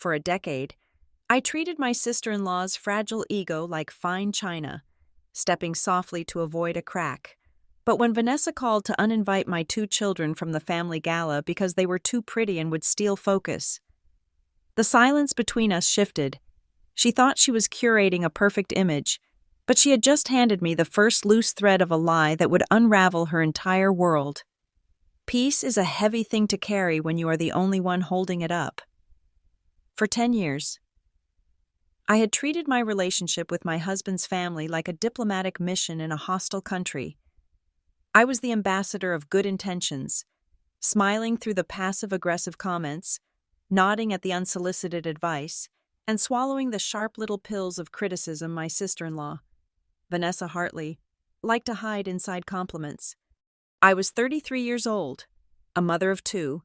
For a decade, I treated my sister-in-law's fragile ego like fine china, stepping softly to avoid a crack. But when Vanessa called to uninvite my two children from the family gala because they were too pretty and would steal focus, the silence between us shifted. She thought she was curating a perfect image, but she had just handed me the first loose thread of a lie that would unravel her entire world. Peace is a heavy thing to carry when you are the only one holding it up. For 10 years, I had treated my relationship with my husband's family like a diplomatic mission in a hostile country. I was the ambassador of good intentions, smiling through the passive-aggressive comments, nodding at the unsolicited advice, and swallowing the sharp little pills of criticism my sister-in-law, Vanessa Hartley, liked to hide inside compliments. I was 33 years old, a mother of two,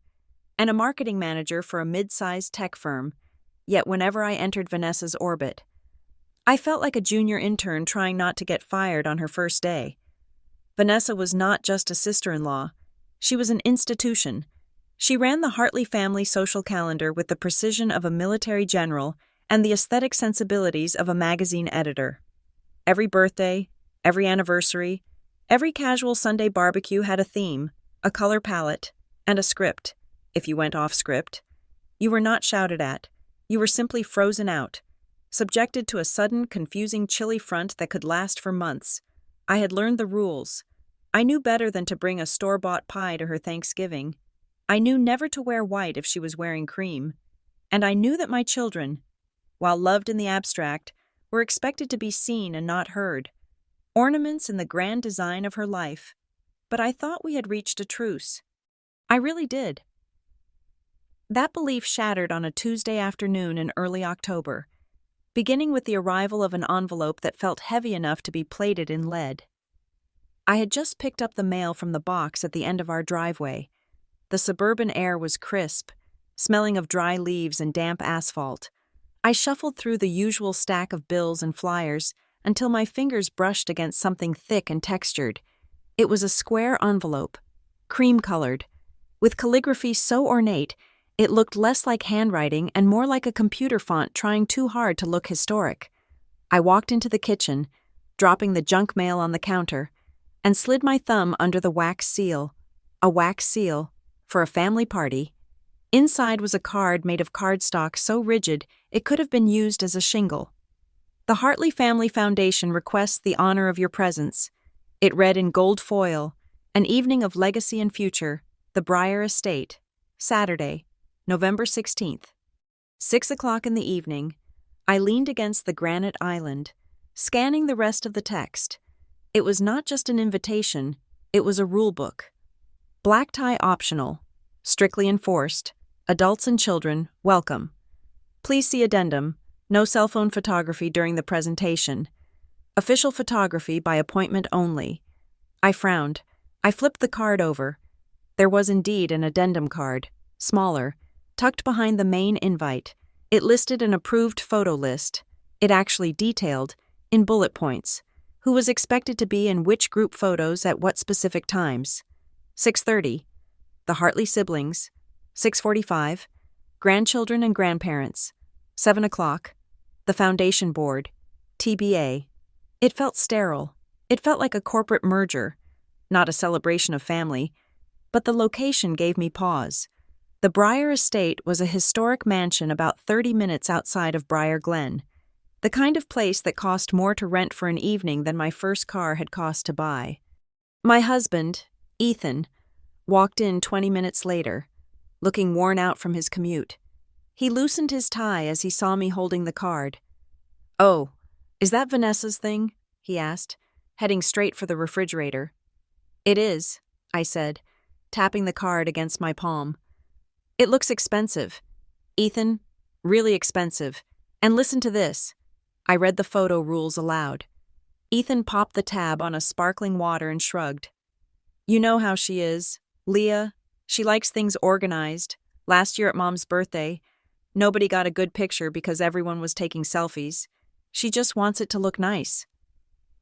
and a marketing manager for a mid-sized tech firm, yet whenever I entered Vanessa's orbit, I felt like a junior intern trying not to get fired on her first day. Vanessa was not just a sister-in-law, she was an institution. She ran the Hartley family social calendar with the precision of a military general and the aesthetic sensibilities of a magazine editor. Every birthday, every anniversary, every casual Sunday barbecue had a theme, a color palette, and a script. If you went off script, you were not shouted at. You were simply frozen out, subjected to a sudden, confusing, chilly front that could last for months. I had learned the rules. I knew better than to bring a store-bought pie to her Thanksgiving. I knew never to wear white if she was wearing cream. And I knew that my children, while loved in the abstract, were expected to be seen and not heard, ornaments in the grand design of her life. But I thought we had reached a truce. I really did. That belief shattered on a Tuesday afternoon in early October, beginning with the arrival of an envelope that felt heavy enough to be plated in lead. I had just picked up the mail from the box at the end of our driveway. The suburban air was crisp, smelling of dry leaves and damp asphalt. I shuffled through the usual stack of bills and flyers until my fingers brushed against something thick and textured. It was a square envelope, cream-colored, with calligraphy so ornate it looked less like handwriting and more like a computer font trying too hard to look historic. I walked into the kitchen, dropping the junk mail on the counter, and slid my thumb under the wax seal. A wax seal for a family party. Inside was a card made of cardstock so rigid it could have been used as a shingle. The Hartley Family Foundation requests the honor of your presence. It read in gold foil, an evening of legacy and future, the Breyer Estate, Saturday, November 16th. 6 o'clock in the evening, I leaned against the granite island, scanning the rest of the text. It was not just an invitation, it was a rulebook. Black tie optional, strictly enforced, adults and children, welcome. Please see addendum, no cell phone photography during the presentation. Official photography by appointment only. I frowned. I flipped the card over. There was indeed an addendum card, smaller, tucked behind the main invite. It listed an approved photo list. It actually detailed, in bullet points, who was expected to be in which group photos at what specific times. 6:30, the Hartley siblings. 6:45, grandchildren and grandparents. 7 o'clock, the foundation board. TBA. It felt sterile. It felt like a corporate merger, not a celebration of family, but the location gave me pause. The Breyer Estate was a historic mansion about 30 minutes outside of Briar Glen, the kind of place that cost more to rent for an evening than my first car had cost to buy. My husband, Ethan, walked in 20 minutes later, looking worn out from his commute. He loosened his tie as he saw me holding the card. "Oh, is that Vanessa's thing?" he asked, heading straight for the refrigerator. "It is," I said, tapping the card against my palm. "It looks expensive. Ethan, really expensive. And listen to this." I read the photo rules aloud. Ethan popped the tab on a sparkling water and shrugged. "You know how she is. Leah, she likes things organized. Last year at Mom's birthday, nobody got a good picture because everyone was taking selfies. She just wants it to look nice."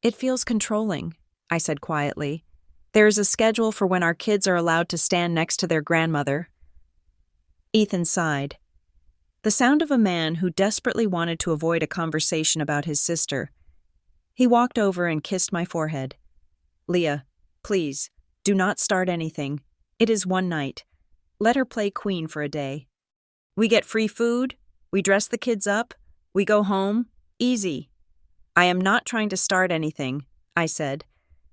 "It feels controlling," I said quietly. "There is a schedule for when our kids are allowed to stand next to their grandmother." Ethan sighed. The sound of a man who desperately wanted to avoid a conversation about his sister. He walked over and kissed my forehead. "Leah, please, do not start anything. It is one night. Let her play queen for a day. We get free food, we dress the kids up, we go home, easy." "I am not trying to start anything," I said,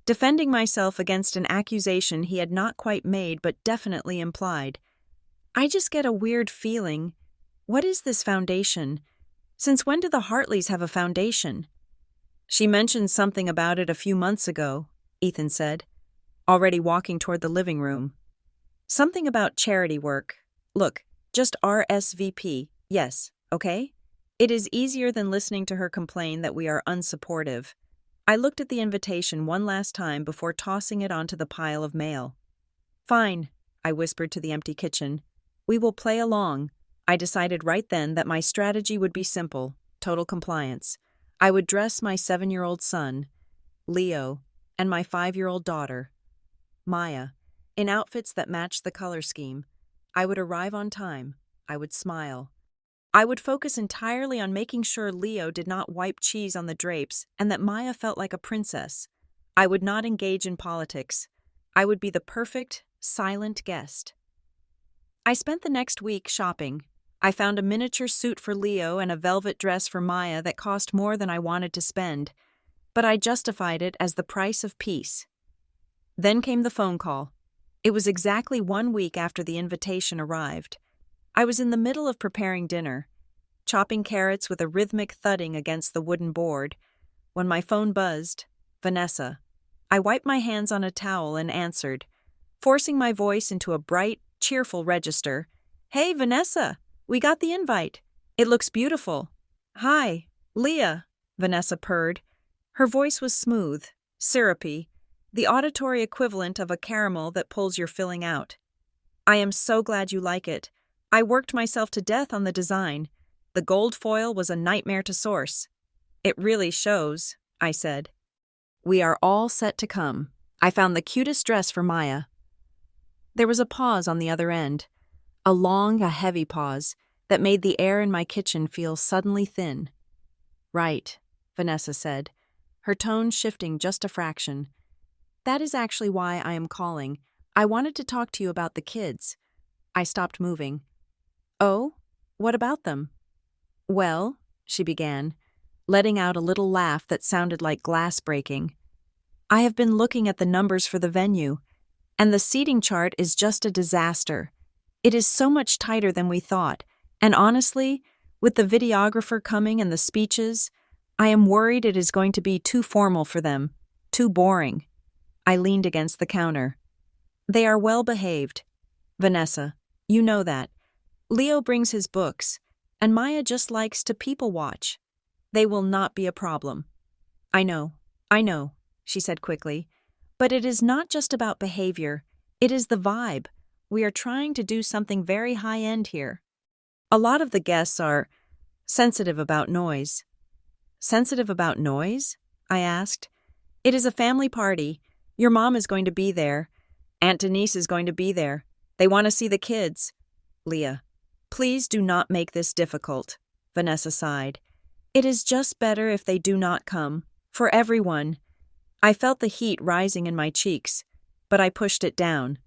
defending myself against an accusation he had not quite made but definitely implied. "I just get a weird feeling. What is this foundation? Since when do the Hartleys have a foundation?" "She mentioned something about it a few months ago," Ethan said, already walking toward the living room. "Something about charity work. Look, just RSVP, yes, okay? It is easier than listening to her complain that we are unsupportive." I looked at the invitation one last time before tossing it onto the pile of mail. "Fine," I whispered to the empty kitchen. "We will play along." I decided right then that my strategy would be simple, total compliance. I would dress my 7-year-old son, Leo, and my 5-year-old daughter, Maya, in outfits that matched the color scheme. I would arrive on time. I would smile. I would focus entirely on making sure Leo did not wipe cheese on the drapes and that Maya felt like a princess. I would not engage in politics. I would be the perfect, silent guest. I spent the next week shopping. I found a miniature suit for Leo and a velvet dress for Maya that cost more than I wanted to spend, but I justified it as the price of peace. Then came the phone call. It was exactly 1 week after the invitation arrived. I was in the middle of preparing dinner, chopping carrots with a rhythmic thudding against the wooden board, when my phone buzzed. "Vanessa." I wiped my hands on a towel and answered, forcing my voice into a bright, cheerful register. "Hey, Vanessa, we got the invite. It looks beautiful." "Hi, Leah," Vanessa purred. Her voice was smooth, syrupy, the auditory equivalent of a caramel that pulls your filling out. "I am so glad you like it. I worked myself to death on the design. The gold foil was a nightmare to source." "It really shows," I said. "We are all set to come. I found the cutest dress for Maya." There was a pause on the other end, a long, a heavy pause that made the air in my kitchen feel suddenly thin. "Right," Vanessa said, her tone shifting just a fraction. "That is actually why I am calling. I wanted to talk to you about the kids." I stopped moving. "Oh? What about them?" "Well," she began, letting out a little laugh that sounded like glass breaking. "I have been looking at the numbers for the venue, and the seating chart is just a disaster. It is so much tighter than we thought, and honestly, with the videographer coming and the speeches, I am worried it is going to be too formal for them, too boring." I leaned against the counter. "They are well behaved. Vanessa, you know that. Leo brings his books, and Maya just likes to people watch. They will not be a problem." I know, she said quickly. "But it is not just about behavior. It is the vibe. We are trying to do something very high-end here. A lot of the guests are sensitive about noise." "Sensitive about noise?" I asked. "It is a family party. Your mom is going to be there. Aunt Denise is going to be there. They want to see the kids." "Leah, please do not make this difficult," Vanessa sighed. "It is just better if they do not come. For everyone." I felt the heat rising in my cheeks, but I pushed it down.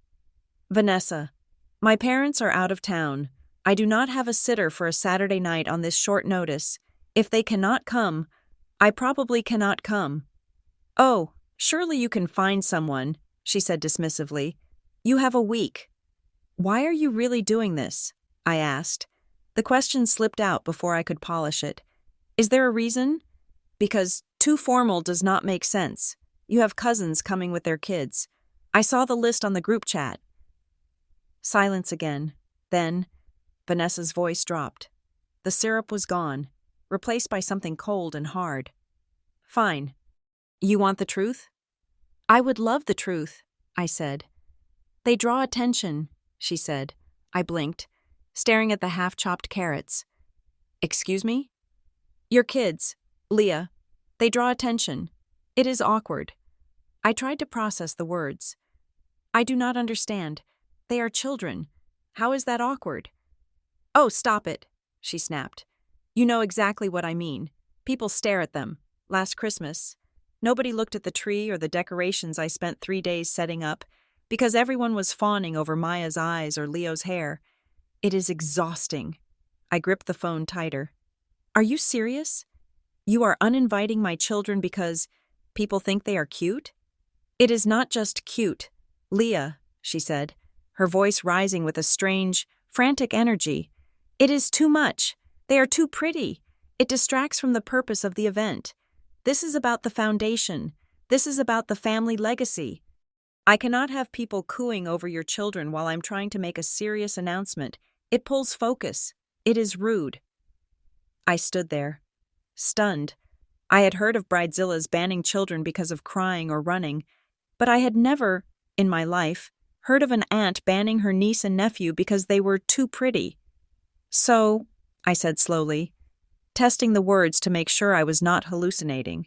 "Vanessa, my parents are out of town. I do not have a sitter for a Saturday night on this short notice. If they cannot come, I probably cannot come." "Oh, surely you can find someone," she said dismissively. "You have a week." "Why are you really doing this?" I asked. The question slipped out before I could polish it. "Is there a reason?" "Because too formal does not make sense. You have cousins coming with their kids. I saw the list on the group chat." Silence again. Then, Vanessa's voice dropped. The syrup was gone, replaced by something cold and hard. "Fine. You want the truth?" "I would love the truth," I said. "They draw attention," she said. I blinked, staring at the half-chopped carrots. "Excuse me?" "Your kids, Leah. They draw attention. It is awkward." I tried to process the words. "I do not understand. They are children. How is that awkward?" "Oh, stop it," she snapped. You know exactly what I mean. People stare at them. Last Christmas, nobody looked at the tree or the decorations I spent 3 days setting up because everyone was fawning over Maya's eyes or Leo's hair. It is exhausting. I gripped the phone tighter. Are you serious? You are uninviting my children because people think they are cute? It is not just cute. Leah, she said, her voice rising with a strange, frantic energy. It is too much. They are too pretty. It distracts from the purpose of the event. This is about the foundation. This is about the family legacy. I cannot have people cooing over your children while I'm trying to make a serious announcement. It pulls focus. It is rude. I stood there, stunned. I had heard of bridezillas banning children because of crying or running, but I had never, in my life, heard of an aunt banning her niece and nephew because they were too pretty. So, I said slowly, testing the words to make sure I was not hallucinating.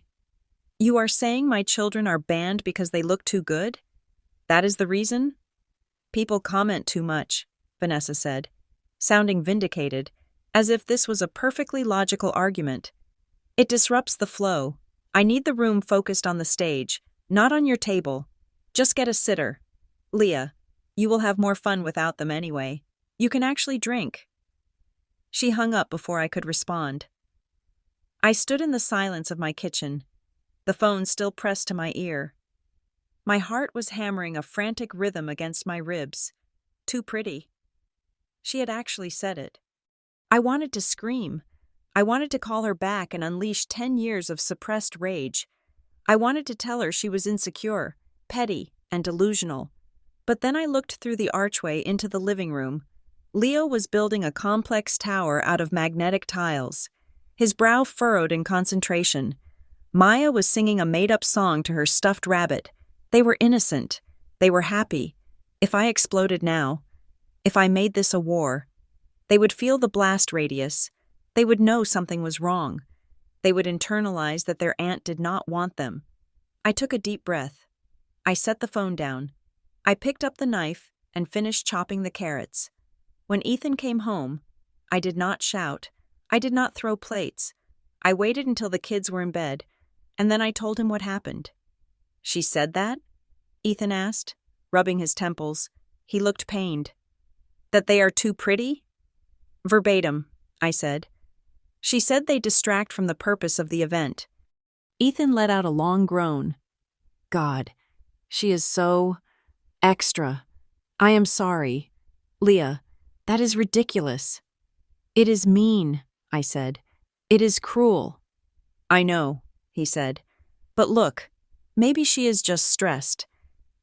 You are saying my children are banned because they look too good? That is the reason? People comment too much, Vanessa said, sounding vindicated, as if this was a perfectly logical argument. It disrupts the flow. I need the room focused on the stage, not on your table. Just get a sitter. Leah, you will have more fun without them anyway. You can actually drink. She hung up before I could respond. I stood in the silence of my kitchen, the phone still pressed to my ear. My heart was hammering a frantic rhythm against my ribs. Too pretty. She had actually said it. I wanted to scream. I wanted to call her back and unleash 10 years of suppressed rage. I wanted to tell her she was insecure, petty, and delusional. But then I looked through the archway into the living room. Leo was building a complex tower out of magnetic tiles, his brow furrowed in concentration. Maya was singing a made-up song to her stuffed rabbit. They were innocent. They were happy. If I exploded now, if I made this a war, they would feel the blast radius. They would know something was wrong. They would internalize that their aunt did not want them. I took a deep breath. I set the phone down. I picked up the knife and finished chopping the carrots. When Ethan came home, I did not shout. I did not throw plates. I waited until the kids were in bed, and then I told him what happened. She said that? Ethan asked, rubbing his temples. He looked pained. That they are too pretty? Verbatim, I said. She said they distract from the purpose of the event. Ethan let out a long groan. God, she is so extra. I am sorry. Leah, that is ridiculous. It is mean, I said. It is cruel. I know, he said. But look, maybe she is just stressed.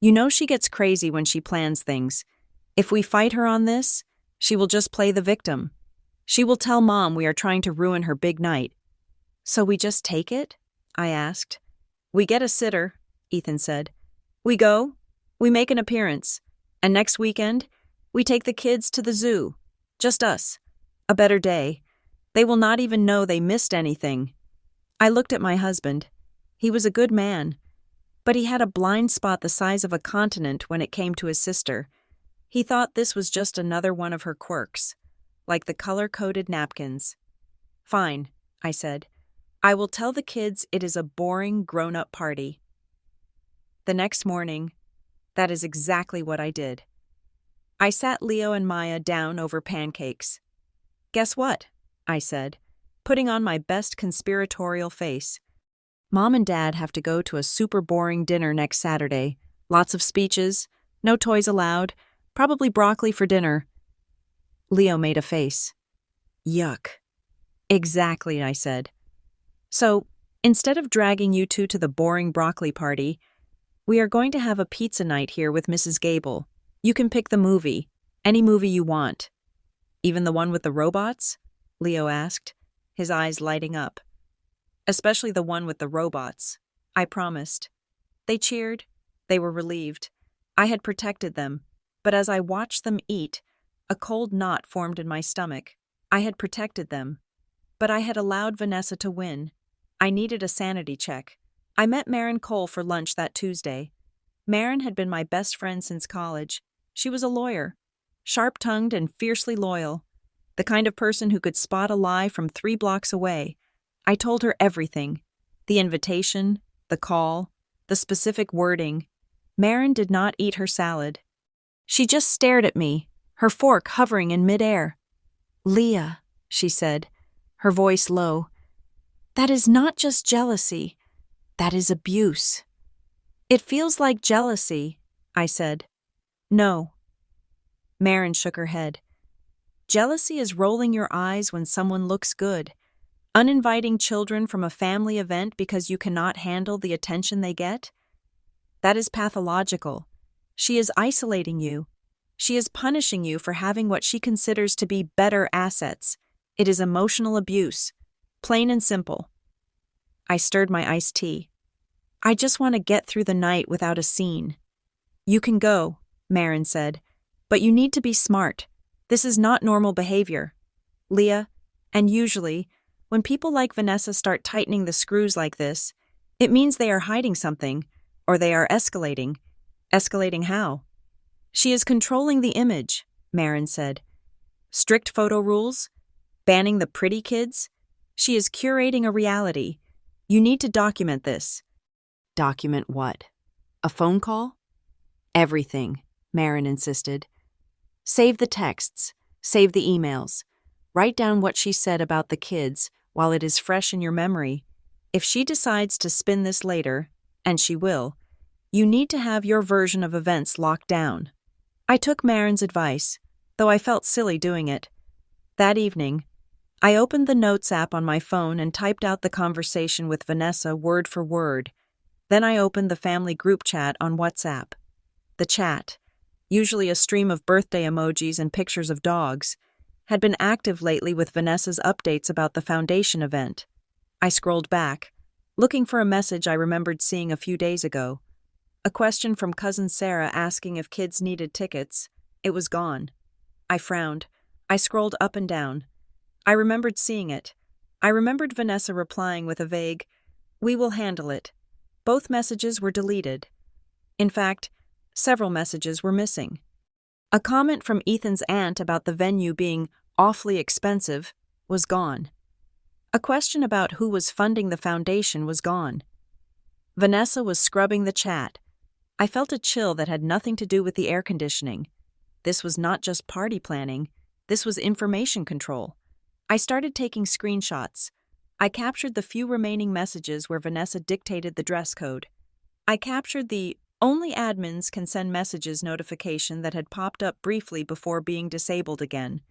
You know she gets crazy when she plans things. If we fight her on this, she will just play the victim. She will tell Mom we are trying to ruin her big night. So we just take it? I asked. We get a sitter, Ethan said. We go, we make an appearance, and next weekend, we take the kids to the zoo. Just us. A better day. They will not even know they missed anything. I looked at my husband. He was a good man, but he had a blind spot the size of a continent when it came to his sister. He thought this was just another one of her quirks, like the color-coded napkins. Fine, I said. I will tell the kids it is a boring, grown-up party. The next morning, that is exactly what I did. I sat Leo and Maya down over pancakes. Guess what? I said, putting on my best conspiratorial face. Mom and Dad have to go to a super boring dinner next Saturday. Lots of speeches, no toys allowed, probably broccoli for dinner. Leo made a face. Yuck. Exactly, I said. So, instead of dragging you two to the boring broccoli party, we are going to have a pizza night here with Mrs. Gable. You can pick the movie, any movie you want. Even the one with the robots? Leo asked, his eyes lighting up. Especially the one with the robots, I promised. They cheered. They were relieved. I had protected them, but as I watched them eat, a cold knot formed in my stomach. I had protected them, but I had allowed Vanessa to win. I needed a sanity check. I met Maren Cole for lunch that Tuesday. Maren had been my best friend since college. She was a lawyer, sharp-tongued and fiercely loyal. the kind of person who could spot a lie from 3 blocks away. I told her everything. The invitation, the call, the specific wording. Marin did not eat her salad. She just stared at me, her fork hovering in midair. "Leah," she said, her voice low, "that is not just jealousy. That is abuse." "It feels like jealousy," I said. "No." Marin shook her head. "Jealousy is rolling your eyes when someone looks good, uninviting children from a family event because you cannot handle the attention they get. That is pathological. She is isolating you. She is punishing you for having what she considers to be better assets. It is emotional abuse. Plain and simple." I stirred my iced tea. "I just want to get through the night without a scene." "You can go," Marin said, "but you need to be smart. This is not normal behavior. Leah, and usually, when people like Vanessa start tightening the screws like this, it means they are hiding something, or they are escalating. Escalating how?" "She is controlling the image," Marin said. "Strict photo rules, banning the pretty kids. She is curating a reality. You need to document this." "Document what? A phone call?" "Everything," Marin insisted. "Save the texts, save the emails. Write down what she said about the kids while it is fresh in your memory. If she decides to spin this later, and she will, you need to have your version of events locked down." I took Marin's advice, though I felt silly doing it. That evening, I opened the Notes app on my phone and typed out the conversation with Vanessa word for word. Then I opened the family group chat on WhatsApp. The chat, usually a stream of birthday emojis and pictures of dogs, had been active lately with Vanessa's updates about the foundation event. I scrolled back, looking for a message I remembered seeing a few days ago. A question from cousin Sarah asking if kids needed tickets. It was gone. I frowned. I scrolled up and down. I remembered seeing it. I remembered Vanessa replying with a vague, "We will handle it." Both messages were deleted. In fact, several messages were missing. A comment from Ethan's aunt about the venue being awfully expensive was gone. A question about who was funding the foundation was gone. Vanessa was scrubbing the chat. I felt a chill that had nothing to do with the air conditioning. This was not just party planning. This was information control. I started taking screenshots. I captured the few remaining messages where Vanessa dictated the dress code. I captured the "only admins can send messages" notification that had popped up briefly before being disabled again.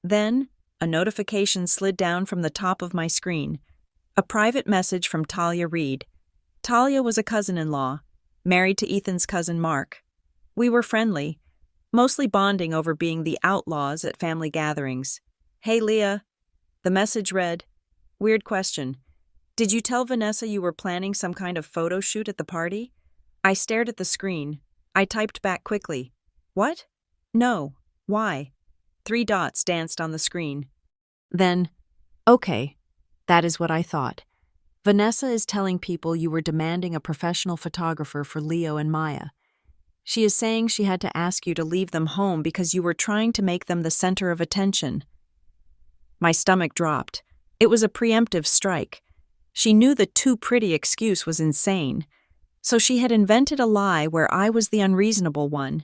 Then, a notification slid down from the top of my screen. A private message from Talia Reed. Talia was a cousin-in-law, married to Ethan's cousin Mark. We were friendly, mostly bonding over being the outlaws at family gatherings. "Hey, Leah." The message read, "Weird question. Did you tell Vanessa you were planning some kind of photo shoot at the party?" I stared at the screen. I typed back quickly. "What? No. Why?" 3 dots danced on the screen. Then, "Okay, that is what I thought. Vanessa is telling people you were demanding a professional photographer for Leo and Maya. She is saying she had to ask you to leave them home because you were trying to make them the center of attention." My stomach dropped. It was a preemptive strike. She knew the too pretty excuse was insane. So she had invented a lie where I was the unreasonable one.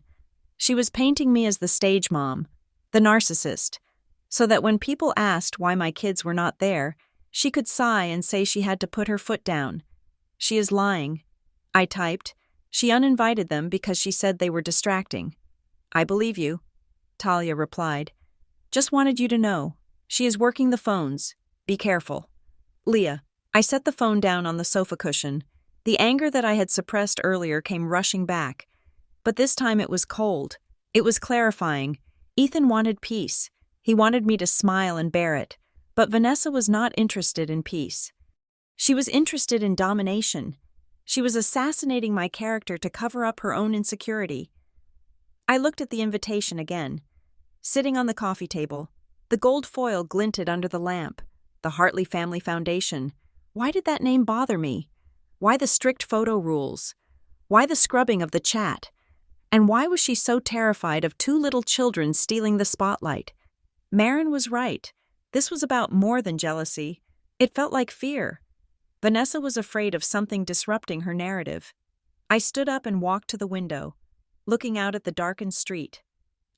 She was painting me as the stage mom, the narcissist, so that when people asked why my kids were not there, she could sigh and say she had to put her foot down. She is lying. I typed, "She uninvited them because she said they were distracting." "I believe you," Talia replied. "Just wanted you to know. She is working the phones. Be careful." Leah. I set the phone down on the sofa cushion. The anger that I had suppressed earlier came rushing back. But this time it was cold. It was clarifying. Ethan wanted peace. He wanted me to smile and bear it. But Vanessa was not interested in peace. She was interested in domination. She was assassinating my character to cover up her own insecurity. I looked at the invitation again. Sitting on the coffee table, the gold foil glinted under the lamp. The Hartley Family Foundation. Why did that name bother me? Why the strict photo rules? Why the scrubbing of the chat? And why was she so terrified of 2 little children stealing the spotlight? Marin was right. This was about more than jealousy. It felt like fear. Vanessa was afraid of something disrupting her narrative. I stood up and walked to the window, looking out at the darkened street.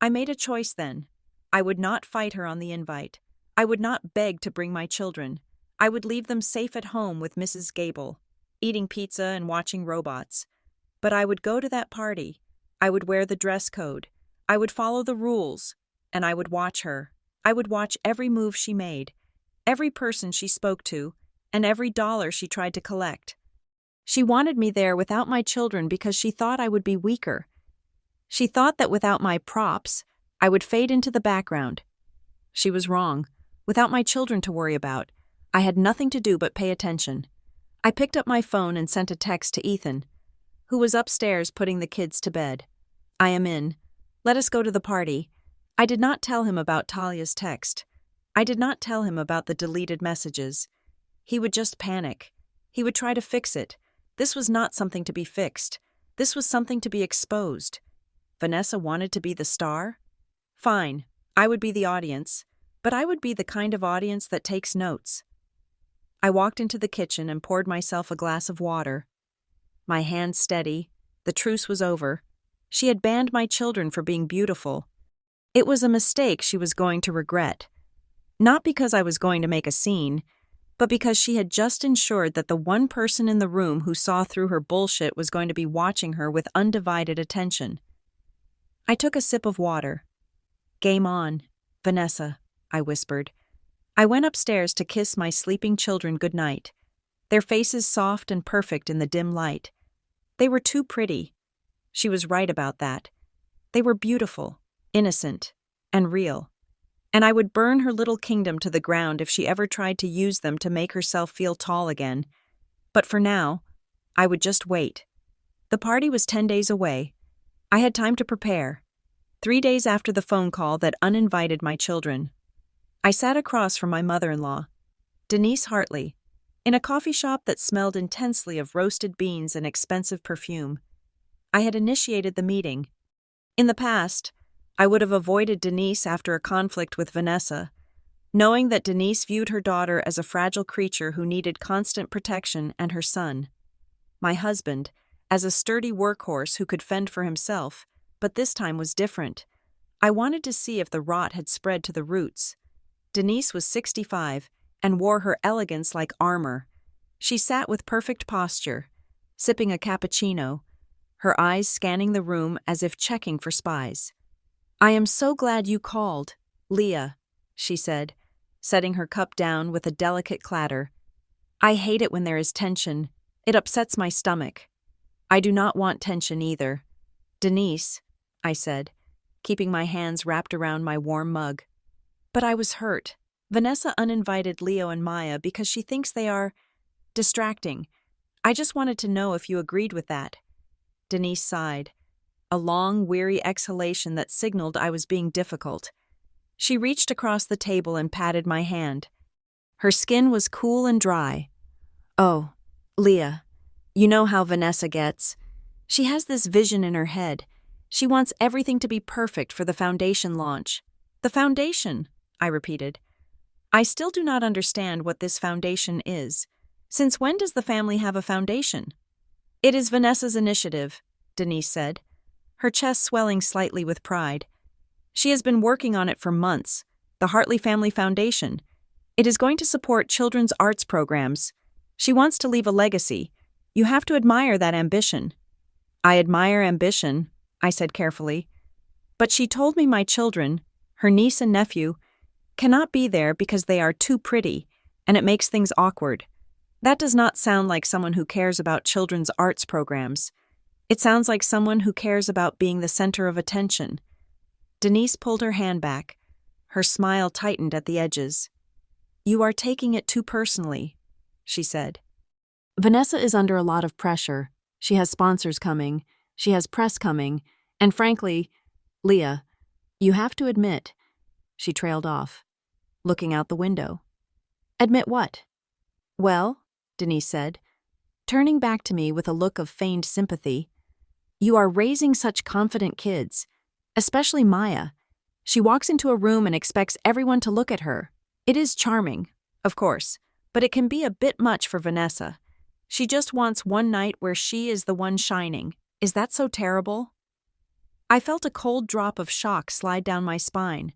I made a choice then. I would not fight her on the invite. I would not beg to bring my children. I would leave them safe at home with Mrs. Gable, eating pizza and watching robots. But I would go to that party. I would wear the dress code. I would follow the rules. And I would watch her. I would watch every move she made, every person she spoke to, and every dollar she tried to collect. She wanted me there without my children because she thought I would be weaker. She thought that without my props, I would fade into the background. She was wrong. Without my children to worry about, I had nothing to do but pay attention. I picked up my phone and sent a text to Ethan, who was upstairs putting the kids to bed. I am in. Let us go to the party. I did not tell him about Talia's text. I did not tell him about the deleted messages. He would just panic. He would try to fix it. This was not something to be fixed. This was something to be exposed. Vanessa wanted to be the star? Fine, I would be the audience, but I would be the kind of audience that takes notes. I walked into the kitchen and poured myself a glass of water. My hands steady. The truce was over. She had banned my children for being beautiful. It was a mistake she was going to regret. Not because I was going to make a scene, but because she had just ensured that the one person in the room who saw through her bullshit was going to be watching her with undivided attention. I took a sip of water. Game on, Vanessa, I whispered. I went upstairs to kiss my sleeping children goodnight, their faces soft and perfect in the dim light. They were too pretty. She was right about that. They were beautiful, innocent, and real. And I would burn her little kingdom to the ground if she ever tried to use them to make herself feel tall again. But for now, I would just wait. The party was 10 days away. I had time to prepare. 3 days after the phone call that uninvited my children. I sat across from my mother-in-law, Denise Hartley, in a coffee shop that smelled intensely of roasted beans and expensive perfume. I had initiated the meeting. In the past, I would have avoided Denise after a conflict with Vanessa, knowing that Denise viewed her daughter as a fragile creature who needed constant protection, and her son, my husband, as a sturdy workhorse who could fend for himself, but this time was different. I wanted to see if the rot had spread to the roots. Denise was 65 and wore her elegance like armor. She sat with perfect posture, sipping a cappuccino, her eyes scanning the room as if checking for spies. "I am so glad you called, Leah," she said, setting her cup down with a delicate clatter. "I hate it when there is tension. It upsets my stomach." "I do not want tension either." "Denise," I said, keeping my hands wrapped around my warm mug. But I was hurt. Vanessa uninvited Leo and Maya because she thinks they are distracting. I just wanted to know if you agreed with that. Denise sighed, a long, weary exhalation that signaled I was being difficult. She reached across the table and patted my hand. Her skin was cool and dry. "Oh, Leah, you know how Vanessa gets. She has this vision in her head. She wants everything to be perfect for the foundation launch." "The foundation," I repeated. "I still do not understand what this foundation is. Since when does the family have a foundation?" "It is Vanessa's initiative," Denise said, her chest swelling slightly with pride. "She has been working on it for months, the Hartley Family Foundation. It is going to support children's arts programs. She wants to leave a legacy. You have to admire that ambition." "I admire ambition," I said carefully. "But she told me my children, her niece and nephew, cannot be there because they are too pretty, and it makes things awkward. That does not sound like someone who cares about children's arts programs. It sounds like someone who cares about being the center of attention." Denise pulled her hand back. Her smile tightened at the edges. "You are taking it too personally," she said. "Vanessa is under a lot of pressure. She has sponsors coming, she has press coming, and frankly, Leah, you have to admit," she trailed off, looking out the window. "Admit what?" "Well," Denise said, turning back to me with a look of feigned sympathy, "you are raising such confident kids, especially Maya. She walks into a room and expects everyone to look at her. It is charming, of course, but it can be a bit much for Vanessa. She just wants one night where she is the one shining. Is that so terrible? I felt a cold drop of shock slide down my spine.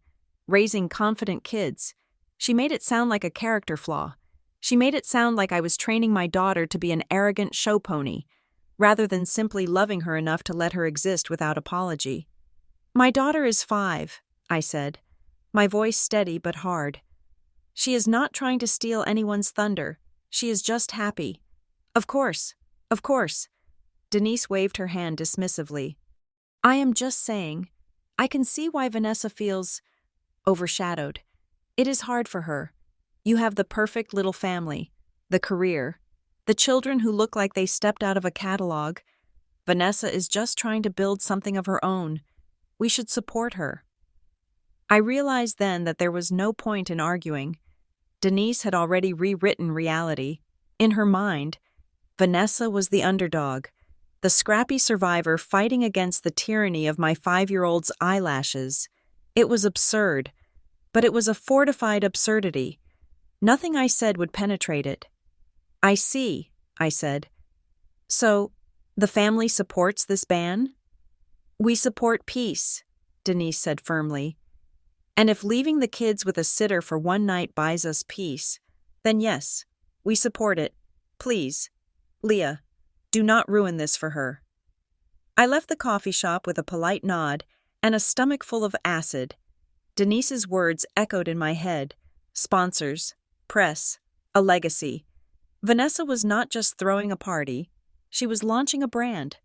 Raising confident kids. She made it sound like a character flaw. She made it sound like I was training my daughter to be an arrogant show pony, rather than simply loving her enough to let her exist without apology. My daughter is 5, I said, my voice steady but hard. She is not trying to steal anyone's thunder. She is just happy. Of course, of course. Denise waved her hand dismissively. I am just saying, I can see why Vanessa feels overshadowed. It is hard for her. You have the perfect little family, the career, the children who look like they stepped out of a catalog. Vanessa is just trying to build something of her own. We should support her. I realized then that there was no point in arguing. Denise had already rewritten reality. In her mind, Vanessa was the underdog, the scrappy survivor fighting against the tyranny of my 5-year-old's eyelashes. It was absurd, but it was a fortified absurdity. Nothing I said would penetrate it. I see, I said. So, the family supports this ban? We support peace, Denise said firmly. And if leaving the kids with a sitter for one night buys us peace, then yes, we support it. Please, Leah, do not ruin this for her. I left the coffee shop with a polite nod and a stomach full of acid. Denise's words echoed in my head. Sponsors, press, a legacy. Vanessa was not just throwing a party, she was launching a brand.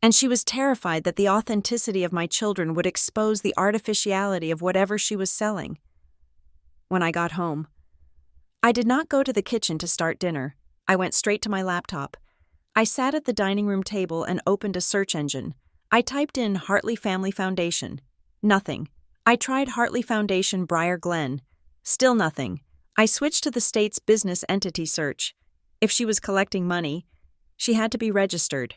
And she was terrified that the authenticity of my children would expose the artificiality of whatever she was selling. When I got home, I did not go to the kitchen to start dinner. I went straight to my laptop. I sat at the dining room table and opened a search engine. I typed in Hartley Family Foundation. Nothing. I tried Hartley Foundation Briar Glen. Still nothing. I switched to the state's business entity search. If she was collecting money, she had to be registered.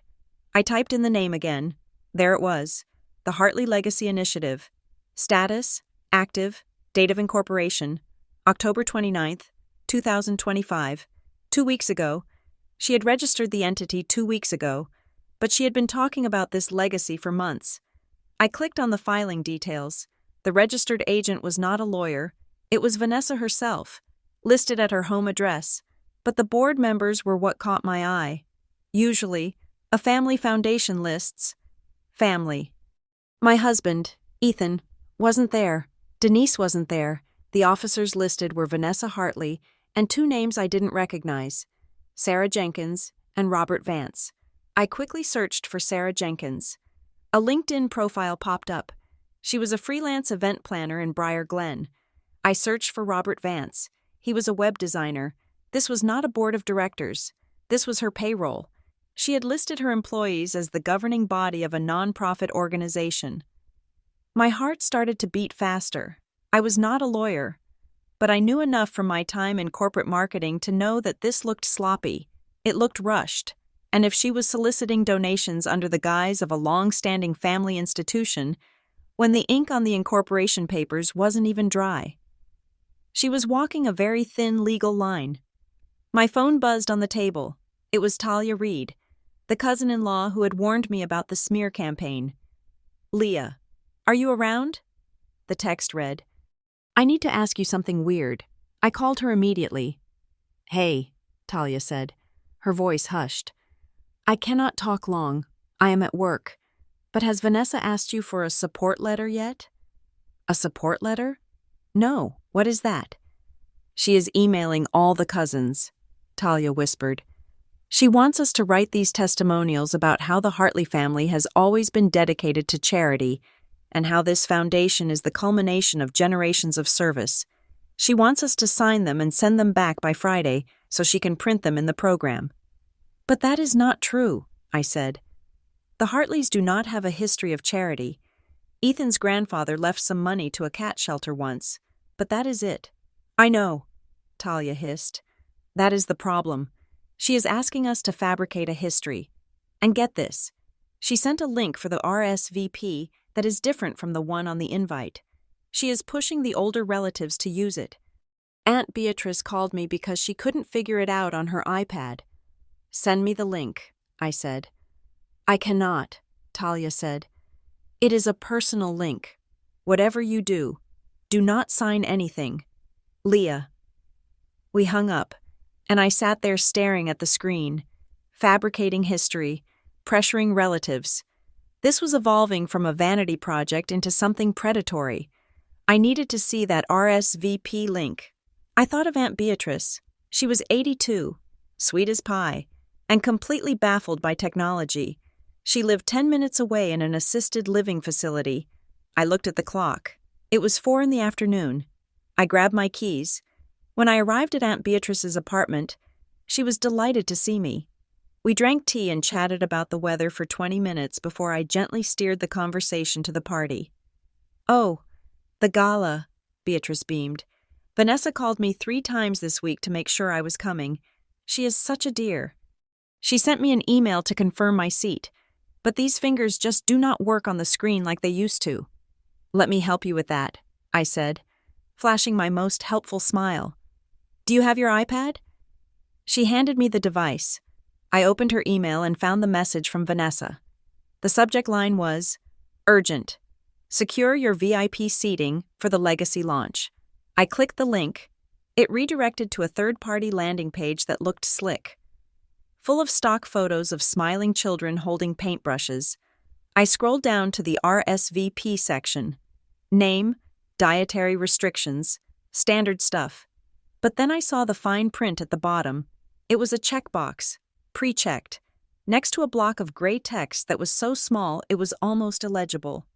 I typed in the name again. There it was. The Hartley Legacy Initiative. Status, active, date of incorporation, October 29th, 2025. 2 weeks ago. She had registered the entity 2 weeks ago, but she had been talking about this legacy for months. I clicked on the filing details. The registered agent was not a lawyer. It was Vanessa herself, listed at her home address, but the board members were what caught my eye. Usually, a family foundation lists family. My husband, Ethan, wasn't there. Denise wasn't there. The officers listed were Vanessa Hartley and 2 names I didn't recognize, Sarah Jenkins and Robert Vance. I quickly searched for Sarah Jenkins. A LinkedIn profile popped up. She was a freelance event planner in Briar Glen. I searched for Robert Vance. He was a web designer. This was not a board of directors. This was her payroll. She had listed her employees as the governing body of a nonprofit organization. My heart started to beat faster. I was not a lawyer, but I knew enough from my time in corporate marketing to know that this looked sloppy. It looked rushed. And if she was soliciting donations under the guise of a long-standing family institution, when the ink on the incorporation papers wasn't even dry. She was walking a very thin legal line. My phone buzzed on the table. It was Talia Reed, the cousin-in-law who had warned me about the smear campaign. Leah, are you around? The text read, I need to ask you something weird. I called her immediately. Hey, Talia said. Her voice hushed. I cannot talk long. I am at work. But has Vanessa asked you for a support letter yet? A support letter? No. What is that? She is emailing all the cousins, Talia whispered. She wants us to write these testimonials about how the Hartley family has always been dedicated to charity and how this foundation is the culmination of generations of service. She wants us to sign them and send them back by Friday so she can print them in the program. But that is not true, I said. The Hartleys do not have a history of charity. Ethan's grandfather left some money to a cat shelter once, but that is it. I know, Talia hissed. That is the problem. She is asking us to fabricate a history. And get this. She sent a link for the RSVP that is different from the one on the invite. She is pushing the older relatives to use it. Aunt Beatrice called me because she couldn't figure it out on her iPad. Send me the link, I said. I cannot, Talia said. It is a personal link. Whatever you do, do not sign anything. Leah. We hung up, and I sat there staring at the screen, fabricating history, pressuring relatives. This was evolving from a vanity project into something predatory. I needed to see that RSVP link. I thought of Aunt Beatrice. She was 82, sweet as pie, and completely baffled by technology. She lived 10 minutes away in an assisted living facility. I looked at the clock. It was 4 in the afternoon. I grabbed my keys. When I arrived at Aunt Beatrice's apartment, she was delighted to see me. We drank tea and chatted about the weather for 20 minutes before I gently steered the conversation to the party. Oh, the gala, Beatrice beamed. Vanessa called me 3 times this week to make sure I was coming. She is such a dear. She sent me an email to confirm my seat, but these fingers just do not work on the screen like they used to. Let me help you with that, I said, flashing my most helpful smile. Do you have your iPad? She handed me the device. I opened her email and found the message from Vanessa. The subject line was, Urgent. Secure your VIP seating for the Legacy launch. I clicked the link. It redirected to a third-party landing page that looked slick, full of stock photos of smiling children holding paintbrushes. I scrolled down to the RSVP section. Name, dietary restrictions, standard stuff. But then I saw the fine print at the bottom. It was a checkbox, pre-checked, next to a block of gray text that was so small it was almost illegible.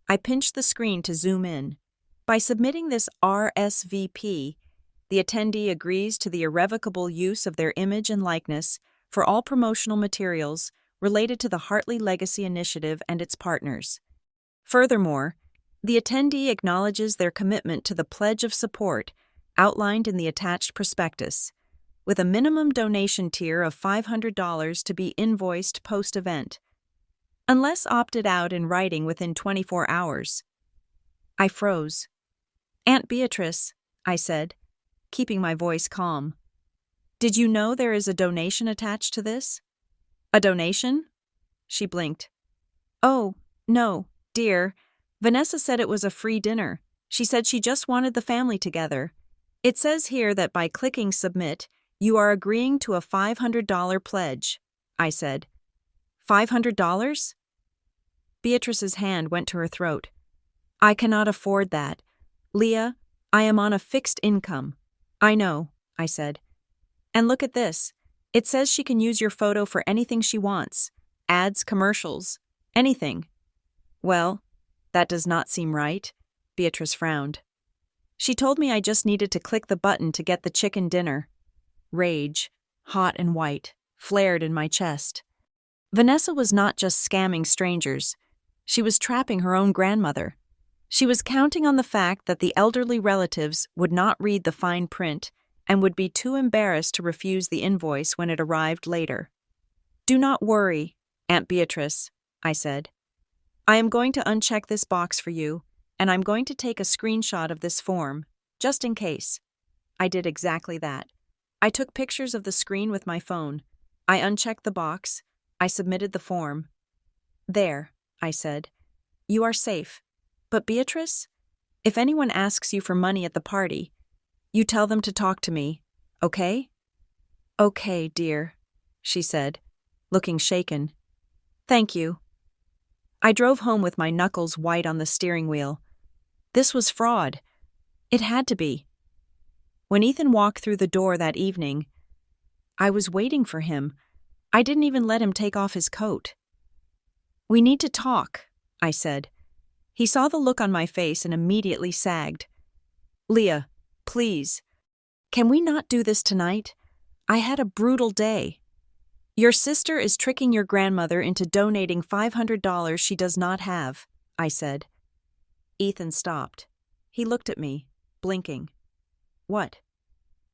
I pinched the screen to zoom in. By submitting this RSVP, the attendee agrees to the irrevocable use of their image and likeness for all promotional materials related to the Hartley Legacy Initiative and its partners. Furthermore, the attendee acknowledges their commitment to the pledge of support outlined in the attached prospectus, with a minimum donation tier of $500 to be invoiced post-event, unless opted out in writing within 24 hours. I froze. Aunt Beatrice, I said, keeping my voice calm. Did you know there is a donation attached to this? A donation? She blinked. Oh, no, dear. Vanessa said it was a free dinner. She said she just wanted the family together. It says here that by clicking submit, you are agreeing to a $500 pledge, I said. $500? Beatrice's hand went to her throat. I cannot afford that. Leah, I am on a fixed income. I know, I said. And look at this. It says she can use your photo for anything she wants. Ads, commercials, anything. Well, that does not seem right, Beatrice frowned. She told me I just needed to click the button to get the chicken dinner. Rage, hot and white, flared in my chest. Vanessa was not just scamming strangers. She was trapping her own grandmother. She was counting on the fact that the elderly relatives would not read the fine print and would be too embarrassed to refuse the invoice when it arrived later. Do not worry, Aunt Beatrice, I said. I am going to uncheck this box for you, and I'm going to take a screenshot of this form, just in case. I did exactly that. I took pictures of the screen with my phone. I unchecked the box. I submitted the form. There, I said. You are safe. But Beatrice, if anyone asks you for money at the party, you tell them to talk to me, okay? Okay, dear, she said, looking shaken. Thank you. I drove home with my knuckles white on the steering wheel. This was fraud. It had to be. When Ethan walked through the door that evening, I was waiting for him. I didn't even let him take off his coat. We need to talk, I said. He saw the look on my face and immediately sagged. Leah, please. Can we not do this tonight? I had a brutal day. Your sister is tricking your grandmother into donating $500 she does not have, I said. Ethan stopped. He looked at me, blinking. What?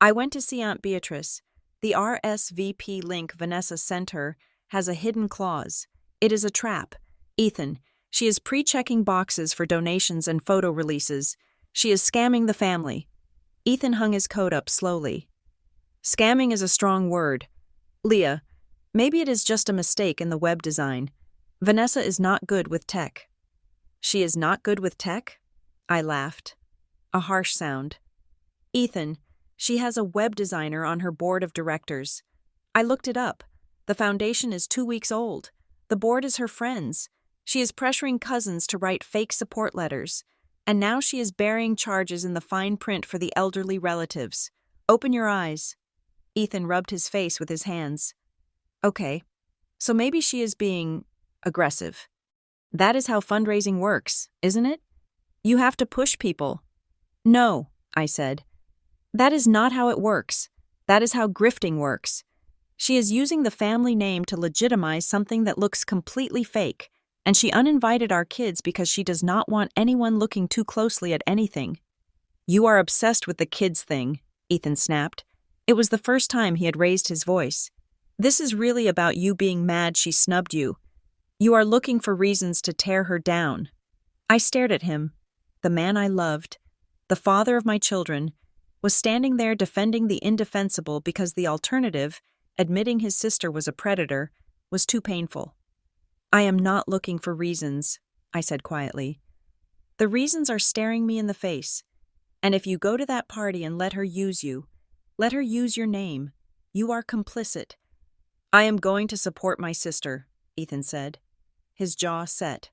I went to see Aunt Beatrice. The RSVP link Vanessa sent her has a hidden clause. It is a trap. Ethan, she is pre-checking boxes for donations and photo releases. She is scamming the family. Ethan hung his coat up slowly. Scamming is a strong word. Leah, maybe it is just a mistake in the web design. Vanessa is not good with tech. She is not good with tech? I laughed. A harsh sound. Ethan, she has a web designer on her board of directors. I looked it up. The foundation is 2 weeks old. The board is her friends. She is pressuring cousins to write fake support letters. And now she is burying charges in the fine print for the elderly relatives. Open your eyes. Ethan rubbed his face with his hands. Okay, so maybe she is being aggressive. That is how fundraising works, isn't it? You have to push people. No, I said. That is not how it works. That is how grifting works. She is using the family name to legitimize something that looks completely fake, and she uninvited our kids because she does not want anyone looking too closely at anything. You are obsessed with the kids thing, Ethan snapped. It was the first time he had raised his voice. This is really about you being mad she snubbed you. You are looking for reasons to tear her down. I stared at him. The man I loved, the father of my children, was standing there defending the indefensible because the alternative, admitting his sister was a predator, was too painful. I am not looking for reasons, I said quietly. The reasons are staring me in the face. And if you go to that party and let her use you, let her use your name, you are complicit. I am going to support my sister, Ethan said. His jaw set.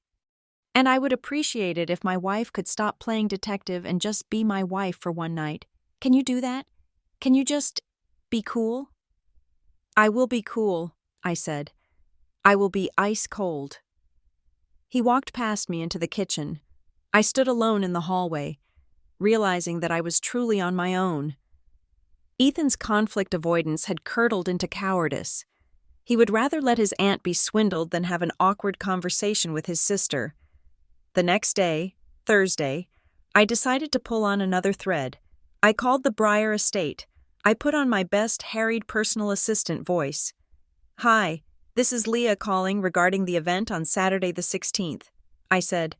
And I would appreciate it if my wife could stop playing detective and just be my wife for one night. Can you do that? Can you just be cool? I will be cool, I said. I will be ice cold. He walked past me into the kitchen. I stood alone in the hallway, realizing that I was truly on my own. Ethan's conflict avoidance had curdled into cowardice. He would rather let his aunt be swindled than have an awkward conversation with his sister. The next day, Thursday, I decided to pull on another thread. I called the Breyer estate. I put on my best harried personal assistant voice. Hi, this is Leah calling regarding the event on Saturday the 16th. I said,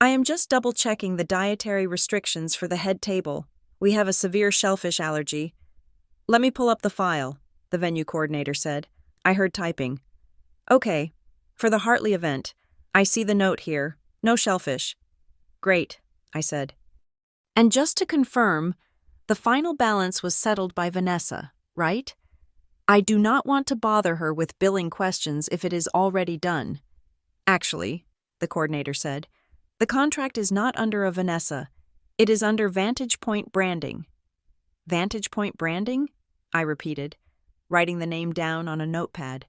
I am just double-checking the dietary restrictions for the head table. We have a severe shellfish allergy. Let me pull up the file, the venue coordinator said. I heard typing. Okay, for the Hartley event, I see the note here. No shellfish. Great, I said. And just to confirm, the final balance was settled by Vanessa, right? I do not want to bother her with billing questions if it is already done. Actually, the coordinator said, the contract is not under a Vanessa. It is under Vantage Point Branding. Vantage Point Branding? I repeated, writing the name down on a notepad.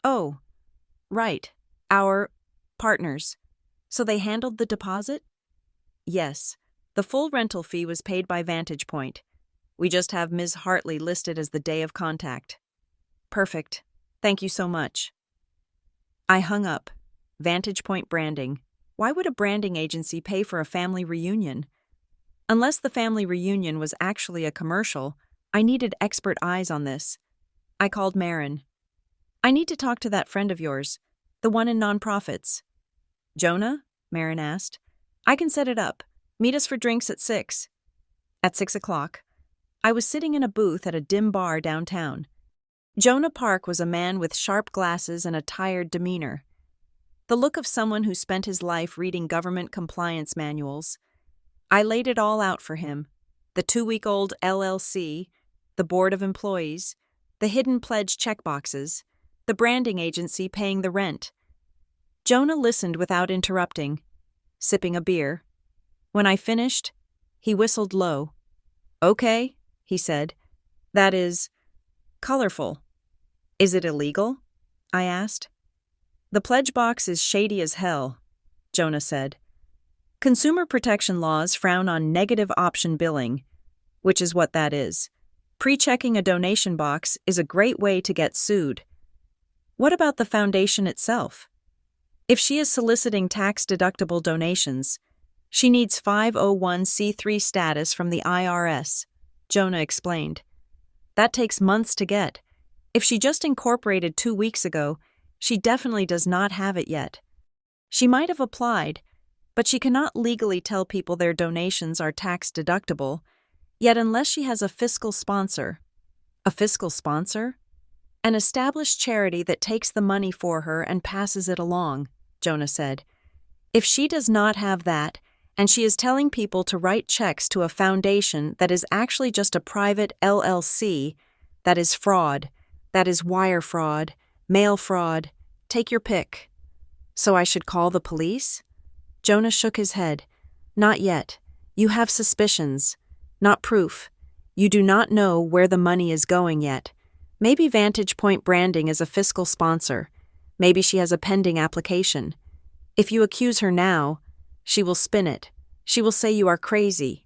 Oh, right, our partners. So they handled the deposit? Yes, the full rental fee was paid by Vantage Point. We just have Ms. Hartley listed as the day of contact. Perfect. Thank you so much. I hung up. Vantage Point Branding. Why would a branding agency pay for a family reunion? Unless the family reunion was actually a commercial, I needed expert eyes on this. I called Marin. I need to talk to that friend of yours, the one in nonprofits. Jonah? Marin asked. I can set it up. Meet us for drinks at 6. At 6 o'clock. I was sitting in a booth at a dim bar downtown. Jonah Park was a man with sharp glasses and a tired demeanor. The look of someone who spent his life reading government compliance manuals. I laid it all out for him. The 2-week-old LLC, the board of employees, the hidden pledge checkboxes, the branding agency paying the rent. Jonah listened without interrupting, sipping a beer. When I finished, he whistled low. Okay, he said. That is colorful. Is it illegal? I asked. The pledge box is shady as hell, Jonah said. Consumer protection laws frown on negative option billing, which is what that is. Pre-checking a donation box is a great way to get sued. What about the foundation itself? If she is soliciting tax-deductible donations, she needs 501c3 status from the IRS, Jonah explained. That takes months to get. If she just incorporated 2 weeks ago, she definitely does not have it yet. She might have applied, But she cannot legally tell people their donations are tax-deductible, yet unless she has a fiscal sponsor. A fiscal sponsor? An established charity that takes the money for her and passes it along, Jonah said. If she does not have that, and she is telling people to write checks to a foundation that is actually just a private LLC, that is fraud, that is wire fraud, mail fraud, take your pick. So I should call the police? Jonah shook his head. Not yet. You have suspicions, not proof. You do not know where the money is going yet. Maybe Vantage Point Branding is a fiscal sponsor. Maybe she has a pending application. If you accuse her now, she will spin it. She will say you are crazy.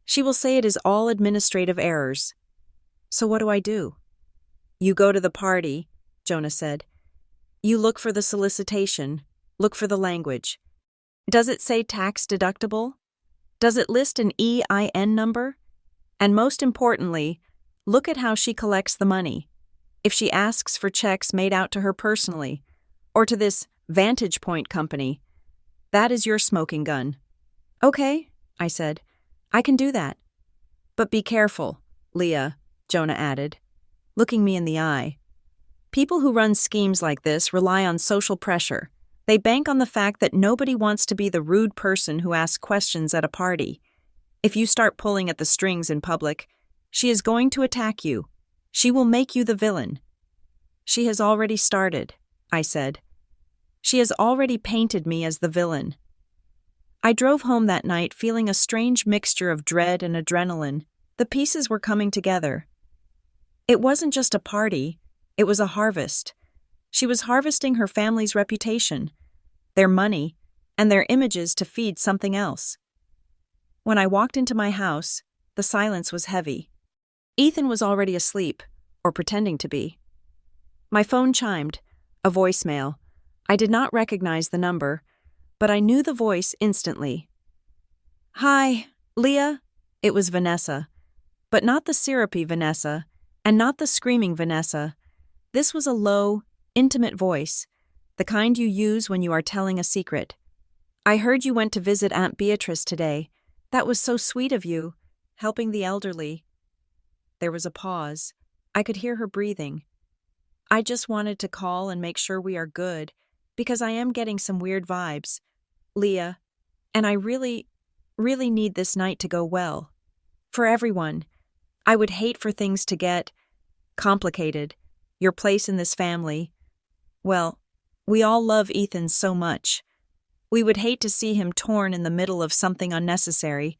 She will say it is all administrative errors. So what do I do? You go to the party, Jonah said. You look for the solicitation. Look for the language. Does it say tax deductible? Does it list an EIN number? And most importantly, look at how she collects the money. If she asks for checks made out to her personally, or to this Vantage Point company, that is your smoking gun. Okay, I said. I can do that. But be careful, Leah, Jonah added, looking me in the eye. People who run schemes like this rely on social pressure. They bank on the fact that nobody wants to be the rude person who asks questions at a party. If you start pulling at the strings in public, she is going to attack you. She will make you the villain. She has already started, I said. She has already painted me as the villain. I drove home that night feeling a strange mixture of dread and adrenaline. The pieces were coming together. It wasn't just a party, it was a harvest. She was harvesting her family's reputation, their money, and their images to feed something else. When I walked into my house, the silence was heavy. Ethan was already asleep, or pretending to be. My phone chimed, a voicemail. I did not recognize the number, but I knew the voice instantly. Hi, Leah. It was Vanessa. But not the syrupy Vanessa, and not the screaming Vanessa. This was a low, intimate voice, the kind you use when you are telling a secret. I heard you went to visit Aunt Beatrice today. That was so sweet of you, helping the elderly. There was a pause. I could hear her breathing. I just wanted to call and make sure we are good, because I am getting some weird vibes, Leah, and I really need this night to go well. For everyone. I would hate for things to get complicated. Your place in this family. Well, we all love Ethan so much. We would hate to see him torn in the middle of something unnecessary.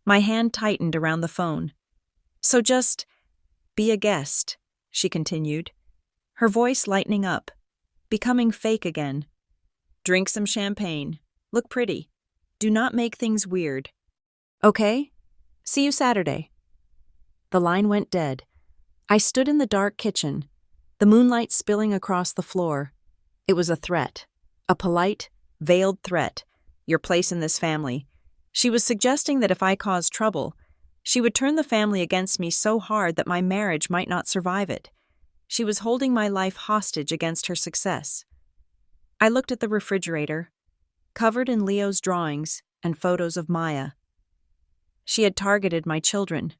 My hand tightened around the phone. So just be a guest, she continued, her voice lightening up, becoming fake again. Drink some champagne. Look pretty. Do not make things weird. Okay? See you Saturday. The line went dead. I stood in the dark kitchen, the moonlight spilling across the floor. It was a threat, a polite, veiled threat, your place in this family. She was suggesting that if I caused trouble, she would turn the family against me so hard that my marriage might not survive it. She was holding my life hostage against her success. I looked at the refrigerator, covered in Leo's drawings and photos of Maya. She had targeted my children.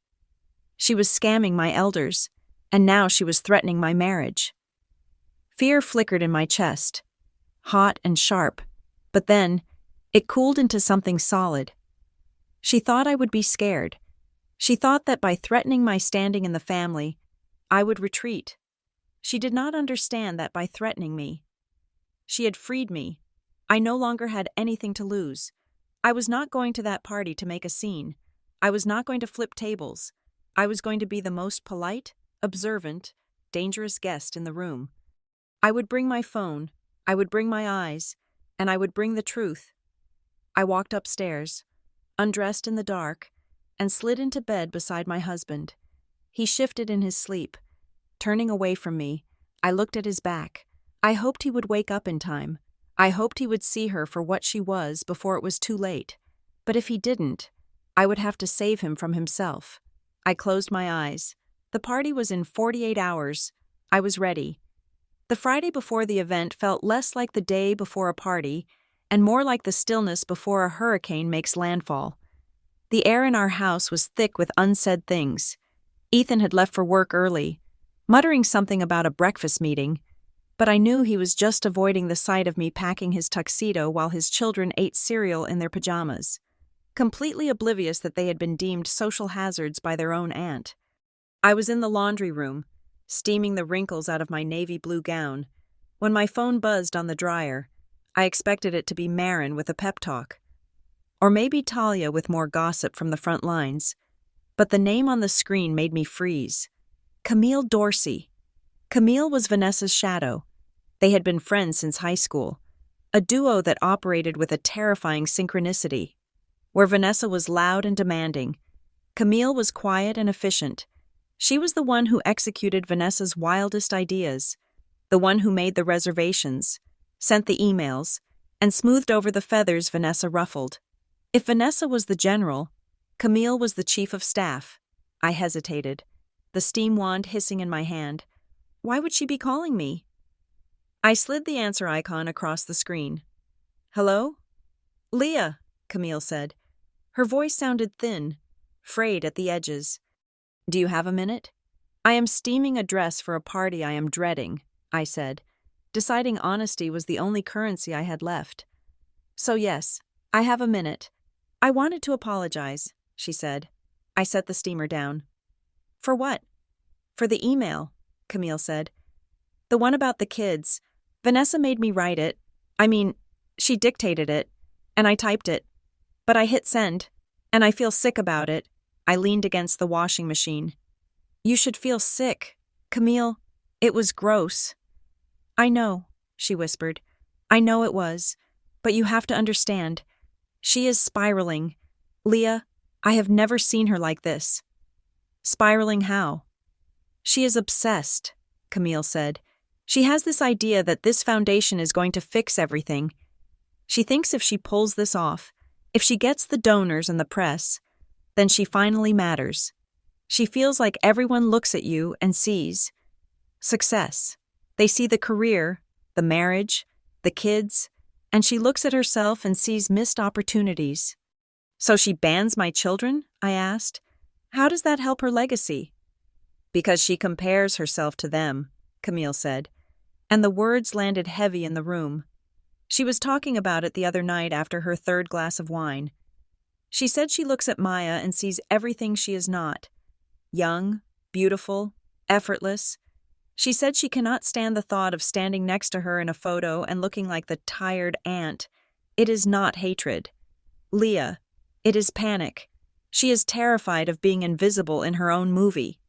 She was scamming my elders, and now she was threatening my marriage. Fear flickered in my chest, hot and sharp, but then it cooled into something solid. She thought I would be scared. She thought that by threatening my standing in the family, I would retreat. She did not understand that by threatening me. She had freed me. I no longer had anything to lose. I was not going to that party to make a scene. I was not going to flip tables. I was going to be the most polite, observant, dangerous guest in the room. I would bring my phone, I would bring my eyes, and I would bring the truth. I walked upstairs, undressed in the dark, and slid into bed beside my husband. He shifted in his sleep. Turning away from me, I looked at his back. I hoped he would wake up in time. I hoped he would see her for what she was before it was too late. But if he didn't, I would have to save him from himself. I closed my eyes. The party was in 48 hours. I was ready. The Friday before the event felt less like the day before a party and more like the stillness before a hurricane makes landfall. The air in our house was thick with unsaid things. Ethan had left for work early, muttering something about a breakfast meeting, but I knew he was just avoiding the sight of me packing his tuxedo while his children ate cereal in their pajamas, completely oblivious that they had been deemed social hazards by their own aunt. I was in the laundry room, steaming the wrinkles out of my navy blue gown, when my phone buzzed on the dryer. I expected it to be Marin with a pep talk, or maybe Talia with more gossip from the front lines, but the name on the screen made me freeze. Camille Dorsey. Camille was Vanessa's shadow. They had been friends since high school, a duo that operated with a terrifying synchronicity. Where Vanessa was loud and demanding, Camille was quiet and efficient. She was the one who executed Vanessa's wildest ideas, the one who made the reservations, sent the emails, and smoothed over the feathers Vanessa ruffled. If Vanessa was the general, Camille was the chief of staff. I hesitated, the steam wand hissing in my hand. Why would she be calling me? I slid the answer icon across the screen. Hello? Leah, Camille said. Her voice sounded thin, frayed at the edges. Do you have a minute? I am steaming a dress for a party I am dreading, I said, deciding honesty was the only currency I had left. So yes, I have a minute. I wanted to apologize, she said. I set the steamer down. For what? For the email, Camille said. The one about the kids. Vanessa made me write it. She dictated it, and I typed it. But I hit send, and I feel sick about it. I leaned against the washing machine. You should feel sick, Camille. It was gross. I know, she whispered. I know it was, but you have to understand. She is spiraling. Leah, I have never seen her like this. Spiraling how? She is obsessed, Camille said. She has this idea that this foundation is going to fix everything. She thinks if she pulls this off, if she gets the donors and the press, then she finally matters. She feels like everyone looks at you and sees success. They see the career, the marriage, the kids, and she looks at herself and sees missed opportunities. So she bans my children? I asked. How does that help her legacy? Because she compares herself to them, Camille said, and the words landed heavy in the room. She was talking about it the other night after her third glass of wine. She said she looks at Maya and sees everything she is not. Young, beautiful, effortless. She said she cannot stand the thought of standing next to her in a photo and looking like the tired aunt. It is not hatred. Leah, it is panic. She is terrified of being invisible in her own movie.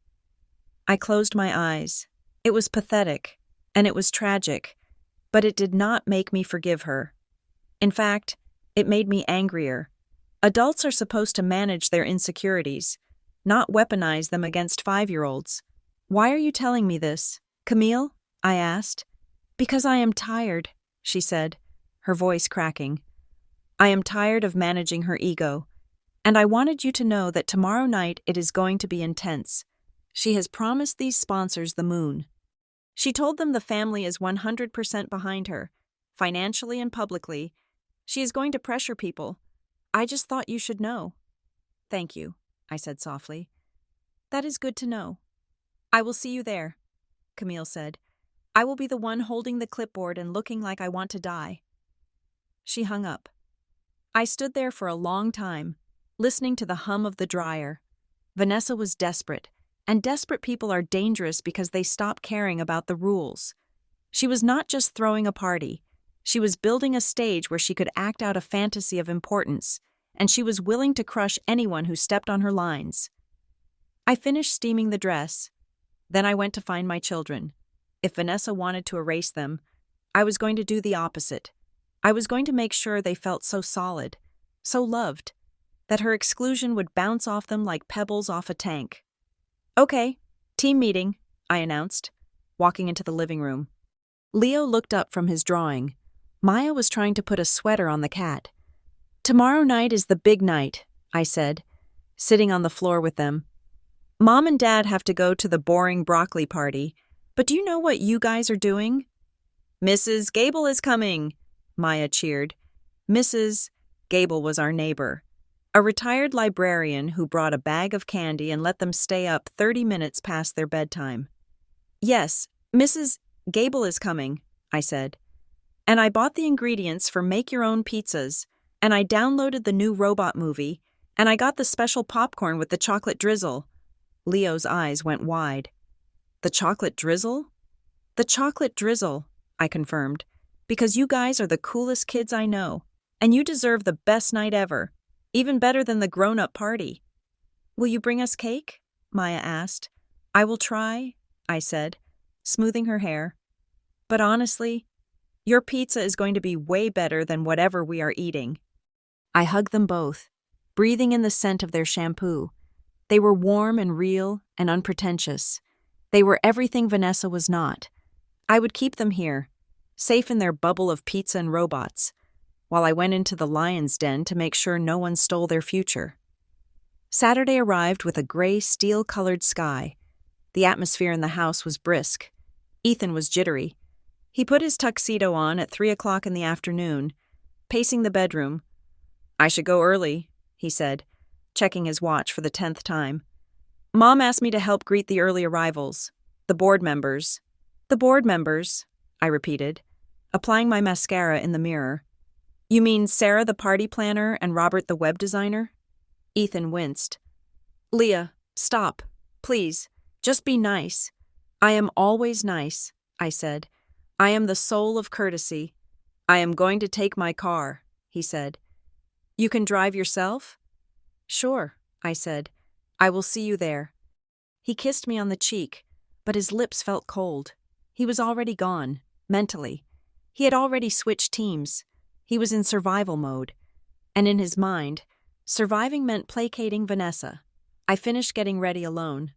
I closed my eyes. It was pathetic, and it was tragic, but it did not make me forgive her. In fact, it made me angrier. Adults are supposed to manage their insecurities, not weaponize them against 5-year-olds. Why are you telling me this, Camille? I asked. Because I am tired, she said, her voice cracking. I am tired of managing her ego, and I wanted you to know that tomorrow night it is going to be intense. She has promised these sponsors the moon. She told them the family is 100% behind her, financially and publicly. She is going to pressure people. I just thought you should know. Thank you, I said softly. That is good to know. I will see you there, Camille said. I will be the one holding the clipboard and looking like I want to die. She hung up. I stood there for a long time, listening to the hum of the dryer. Vanessa was desperate, and desperate people are dangerous because they stop caring about the rules. She was not just throwing a party. She was building a stage where she could act out a fantasy of importance, and she was willing to crush anyone who stepped on her lines. I finished steaming the dress. Then I went to find my children. If Vanessa wanted to erase them, I was going to do the opposite. I was going to make sure they felt so solid, so loved, that her exclusion would bounce off them like pebbles off a tank. Okay, team meeting, I announced, walking into the living room. Leo looked up from his drawing. Maya was trying to put a sweater on the cat. Tomorrow night is the big night, I said, sitting on the floor with them. Mom and Dad have to go to the boring broccoli party, but do you know what you guys are doing? Mrs. Gable is coming, Maya cheered. Mrs. Gable was our neighbor, a retired librarian who brought a bag of candy and let them stay up 30 minutes past their bedtime. Yes, Mrs. Gable is coming, I said. And I bought the ingredients for make-your-own pizzas, and I downloaded the new robot movie, and I got the special popcorn with the chocolate drizzle. Leo's eyes went wide. The chocolate drizzle? The chocolate drizzle, I confirmed, because you guys are the coolest kids I know, and you deserve the best night ever, even better than the grown-up party. Will you bring us cake? Maya asked. I will try, I said, smoothing her hair. But honestly, your pizza is going to be way better than whatever we are eating. I hugged them both, breathing in the scent of their shampoo. They were warm and real and unpretentious. They were everything Vanessa was not. I would keep them here, safe in their bubble of pizza and robots, while I went into the lion's den to make sure no one stole their future. Saturday arrived with a gray, steel-colored sky. The atmosphere in the house was brisk. Ethan was jittery. He put his tuxedo on at 3 o'clock in the afternoon, pacing the bedroom. I should go early, he said, checking his watch for the 10th time. Mom asked me to help greet the early arrivals, the board members. The board members, I repeated, applying my mascara in the mirror. You mean Sarah the party planner and Robert the web designer? Ethan winced. Leah, stop, please, just be nice. I am always nice, I said. I am the soul of courtesy. I am going to take my car, he said. You can drive yourself? Sure, I said. I will see you there. He kissed me on the cheek, but his lips felt cold. He was already gone, mentally. He had already switched teams. He was in survival mode. And in his mind, surviving meant placating Vanessa. I finished getting ready alone.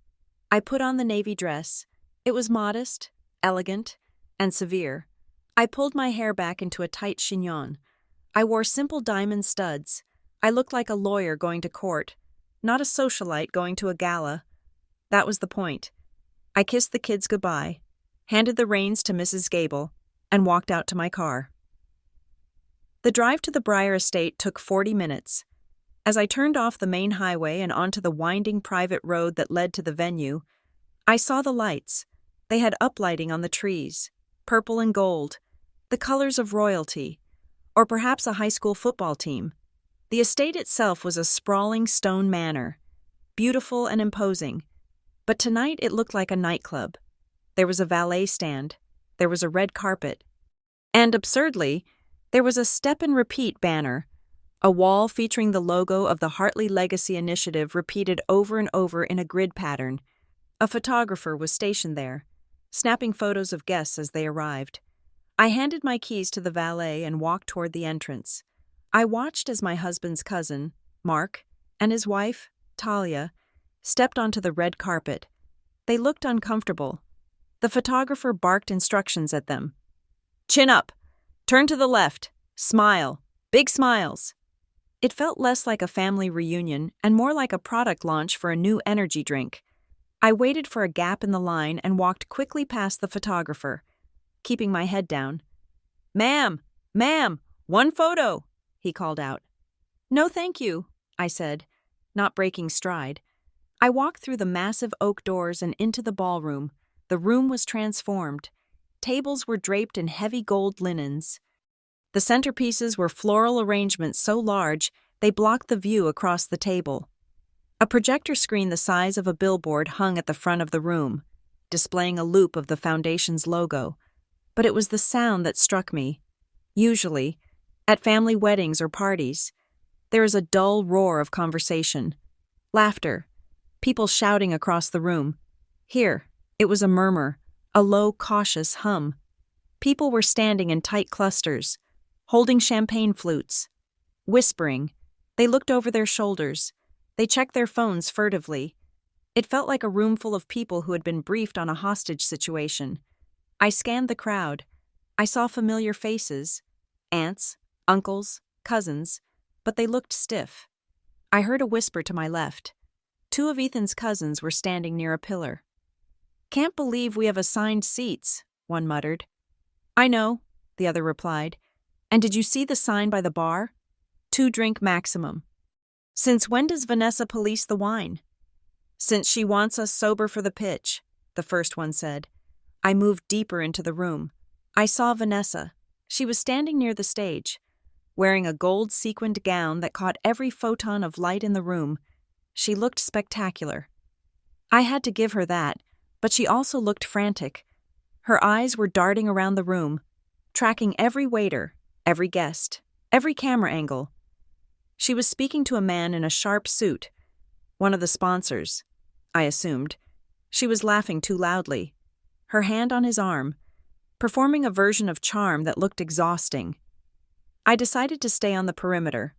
I put on the navy dress. It was modest, elegant, and severe. I pulled my hair back into a tight chignon. I wore simple diamond studs. I looked like a lawyer going to court, not a socialite going to a gala. That was the point. I kissed the kids goodbye, handed the reins to Mrs. Gable, and walked out to my car. The drive to the Breyer estate took 40 minutes. As I turned off the main highway and onto the winding private road that led to the venue, I saw the lights. They had uplighting on the trees, purple and gold, the colors of royalty, or perhaps a high school football team. The estate itself was a sprawling stone manor, beautiful and imposing, but tonight it looked like a nightclub. There was a valet stand, there was a red carpet, and absurdly, there was a step and repeat banner, a wall featuring the logo of the Hartley Legacy Initiative repeated over and over in a grid pattern. A photographer was stationed there, snapping photos of guests as they arrived. I handed my keys to the valet and walked toward the entrance. I watched as my husband's cousin, Mark, and his wife, Talia, stepped onto the red carpet. They looked uncomfortable. The photographer barked instructions at them. Chin up. Turn to the left. Smile. Big smiles. It felt less like a family reunion and more like a product launch for a new energy drink. I waited for a gap in the line and walked quickly past the photographer, keeping my head down. Ma'am, one photo, he called out. No, thank you, I said, not breaking stride. I walked through the massive oak doors and into the ballroom. The room was transformed. Tables were draped in heavy gold linens. The centerpieces were floral arrangements so large they blocked the view across the table. A projector screen the size of a billboard hung at the front of the room, displaying a loop of the foundation's logo. But it was the sound that struck me. Usually, at family weddings or parties, there is a dull roar of conversation. Laughter. People shouting across the room. Here, it was a murmur, a low, cautious hum. People were standing in tight clusters, holding champagne flutes, whispering. They looked over their shoulders. They checked their phones furtively. It felt like a room full of people who had been briefed on a hostage situation. I scanned the crowd. I saw familiar faces, aunts, uncles, cousins, but they looked stiff. I heard a whisper to my left. 2 of Ethan's cousins were standing near a pillar. Can't believe we have assigned seats, one muttered. I know, the other replied. And did you see the sign by the bar? 2-drink maximum. Since when does Vanessa police the wine? Since she wants us sober for the pitch, the first one said. I moved deeper into the room. I saw Vanessa. She was standing near the stage, wearing a gold sequined gown that caught every photon of light in the room. She looked spectacular. I had to give her that, but she also looked frantic. Her eyes were darting around the room, tracking every waiter, every guest, every camera angle. She was speaking to a man in a sharp suit, one of the sponsors, I assumed. She was laughing too loudly, her hand on his arm, performing a version of charm that looked exhausting. I decided to stay on the perimeter.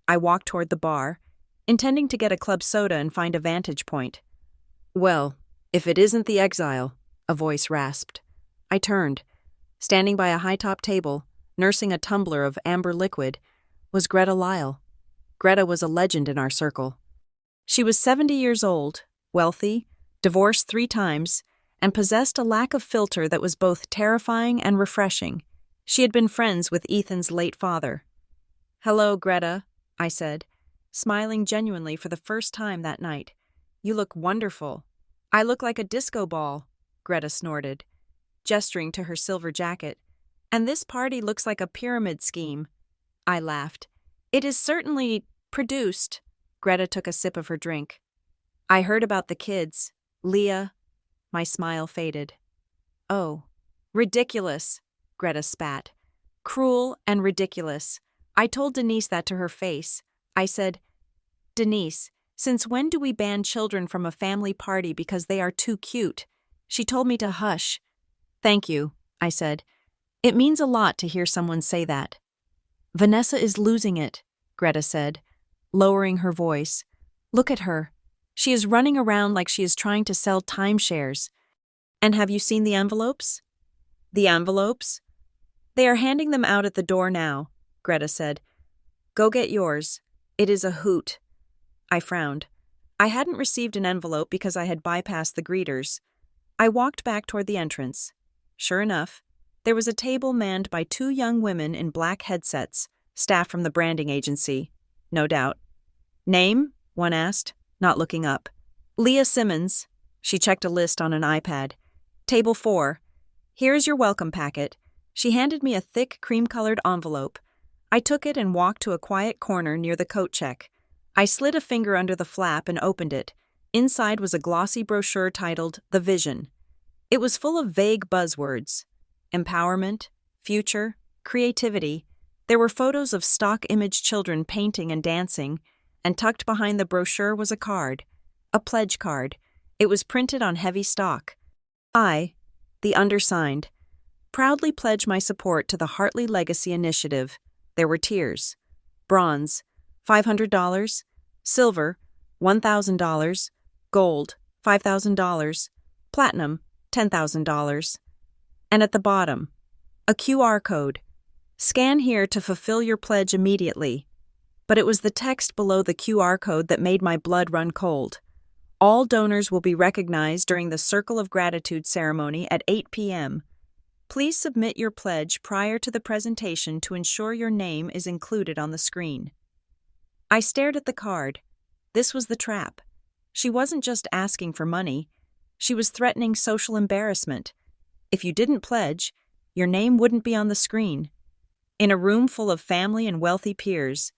I walked toward the bar, intending to get a club soda and find a vantage point. Well, if it isn't the exile, a voice rasped. I turned. Standing by a high-top table, nursing a tumbler of amber liquid, was Greta Lyle. Greta was a legend in our circle. She was 70 years old, wealthy, divorced 3 times, and possessed a lack of filter that was both terrifying and refreshing. She had been friends with Ethan's late father. Hello, Greta, I said, smiling genuinely for the first time that night. You look wonderful. I look like a disco ball, Greta snorted, gesturing to her silver jacket. And this party looks like a pyramid scheme. I laughed. It is certainly produced. Greta took a sip of her drink. I heard about the kids. Leah. My smile faded. Oh, ridiculous, Greta spat. Cruel and ridiculous. I told Denise that to her face. I said, Denise, since when do we ban children from a family party because they are too cute? She told me to hush. Thank you, I said. It means a lot to hear someone say that. Vanessa is losing it, Greta said, lowering her voice. Look at her. She is running around like she is trying to sell timeshares. And have you seen the envelopes? The envelopes? They are handing them out at the door now, Greta said. Go get yours. It is a hoot. I frowned. I hadn't received an envelope because I had bypassed the greeters. I walked back toward the entrance. Sure enough, there was a table manned by 2 young women in black headsets, staff from the branding agency, no doubt. Name? One asked, not looking up. Leah Simmons. She checked a list on an iPad. Table 4. Here's your welcome packet. She handed me a thick cream-colored envelope. I took it and walked to a quiet corner near the coat check. I slid a finger under the flap and opened it. Inside was a glossy brochure titled The Vision. It was full of vague buzzwords. Empowerment, future, creativity. There were photos of stock image children painting and dancing, and tucked behind the brochure was a card, a pledge card. It was printed on heavy stock. I, the undersigned, proudly pledge my support to the Hartley Legacy Initiative. There were tiers. Bronze, $500, silver, $1,000, gold, $5,000, platinum, $10,000. And at the bottom, a QR code. Scan here to fulfill your pledge immediately. But it was the text below the QR code that made my blood run cold. All donors will be recognized during the Circle of Gratitude ceremony at 8 p.m. Please submit your pledge prior to the presentation to ensure your name is included on the screen. I stared at the card. This was the trap. She wasn't just asking for money. She was threatening social embarrassment. If you didn't pledge, your name wouldn't be on the screen. In a room full of family and wealthy peers,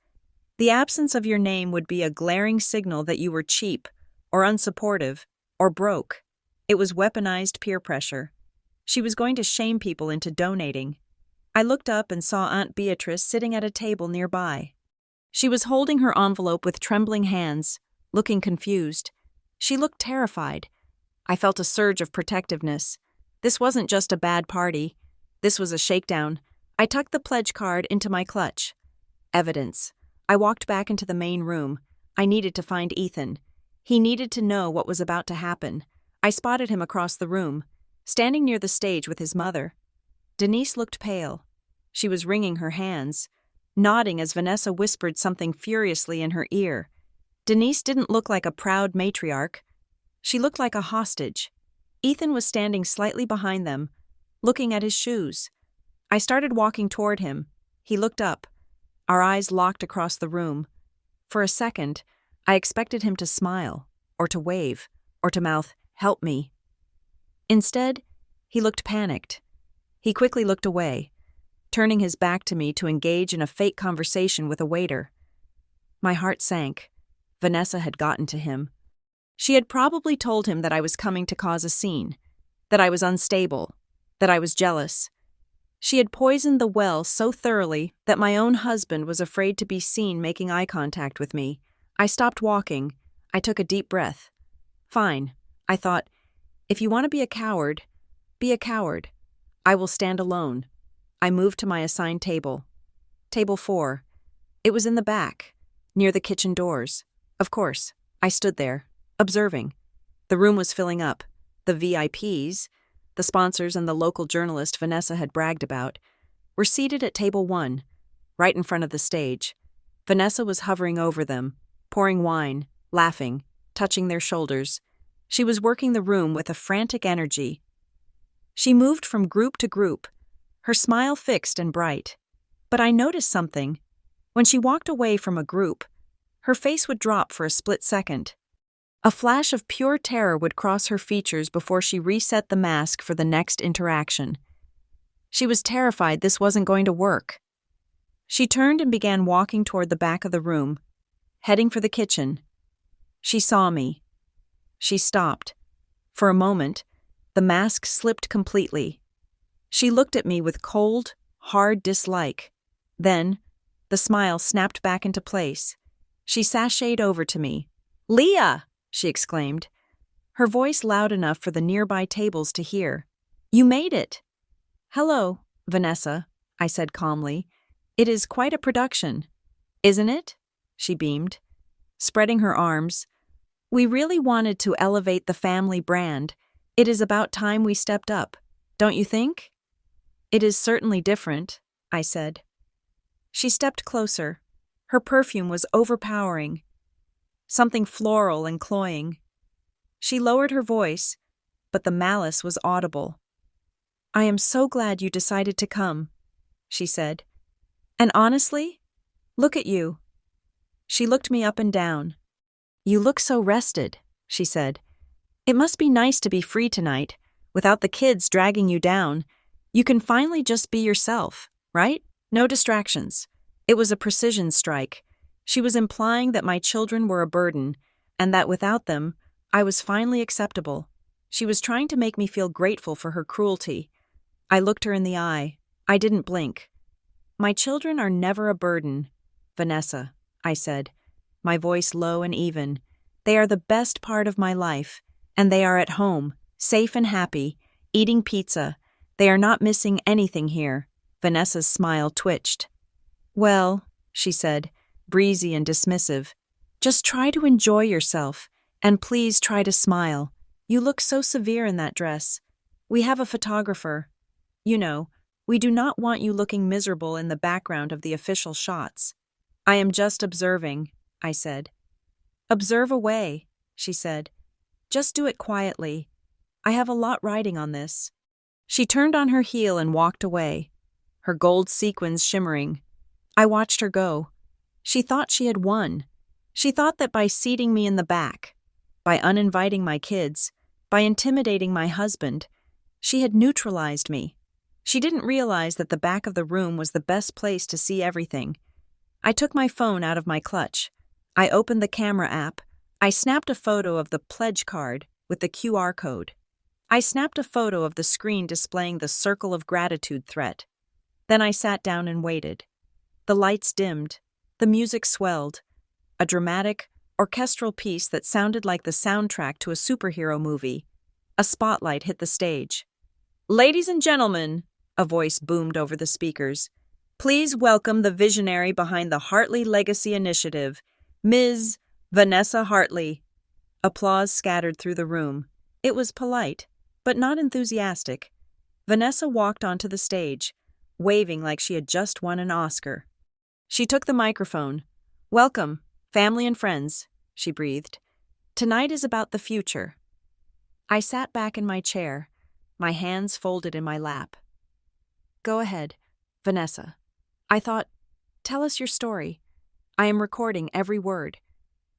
the absence of your name would be a glaring signal that you were cheap, or unsupportive, or broke. It was weaponized peer pressure. She was going to shame people into donating. I looked up and saw Aunt Beatrice sitting at a table nearby. She was holding her envelope with trembling hands, looking confused. She looked terrified. I felt a surge of protectiveness. This wasn't just a bad party. This was a shakedown. I tucked the pledge card into my clutch. Evidence. I walked back into the main room. I needed to find Ethan. He needed to know what was about to happen. I spotted him across the room, standing near the stage with his mother. Denise looked pale. She was wringing her hands, nodding as Vanessa whispered something furiously in her ear. Denise didn't look like a proud matriarch. She looked like a hostage. Ethan was standing slightly behind them, looking at his shoes. I started walking toward him, He looked up. Our eyes locked across the room. For a second, I expected him to smile, or to wave, or to mouth, "Help me." Instead, he looked panicked. He quickly looked away, turning his back to me to engage in a fake conversation with a waiter. My heart sank. Vanessa had gotten to him. She had probably told him that I was coming to cause a scene, that I was unstable, that I was jealous. She had poisoned the well so thoroughly that my own husband was afraid to be seen making eye contact with me. I stopped walking. I took a deep breath. Fine, I thought. If you want to be a coward, be a coward. I will stand alone. I moved to my assigned table. Table 4. It was in the back, near the kitchen doors. Of course, I stood there, observing. The room was filling up. The VIPs, the sponsors and the local journalist Vanessa had bragged about, were seated at table 1, right in front of the stage. Vanessa was hovering over them, pouring wine, laughing, touching their shoulders. She was working the room with a frantic energy. She moved from group to group, her smile fixed and bright. But I noticed something. When she walked away from a group, her face would drop for a split second. A flash of pure terror would cross her features before she reset the mask for the next interaction. She was terrified this wasn't going to work. She turned and began walking toward the back of the room, heading for the kitchen. She saw me. She stopped. For a moment, the mask slipped completely. She looked at me with cold, hard dislike. Then, the smile snapped back into place. She sashayed over to me. "Leah!" she exclaimed, her voice loud enough for the nearby tables to hear. "You made it." "Hello, Vanessa," I said calmly. "It is quite a production." "Isn't it?" she beamed, spreading her arms. "We really wanted to elevate the family brand. It is about time we stepped up, don't you think?" "It is certainly different," I said. She stepped closer. Her perfume was overpowering, something floral and cloying. She lowered her voice, but the malice was audible. "I am so glad you decided to come," she said. "And honestly, look at you." She looked me up and down. "You look so rested," she said. "It must be nice to be free tonight, without the kids dragging you down. You can finally just be yourself, right? No distractions." It was a precision strike. She was implying that my children were a burden, and that without them, I was finally acceptable. She was trying to make me feel grateful for her cruelty. I looked her in the eye. I didn't blink. "My children are never a burden, Vanessa," I said, my voice low and even. "They are the best part of my life, and they are at home, safe and happy, eating pizza. They are not missing anything here." Vanessa's smile twitched. "Well," she said, breezy and dismissive, "just try to enjoy yourself, and please try to smile. You look so severe in that dress. We have a photographer. You know, we do not want you looking miserable in the background of the official shots." "I am just observing," I said. "Observe away," she said. "Just do it quietly. I have a lot riding on this." She turned on her heel and walked away, her gold sequins shimmering. I watched her go. She thought she had won. She thought that by seating me in the back, by uninviting my kids, by intimidating my husband, she had neutralized me. She didn't realize that the back of the room was the best place to see everything. I took my phone out of my clutch. I opened the camera app. I snapped a photo of the pledge card with the QR code. I snapped a photo of the screen displaying the circle of gratitude threat. Then I sat down and waited. The lights dimmed. The music swelled. A dramatic, orchestral piece that sounded like the soundtrack to a superhero movie. A spotlight hit the stage. "Ladies and gentlemen," a voice boomed over the speakers, "please welcome the visionary behind the Hartley Legacy Initiative, Ms. Vanessa Hartley." Applause scattered through the room. It was polite, but not enthusiastic. Vanessa walked onto the stage, waving like she had just won an Oscar. She took the microphone. "Welcome, family and friends," she breathed. "Tonight is about the future." I sat back in my chair, my hands folded in my lap. "Go ahead, Vanessa," I thought, tell us your story. I am recording every word.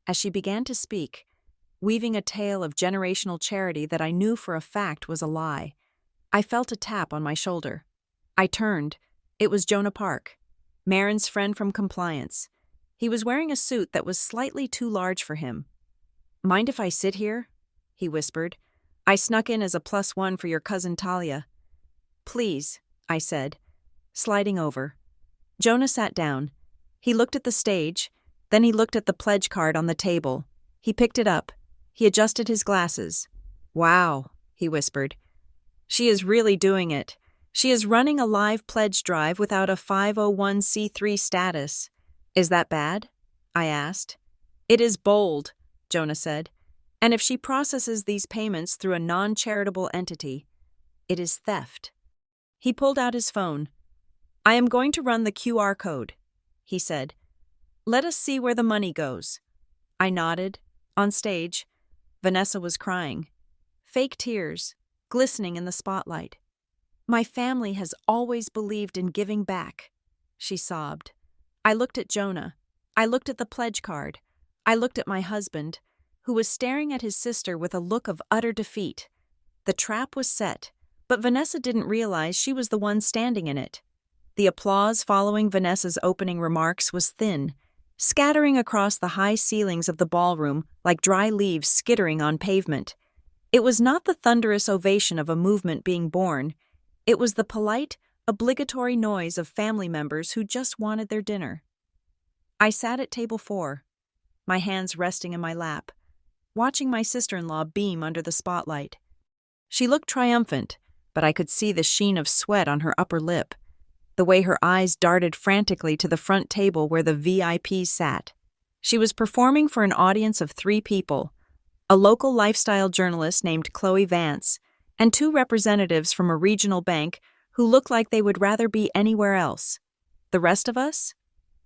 As she began to speak, weaving a tale of generational charity that I knew for a fact was a lie, I felt a tap on my shoulder. I turned. It was Jonah Park, Marin's friend from compliance. He was wearing a suit that was slightly too large for him. Mind if I sit here? He whispered. I snuck in as a +1 for your cousin Talia. Please, I said, sliding over. Jonah sat down. He looked at the stage, then he looked at the pledge card on the table. He picked it up. He adjusted his glasses. Wow, he whispered. She is really doing it. She is running a live pledge drive without a 501c3 status. Is that bad? I asked. It is bold, Jonah said. And if she processes these payments through a non-charitable entity, it is theft. He pulled out his phone. I am going to run the QR code, he said. Let us see where the money goes. I nodded. On stage, Vanessa was crying. Fake tears, glistening in the spotlight. My family has always believed in giving back, she sobbed. I looked at Jonah. I looked at the pledge card. I looked at my husband, who was staring at his sister with a look of utter defeat. The trap was set, but Vanessa didn't realize she was the one standing in it. The applause following Vanessa's opening remarks was thin, scattering across the high ceilings of the ballroom like dry leaves skittering on pavement. It was not the thunderous ovation of a movement being born. It was the polite, obligatory noise of family members who just wanted their dinner. I sat at table 4, my hands resting in my lap, watching my sister-in-law beam under the spotlight. She looked triumphant, but I could see the sheen of sweat on her upper lip, the way her eyes darted frantically to the front table where the VIPs sat. She was performing for an audience of 3 people, a local lifestyle journalist named Chloe Vance, and 2 representatives from a regional bank who looked like they would rather be anywhere else. The rest of us?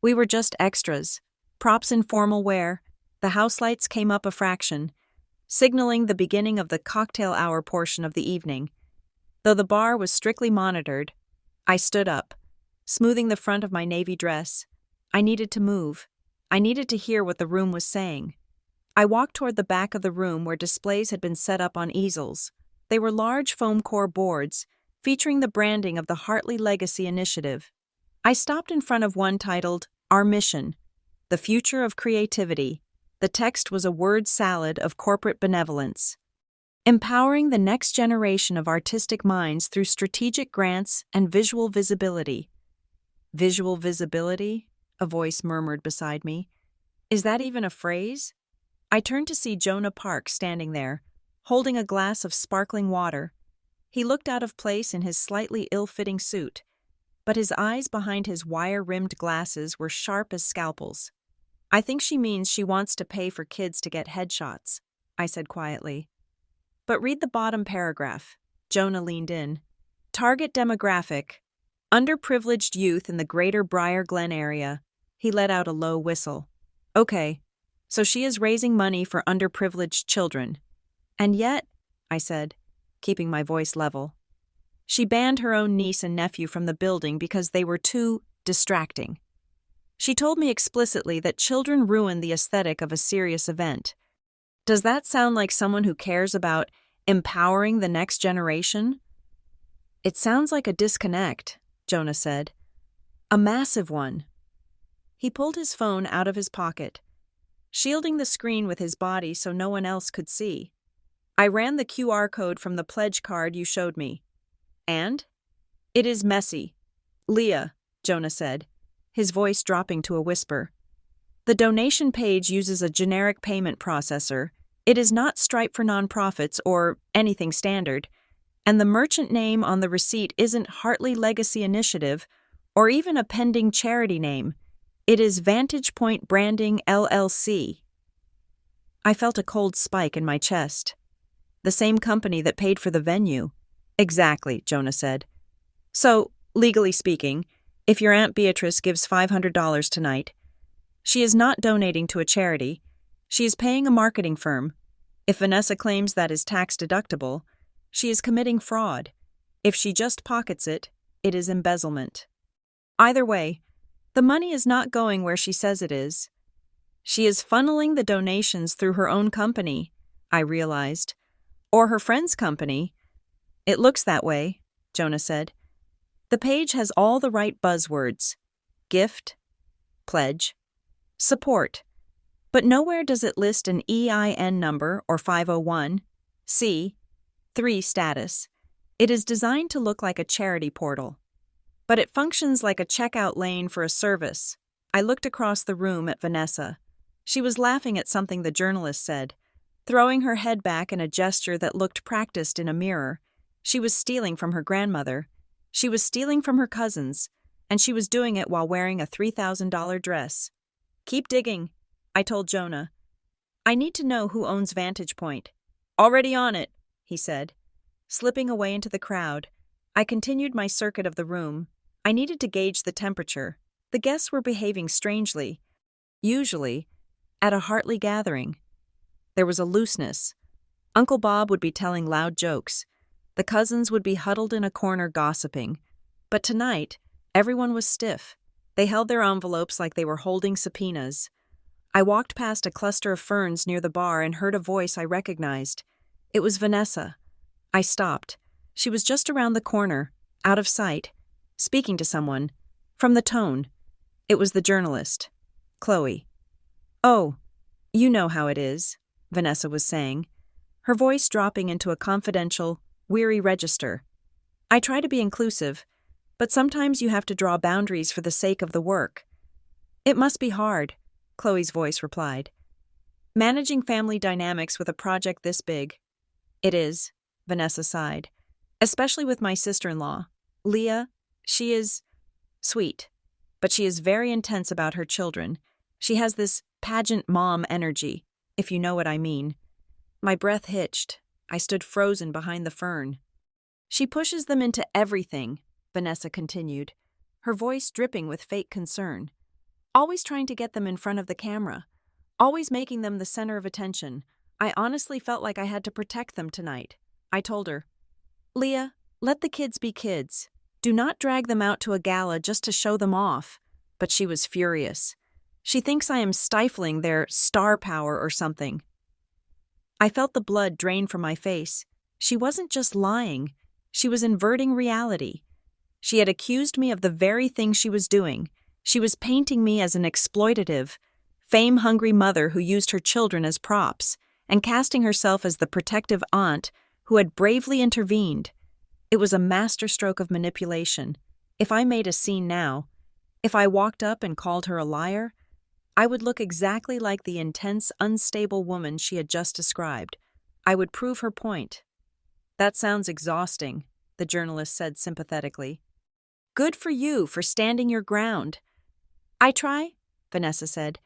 We were just extras, props in formal wear. The house lights came up a fraction, signaling the beginning of the cocktail hour portion of the evening. Though the bar was strictly monitored, I stood up, smoothing the front of my navy dress. I needed to move. I needed to hear what the room was saying. I walked toward the back of the room where displays had been set up on easels. They were large foam core boards, featuring the branding of the Hartley Legacy Initiative. I stopped in front of one titled, Our Mission, The Future of Creativity. The text was a word salad of corporate benevolence. Empowering the next generation of artistic minds through strategic grants and visual visibility. Visual visibility? A voice murmured beside me. Is that even a phrase? I turned to see Jonah Park standing there, holding a glass of sparkling water. He looked out of place in his slightly ill-fitting suit, but his eyes behind his wire-rimmed glasses were sharp as scalpels. I think she means she wants to pay for kids to get headshots, I said quietly. But read the bottom paragraph. Jonah leaned in. Target demographic: underprivileged youth in the greater Briar Glen area. He let out a low whistle. Okay, so she is raising money for underprivileged children. And yet, I said, keeping my voice level, she banned her own niece and nephew from the building because they were too distracting. She told me explicitly that children ruin the aesthetic of a serious event. Does that sound like someone who cares about empowering the next generation? It sounds like a disconnect, Jonah said. A massive one. He pulled his phone out of his pocket, shielding the screen with his body so no one else could see. I ran the QR code from the pledge card you showed me. And? It is messy. Leah, Jonah said, his voice dropping to a whisper. The donation page uses a generic payment processor. It is not Stripe for nonprofits or anything standard. And the merchant name on the receipt isn't Hartley Legacy Initiative or even a pending charity name. It is Vantage Point Branding, LLC. I felt a cold spike in my chest. The same company that paid for the venue. Exactly, Jonah said. So, legally speaking, if your Aunt Beatrice gives $500 tonight, she is not donating to a charity. She is paying a marketing firm. If Vanessa claims that is tax deductible, she is committing fraud. If she just pockets it, it is embezzlement. Either way, The money is not going where she says it is. She is funneling the donations through her own company, I realized. Or her friend's company. It looks that way, Jonah said. The page has all the right buzzwords. Gift, pledge, support. But nowhere does it list an EIN number or 501(c)(3) status. It is designed to look like a charity portal. But it functions like a checkout lane for a service. I looked across the room at Vanessa. She was laughing at something the journalist said, throwing her head back in a gesture that looked practiced in a mirror. She was stealing from her grandmother. She was stealing from her cousins, and she was doing it while wearing a $3,000 dress. Keep digging, I told Jonah. I need to know who owns Vantage Point. Already on it, he said. Slipping away into the crowd, I continued my circuit of the room. I needed to gauge the temperature. The guests were behaving strangely. Usually, at a Hartley gathering, there was a looseness. Uncle Bob would be telling loud jokes. The cousins would be huddled in a corner gossiping. But tonight, everyone was stiff. They held their envelopes like they were holding subpoenas. I walked past a cluster of ferns near the bar and heard a voice I recognized. It was Vanessa. I stopped. She was just around the corner, out of sight, speaking to someone. From the tone, it was the journalist, Chloe. Oh, you know how it is, Vanessa was saying, her voice dropping into a confidential, weary register. I try to be inclusive, but sometimes you have to draw boundaries for the sake of the work. It must be hard, Chloe's voice replied. Managing family dynamics with a project this big. It is, Vanessa sighed. Especially with my sister-in-law, Leah. She is sweet, but she is very intense about her children. She has this pageant mom energy, if you know what I mean. My breath hitched. I stood frozen behind the fern. She pushes them into everything, Vanessa continued, her voice dripping with fake concern. Always trying to get them in front of the camera. Always making them the center of attention. I honestly felt like I had to protect them tonight. I told her, Leah, let the kids be kids. Do not drag them out to a gala just to show them off. But she was furious. She thinks I am stifling their star power or something. I felt the blood drain from my face. She wasn't just lying. She was inverting reality. She had accused me of the very thing she was doing. She was painting me as an exploitative, fame-hungry mother who used her children as props, and casting herself as the protective aunt who had bravely intervened. It was a masterstroke of manipulation. If I made a scene now, if I walked up and called her a liar, I would look exactly like the intense, unstable woman she had just described. I would prove her point. That sounds exhausting, the journalist said sympathetically. Good for you for standing your ground. I try, Vanessa said.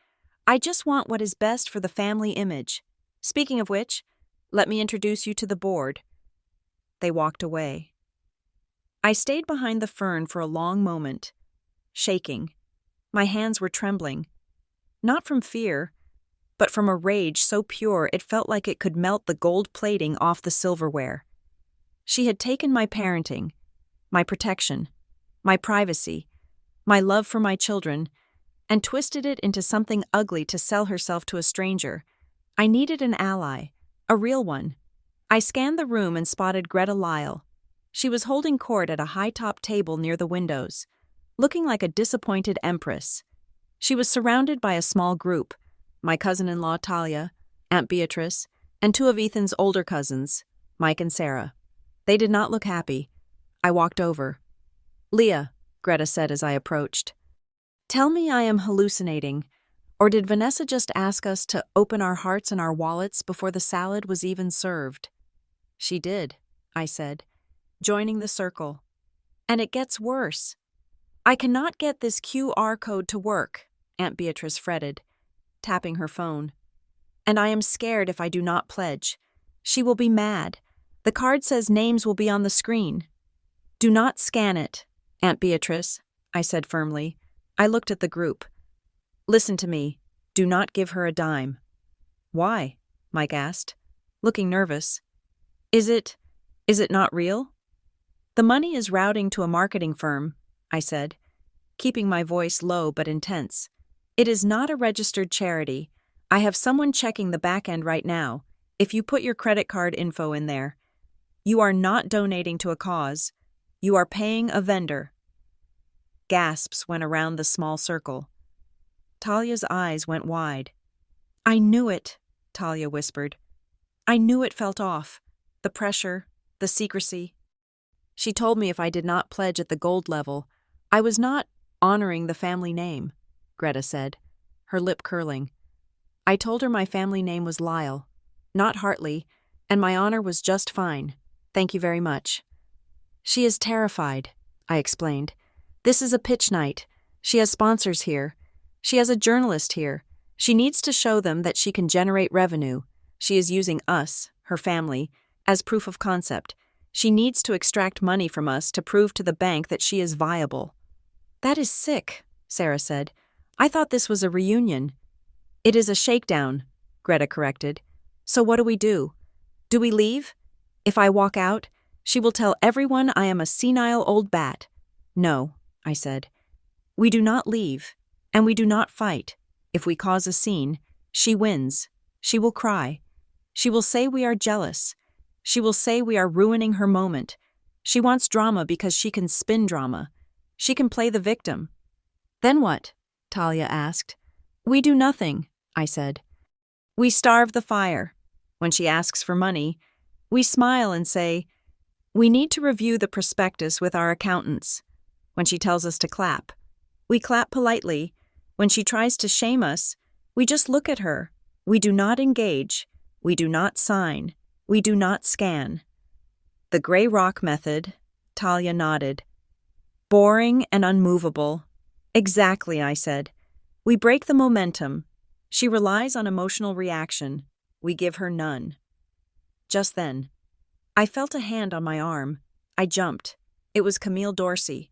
I just want what is best for the family image. Speaking of which, let me introduce you to the board. They walked away. I stayed behind the fern for a long moment, shaking. My hands were trembling. Not from fear, but from a rage so pure it felt like it could melt the gold plating off the silverware. She had taken my parenting, my protection, my privacy, my love for my children, and twisted it into something ugly to sell herself to a stranger. I needed an ally, a real one. I scanned the room and spotted Greta Lyle. She was holding court at a high-top table near the windows, looking like a disappointed empress. She was surrounded by a small group, my cousin-in-law Talia, Aunt Beatrice, and two of Ethan's older cousins, Mike and Sarah. They did not look happy. I walked over. Leah, Greta said as I approached. Tell me I am hallucinating, or did Vanessa just ask us to open our hearts and our wallets before the salad was even served? She did, I said, joining the circle. And it gets worse. I cannot get this QR code to work, Aunt Beatrice fretted, tapping her phone. And I am scared if I do not pledge. She will be mad. The card says names will be on the screen. Do not scan it, Aunt Beatrice, I said firmly. I looked at the group. Listen to me. Do not give her a dime. Why? Mike asked, looking nervous. Is it not real? The money is routing to a marketing firm, I said. keeping my voice low but intense. It is not a registered charity. I have someone checking the back end right now. If you put your credit card info in there, you are not donating to a cause. You are paying a vendor. Gasps went around the small circle. Talia's eyes went wide. I knew it, Talia whispered. I knew it felt off. The pressure, the secrecy. She told me if I did not pledge at the gold level, I was not honoring the family name, Greta said, her lip curling. I told her my family name was Lyle, not Hartley, and my honor was just fine. Thank you very much. She is terrified, I explained. This is a pitch night. She has sponsors here. She has a journalist here. She needs to show them that she can generate revenue. She is using us, her family, as proof of concept. She needs to extract money from us to prove to the bank that she is viable. That is sick, Sarah said. I thought this was a reunion. It is a shakedown, Greta corrected. So what do? Do we leave? If I walk out, she will tell everyone I am a senile old bat. No, I said. We do not leave, and we do not fight. If we cause a scene, she wins. She will cry. She will say we are jealous. She will say we are ruining her moment. She wants drama because she can spin drama. She can play the victim. Then what? Talia asked. We do nothing, I said. We starve the fire. When she asks for money, we smile and say, we need to review the prospectus with our accountants. When she tells us to clap, we clap politely. When she tries to shame us, we just look at her. We do not engage. We do not sign. We do not scan. The gray rock method, Talia nodded. Boring and unmovable. Exactly, I said. We break the momentum. She relies on emotional reaction. We give her none. Just then, I felt a hand on my arm. I jumped. It was Camille Dorsey,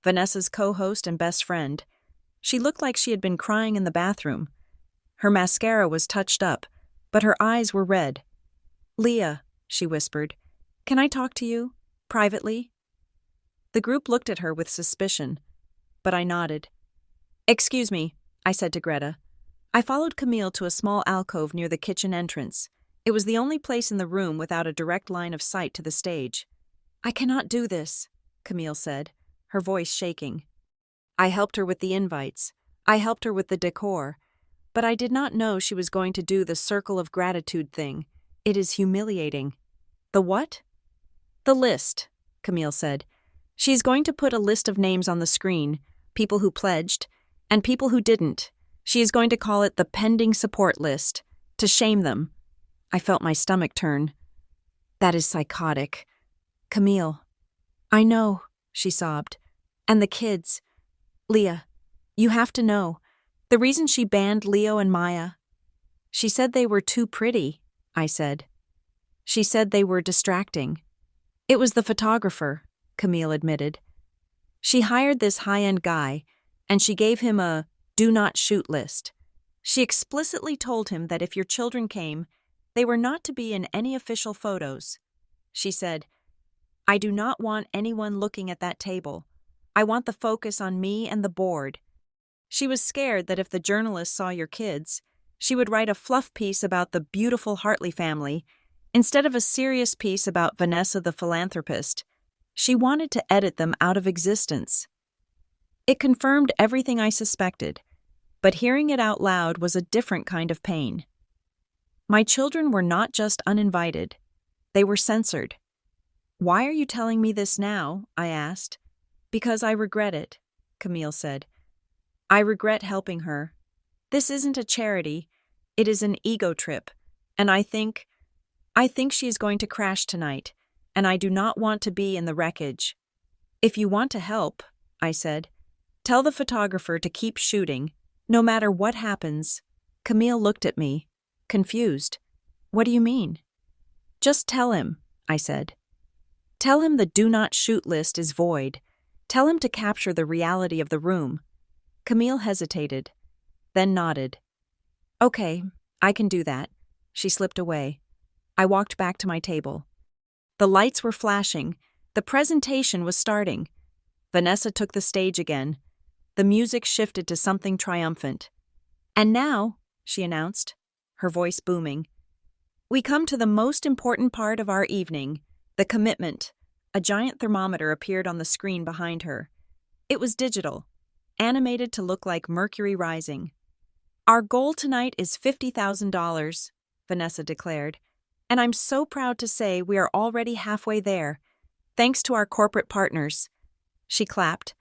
Vanessa's co-host and best friend. She looked like she had been crying in the bathroom. Her mascara was touched up, but her eyes were red. Leah, she whispered, can I talk to you, privately? The group looked at her with suspicion, but I nodded. Excuse me, I said to Greta. I followed Camille to a small alcove near the kitchen entrance. It was the only place in the room without a direct line of sight to the stage. I cannot do this, Camille said, her voice shaking. I helped her with the invites. I helped her with the decor. But I did not know she was going to do the circle of gratitude thing. It is humiliating. The what? The list, Camille said. She's going to put a list of names on the screen, people who pledged, and people who didn't. She is going to call it the pending support list, to shame them. I felt my stomach turn. That is psychotic. Camille. I know, she sobbed. And the kids. Leah, you have to know. The reason she banned Leo and Maya. She said they were too pretty, I said. She said they were distracting. It was the photographer, Camille admitted. She hired this high-end guy, and she gave him a do not shoot list. She explicitly told him that if your children came, they were not to be in any official photos. She said, I do not want anyone looking at that table. I want the focus on me and the board. She was scared that if the journalist saw your kids, she would write a fluff piece about the beautiful Hartley family instead of a serious piece about Vanessa the philanthropist. She wanted to edit them out of existence. It confirmed everything I suspected, but hearing it out loud was a different kind of pain. My children were not just uninvited, they were censored. Why are you telling me this now? I asked. Because I regret it, Camille said. I regret helping her. This isn't a charity, it is an ego trip, and I think she is going to crash tonight, and I do not want to be in the wreckage. If you want to help, I said, tell the photographer to keep shooting, no matter what happens. Camille looked at me, confused. What do you mean? Just tell him, I said. Tell him the do not shoot list is void. Tell him to capture the reality of the room. Camille hesitated, then nodded. Okay, I can do that. She slipped away. I walked back to my table. The lights were flashing. The presentation was starting. Vanessa took the stage again. The music shifted to something triumphant. "And now," she announced, her voice booming, "we come to the most important part of our evening, the commitment." A giant thermometer appeared on the screen behind her. It was digital, animated to look like Mercury rising. "Our goal tonight is $50,000, Vanessa declared, "and I'm so proud to say we are already halfway there, thanks to our corporate partners." She clapped.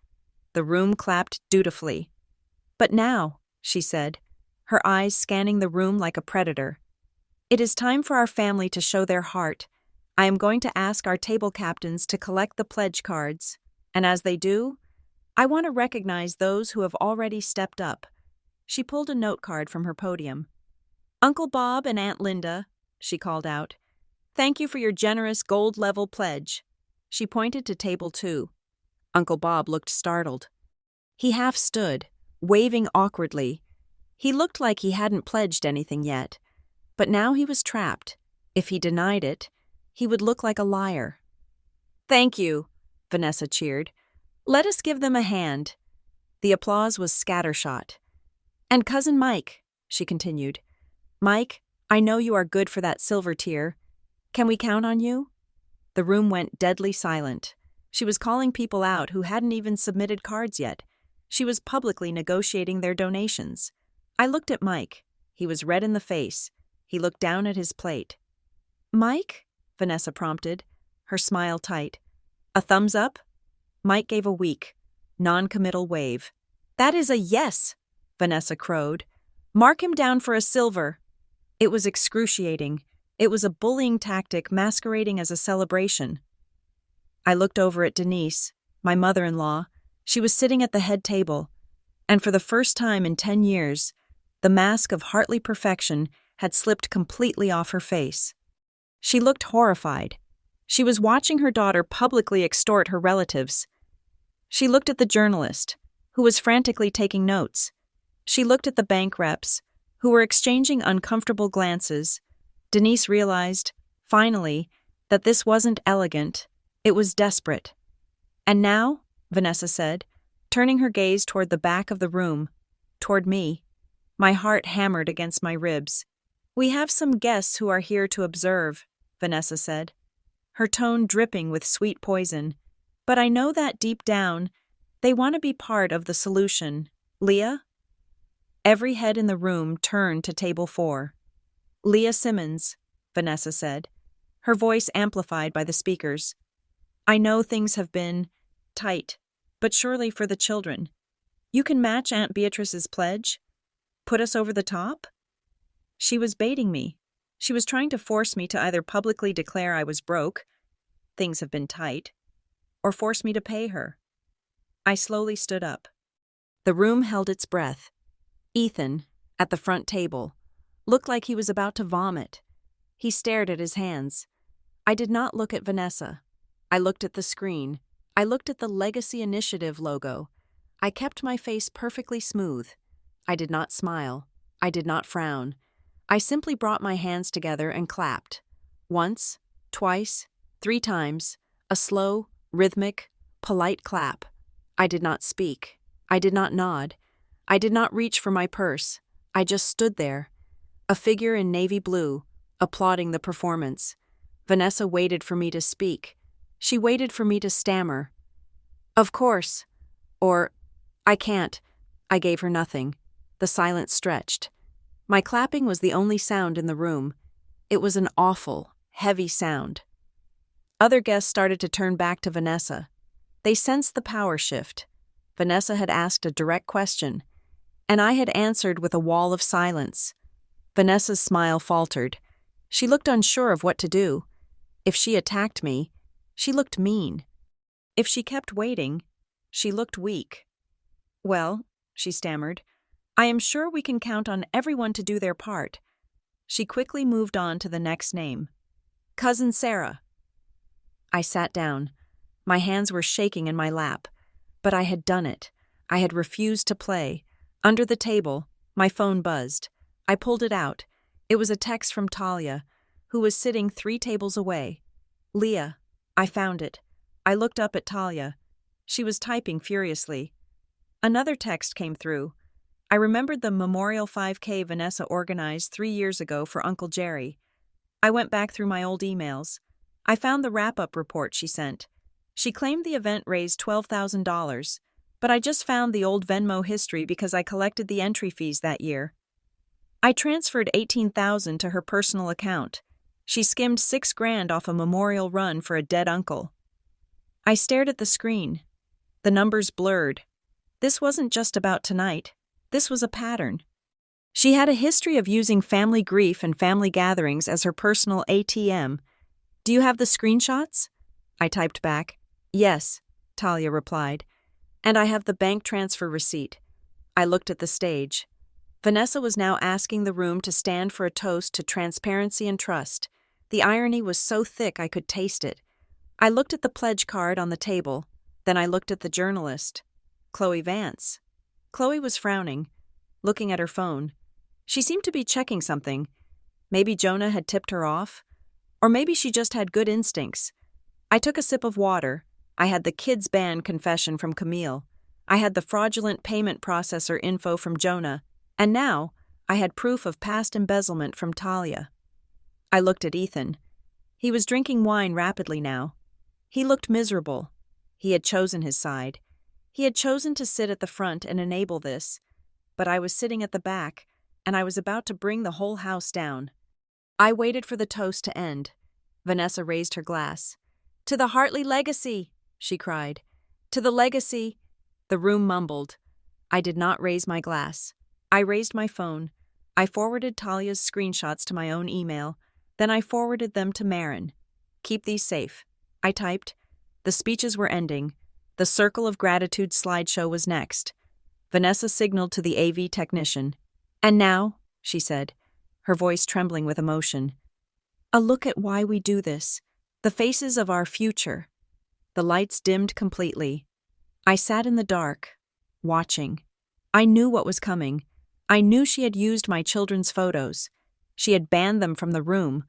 The room clapped dutifully. "But now," she said, her eyes scanning the room like a predator, "it is time for our family to show their heart. I am going to ask our table captains to collect the pledge cards, and as they do, I want to recognize those who have already stepped up." She pulled a note card from her podium. "Uncle Bob and Aunt Linda," she called out, "thank you for your generous gold-level pledge." She pointed to table 2. Uncle Bob looked startled. He half stood, waving awkwardly. He looked like he hadn't pledged anything yet, but now he was trapped. If he denied it, he would look like a liar. "Thank you," Vanessa cheered. "Let us give them a hand." The applause was scattershot. "And Cousin Mike," she continued. "Mike, I know you are good for that silver tier. Can we count on you?" The room went deadly silent. She was calling people out who hadn't even submitted cards yet. She was publicly negotiating their donations. I looked at Mike. He was red in the face. He looked down at his plate. "Mike?" Vanessa prompted, her smile tight. "A thumbs up?" Mike gave a weak, non-committal wave. "That is a yes," Vanessa crowed. "Mark him down for a silver." It was excruciating. It was a bullying tactic masquerading as a celebration. I looked over at Denise, my mother-in-law. She was sitting at the head table, and for the first time in 10 years, the mask of heartly perfection had slipped completely off her face. She looked horrified. She was watching her daughter publicly extort her relatives. She looked at the journalist, who was frantically taking notes. She looked at the bank reps, who were exchanging uncomfortable glances. Denise realized, finally, that this wasn't elegant. It was desperate. "And now," Vanessa said, turning her gaze toward the back of the room, toward me. My heart hammered against my ribs. "We have some guests who are here to observe," Vanessa said, her tone dripping with sweet poison. "But I know that deep down, they want to be part of the solution. Leah?" Every head in the room turned to table 4. "Leah Simmons," Vanessa said, her voice amplified by the speakers. "I know things have been tight, but surely for the children. You can match Aunt Beatrice's pledge? Put us over the top?" She was baiting me. She was trying to force me to either publicly declare I was broke, things have been tight, or force me to pay her. I slowly stood up. The room held its breath. Ethan, at the front table, looked like he was about to vomit. He stared at his hands. I did not look at Vanessa. I looked at the screen. I looked at the Legacy Initiative logo. I kept my face perfectly smooth. I did not smile. I did not frown. I simply brought my hands together and clapped. Once, twice, 3 times, a slow, rhythmic, polite clap. I did not speak. I did not nod. I did not reach for my purse. I just stood there, a figure in navy blue, applauding the performance. Vanessa waited for me to speak. She waited for me to stammer. "Of course," or "I can't." I gave her nothing. The silence stretched. My clapping was the only sound in the room. It was an awful, heavy sound. Other guests started to turn back to Vanessa. They sensed the power shift. Vanessa had asked a direct question, and I had answered with a wall of silence. Vanessa's smile faltered. She looked unsure of what to do. If she attacked me, she looked mean. If she kept waiting, she looked weak. "Well," she stammered, "I am sure we can count on everyone to do their part." She quickly moved on to the next name. "Cousin Sarah." I sat down. My hands were shaking in my lap. But I had done it. I had refused to play. Under the table, my phone buzzed. I pulled it out. It was a text from Talia, who was sitting 3 tables away. "Leah, I found it." I looked up at Talia. She was typing furiously. Another text came through. I remembered the Memorial 5K Vanessa organized 3 years ago for Uncle Jerry. I went back through my old emails. I found the wrap-up report she sent. She claimed the event raised $12,000, but I just found the old Venmo history because I collected the entry fees that year. I transferred $18,000 to her personal account. She skimmed $6,000 off a memorial run for a dead uncle. I stared at the screen. The numbers blurred. This wasn't just about tonight. This was a pattern. She had a history of using family grief and family gatherings as her personal ATM. Do you have the screenshots? I typed back. Yes, Talia replied. And I have the bank transfer receipt. I looked at the stage. Vanessa was now asking the room to stand for a toast to transparency and trust. The irony was so thick I could taste it. I looked at the pledge card on the table. Then I looked at the journalist. Chloe Vance. Chloe was frowning, looking at her phone. She seemed to be checking something. Maybe Jonah had tipped her off. Or maybe she just had good instincts. I took a sip of water. I had the kids' band confession from Camille. I had the fraudulent payment processor info from Jonah. And now, I had proof of past embezzlement from Talia. I looked at Ethan. He was drinking wine rapidly now. He looked miserable. He had chosen his side. He had chosen to sit at the front and enable this. But I was sitting at the back, and I was about to bring the whole house down. I waited for the toast to end. Vanessa raised her glass. "To the Hartley legacy," she cried. "To the legacy." The room mumbled. I did not raise my glass. I raised my phone. I forwarded Talia's screenshots to my own email. Then I forwarded them to Marin. "Keep these safe," I typed. The speeches were ending. The Circle of Gratitude slideshow was next. Vanessa signaled to the AV technician. "And now," she said, her voice trembling with emotion, "a look at why we do this. The faces of our future." The lights dimmed completely. I sat in the dark, watching. I knew what was coming. I knew she had used my children's photos. She had banned them from the room,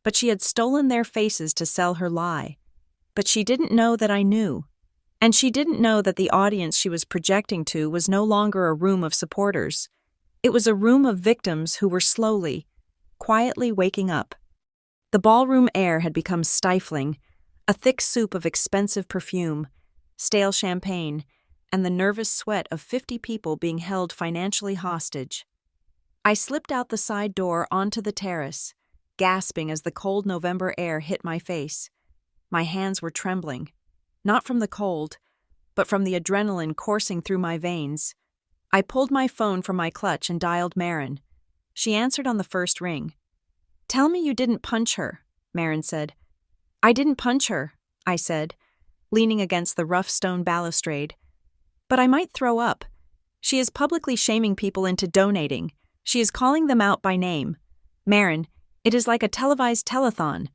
but she had stolen their faces to sell her lie. But she didn't know that I knew. And she didn't know that the audience she was projecting to was no longer a room of supporters. It was a room of victims who were slowly, quietly waking up. The ballroom air had become stifling, a thick soup of expensive perfume, stale champagne, and the nervous sweat of 50 people being held financially hostage. I slipped out the side door onto the terrace, gasping as the cold November air hit my face. My hands were trembling, not from the cold, but from the adrenaline coursing through my veins. I pulled my phone from my clutch and dialed Marin. She answered on the first ring. "Tell me you didn't punch her," Marin said. "I didn't punch her," I said, leaning against the rough stone balustrade. "But I might throw up. She is publicly shaming people into donating. She is calling them out by name. Marin, it is like a televised telethon,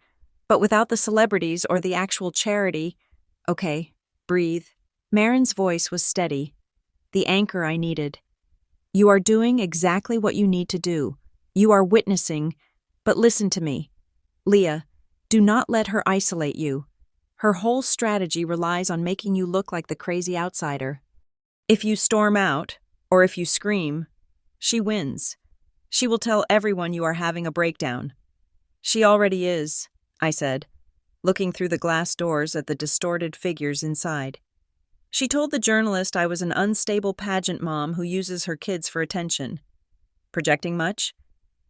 but without the celebrities or the actual charity." "Okay, breathe." Marin's voice was steady, the anchor I needed. "You are doing exactly what you need to do. You are witnessing, but listen to me. Leah, do not let her isolate you. Her whole strategy relies on making you look like the crazy outsider. If you storm out, or if you scream, she wins. She will tell everyone you are having a breakdown." "She already is," I said, looking through the glass doors at the distorted figures inside. "She told the journalist I was an unstable pageant mom who uses her kids for attention." "Projecting much?"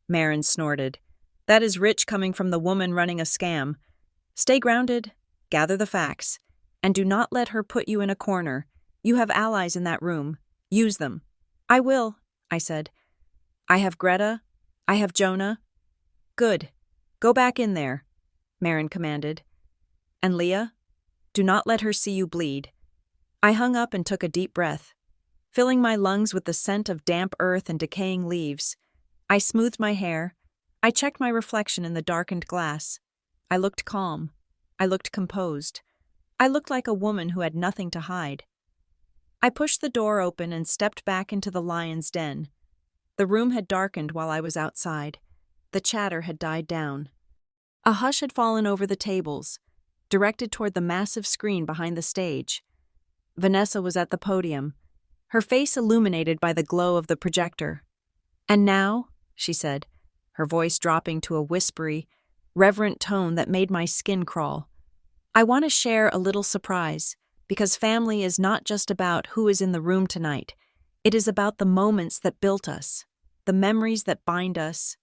Marin snorted. "That is rich coming from the woman running a scam. Stay grounded, gather the facts, and do not let her put you in a corner. You have allies in that room. Use them." "I will," I said. "I have Greta. I have Jonah." "Good. Go back in there," Marin commanded. "And Leah, do not let her see you bleed." I hung up and took a deep breath. Filling my lungs with the scent of damp earth and decaying leaves, I smoothed my hair. I checked my reflection in the darkened glass. I looked calm. I looked composed. I looked like a woman who had nothing to hide. I pushed the door open and stepped back into the lion's den. The room had darkened while I was outside. The chatter had died down. A hush had fallen over the tables, directed toward the massive screen behind the stage. Vanessa was at the podium. her face illuminated by the glow of the projector. "And now," she said, her voice dropping to a whispery, reverent tone that made my skin crawl, "I want to share a little surprise, because family is not just about who is in the room tonight. It is about the moments that built us, the memories that bind us."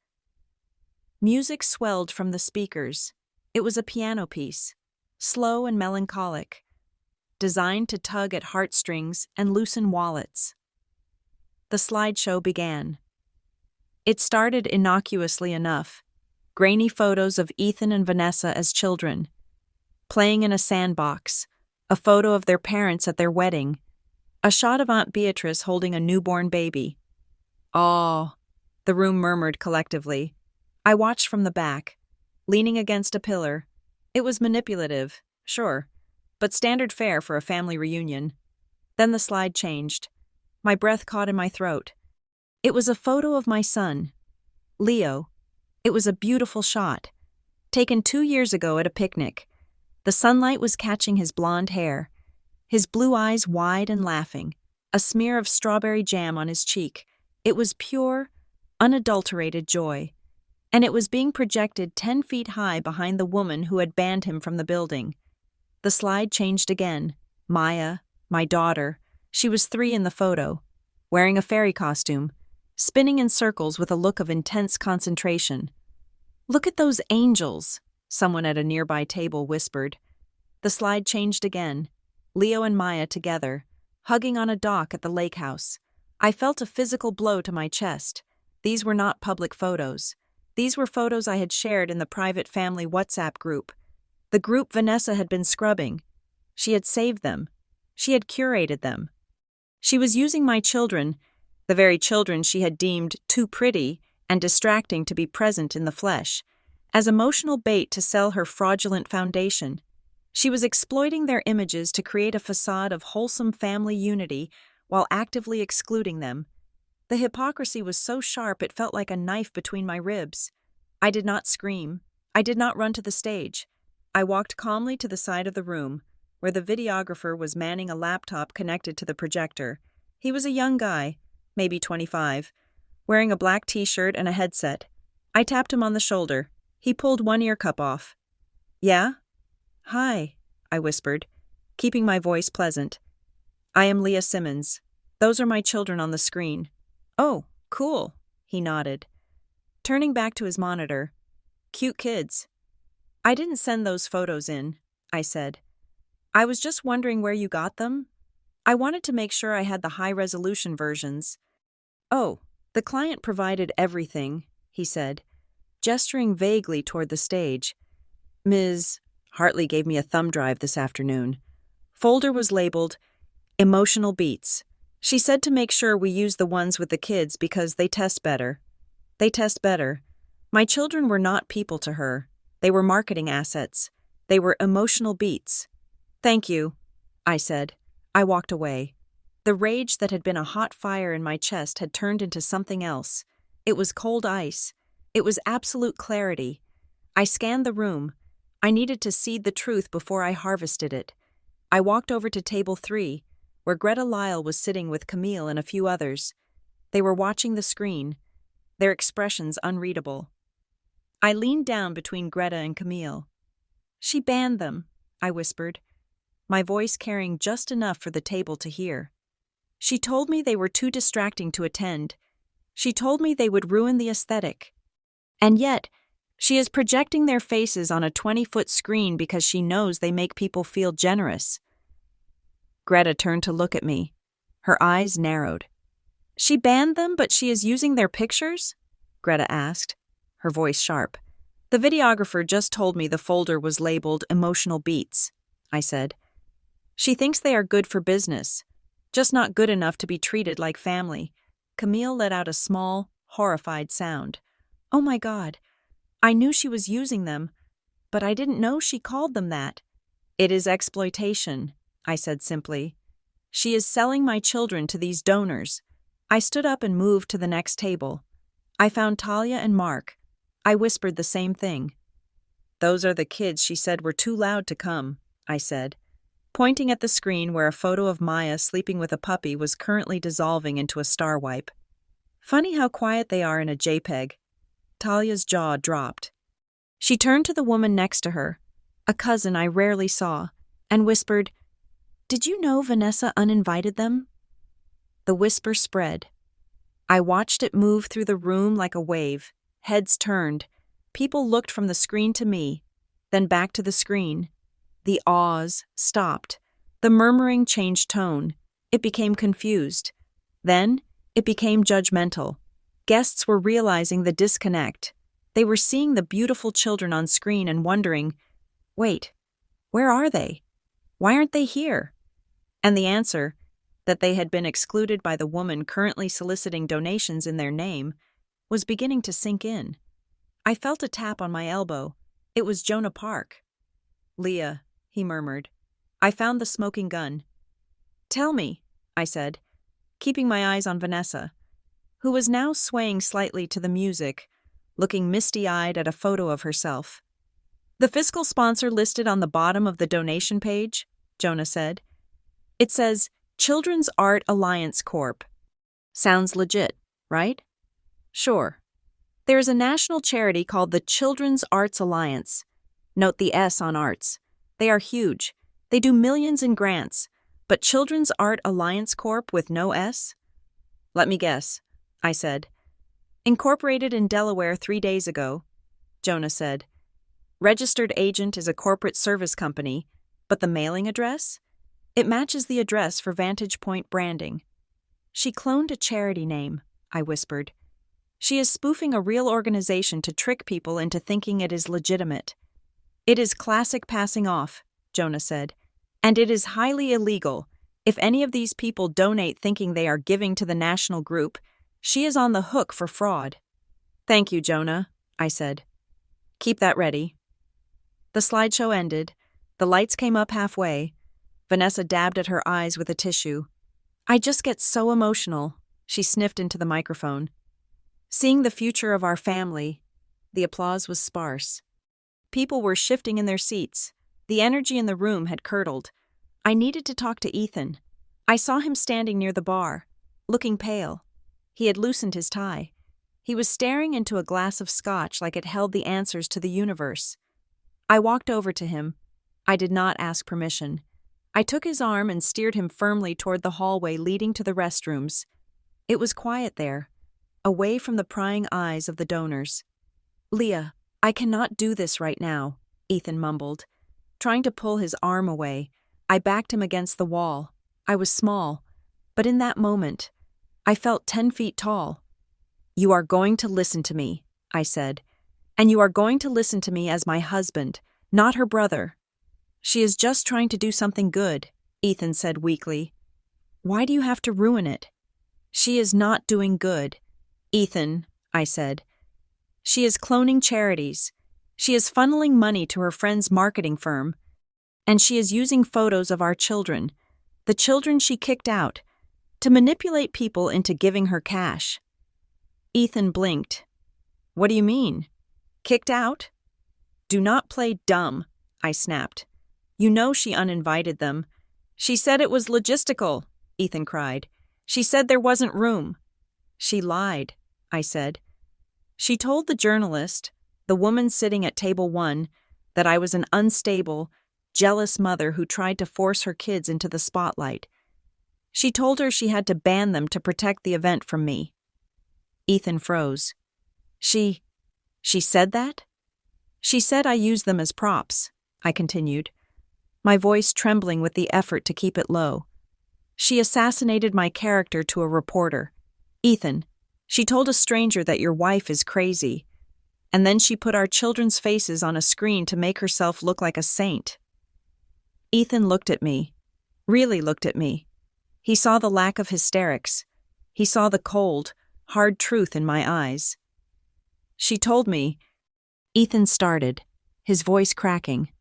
Music swelled from the speakers. It was a piano piece, slow and melancholic, designed to tug at heartstrings and loosen wallets. The slideshow began. It started innocuously enough, grainy photos of Ethan and Vanessa as children, playing in a sandbox, a photo of their parents at their wedding, a shot of Aunt Beatrice holding a newborn baby. "Aw," the room murmured collectively. I watched from the back, leaning against a pillar. It was manipulative, sure, but standard fare for a family reunion. Then the slide changed. My breath caught in my throat. It was a photo of my son, Leo. It was a beautiful shot, taken 2 years ago at a picnic. The sunlight was catching his blonde hair, his blue eyes wide and laughing, a smear of strawberry jam on his cheek. It was pure, unadulterated joy. And it was being projected 10 feet high behind the woman who had banned him from the building. The slide changed again. Maya, my daughter, she was 3 in the photo, wearing a fairy costume, spinning in circles with a look of intense concentration. "Look at those angels," someone at a nearby table whispered. The slide changed again. Leo and Maya together, hugging on a dock at the lake house. I felt a physical blow to my chest. These were not public photos. These were photos I had shared in the private family WhatsApp group. The group Vanessa had been scrubbing. She had saved them. She had curated them. She was using my children, the very children she had deemed too pretty and distracting to be present in the flesh, as emotional bait to sell her fraudulent foundation. She was exploiting their images to create a facade of wholesome family unity while actively excluding them. The hypocrisy was so sharp it felt like a knife between my ribs. I did not scream. I did not run to the stage. I walked calmly to the side of the room, where the videographer was manning a laptop connected to the projector. He was a young guy, maybe 25, wearing a black t-shirt and a headset. I tapped him on the shoulder. He pulled one ear cup off. "Yeah?" "Hi," I whispered, keeping my voice pleasant. "I am Leah Simmons. Those are my children on the screen." "Oh, cool," he nodded. Turning back to his monitor, "Cute kids." "I didn't send those photos in," I said. "I was just wondering where you got them. I wanted to make sure I had the high-resolution versions." "Oh, the client provided everything," he said, gesturing vaguely toward the stage. "Ms. Hartley gave me a thumb drive this afternoon. Folder was labeled Emotional Beats. She said to make sure we use the ones with the kids because they test better. They test better. My children were not people to her. They were marketing assets. They were emotional beats." "Thank you," I said. I walked away. The rage that had been a hot fire in my chest had turned into something else. It was cold ice. It was absolute clarity. I scanned the room. I needed to seed the truth before I harvested it. I walked over to table 3, where Greta Lyle was sitting with Camille and a few others. They were watching the screen, their expressions unreadable. I leaned down between Greta and Camille. "She banned them," I whispered, my voice carrying just enough for the table to hear. "She told me they were too distracting to attend. She told me they would ruin the aesthetic. And yet, she is projecting their faces on a 20-foot screen because she knows they make people feel generous." Greta turned to look at me. Her eyes narrowed. "She banned them, but she is using their pictures?" Greta asked, her voice sharp. "The videographer just told me the folder was labeled Emotional Beats," I said. "She thinks they are good for business, just not good enough to be treated like family." Camille let out a small, horrified sound. "Oh my God. I knew she was using them, but I didn't know she called them that." "It is exploitation," I said simply. "She is selling my children to these donors." I stood up and moved to the next table. I found Talia and Mark. I whispered the same thing. "Those are the kids she said were too loud to come," I said. pointing at the screen where a photo of Maya sleeping with a puppy was currently dissolving into a star wipe. Funny how quiet they are in a JPEG. Talia's jaw dropped. She turned to the woman next to her, a cousin I rarely saw, and whispered, "Did you know Vanessa uninvited them?" The whisper spread. I watched it move through the room like a wave. Heads turned. People looked from the screen to me, then back to the screen. The awes stopped. The murmuring changed tone. It became confused. Then, it became judgmental. Guests were realizing the disconnect. They were seeing the beautiful children on screen and wondering, wait, where are they? Why aren't they here? And the answer, that they had been excluded by the woman currently soliciting donations in their name, was beginning to sink in. I felt a tap on my elbow. It was Jonah Park. "Leah," he murmured. I found the smoking gun. "Tell me," I said, keeping my eyes on Vanessa, who was now swaying slightly to the music, looking misty-eyed at a photo of herself. "The fiscal sponsor listed on the bottom of the donation page," Jonah said. "It says, Children's Art Alliance Corp. Sounds legit, right?" "Sure. There is a national charity called the Children's Arts Alliance. Note the S on arts. They are huge. They do millions in grants. But Children's Art Alliance Corp. with no S? Let me guess," I said. "Incorporated in Delaware 3 days ago," Jonah said. "Registered agent is a corporate service company, but the mailing address? It matches the address for Vantage Point branding." "She cloned a charity name," I whispered. "She is spoofing a real organization to trick people into thinking it is legitimate." "It is classic passing off," Jonah said. "And it is highly illegal. If any of these people donate thinking they are giving to the national group, she is on the hook for fraud." "Thank you, Jonah," I said. "Keep that ready." The slideshow ended. The lights came up halfway. Vanessa dabbed at her eyes with a tissue. "I just get so emotional," she sniffed into the microphone. "Seeing the future of our family." The applause was sparse. People were shifting in their seats. The energy in the room had curdled. I needed to talk to Ethan. I saw him standing near the bar, looking pale. He had loosened his tie. He was staring into a glass of scotch like it held the answers to the universe. I walked over to him. I did not ask permission. I took his arm and steered him firmly toward the hallway leading to the restrooms. It was quiet there, away from the prying eyes of the donors. "Leah, I cannot do this right now," Ethan mumbled. Trying to pull his arm away, I backed him against the wall. I was small, but in that moment, I felt 10 feet tall. "You are going to listen to me," I said. "And you are going to listen to me as my husband, not her brother." "She is just trying to do something good," Ethan said weakly. "Why do you have to ruin it?" "She is not doing good." "Ethan," I said. "She is cloning charities. She is funneling money to her friend's marketing firm. And she is using photos of our children, the children she kicked out, to manipulate people into giving her cash." Ethan blinked. "What do you mean? Kicked out?" "Do not play dumb," I snapped. "You know she uninvited them." "She said it was logistical," Ethan cried. "She said there wasn't room." "She lied," I said. "She told the journalist, the woman sitting at table 1, that I was an unstable, jealous mother who tried to force her kids into the spotlight. She told her she had to ban them to protect the event from me." Ethan froze. She said that?" "She said I used them as props," I continued, my voice trembling with the effort to keep it low. "She assassinated my character to a reporter. Ethan, she told a stranger that your wife is crazy. And then she put our children's faces on a screen to make herself look like a saint." Ethan looked at me, really looked at me. He saw the lack of hysterics. He saw the cold, hard truth in my eyes. "She told me," Ethan started, his voice cracking.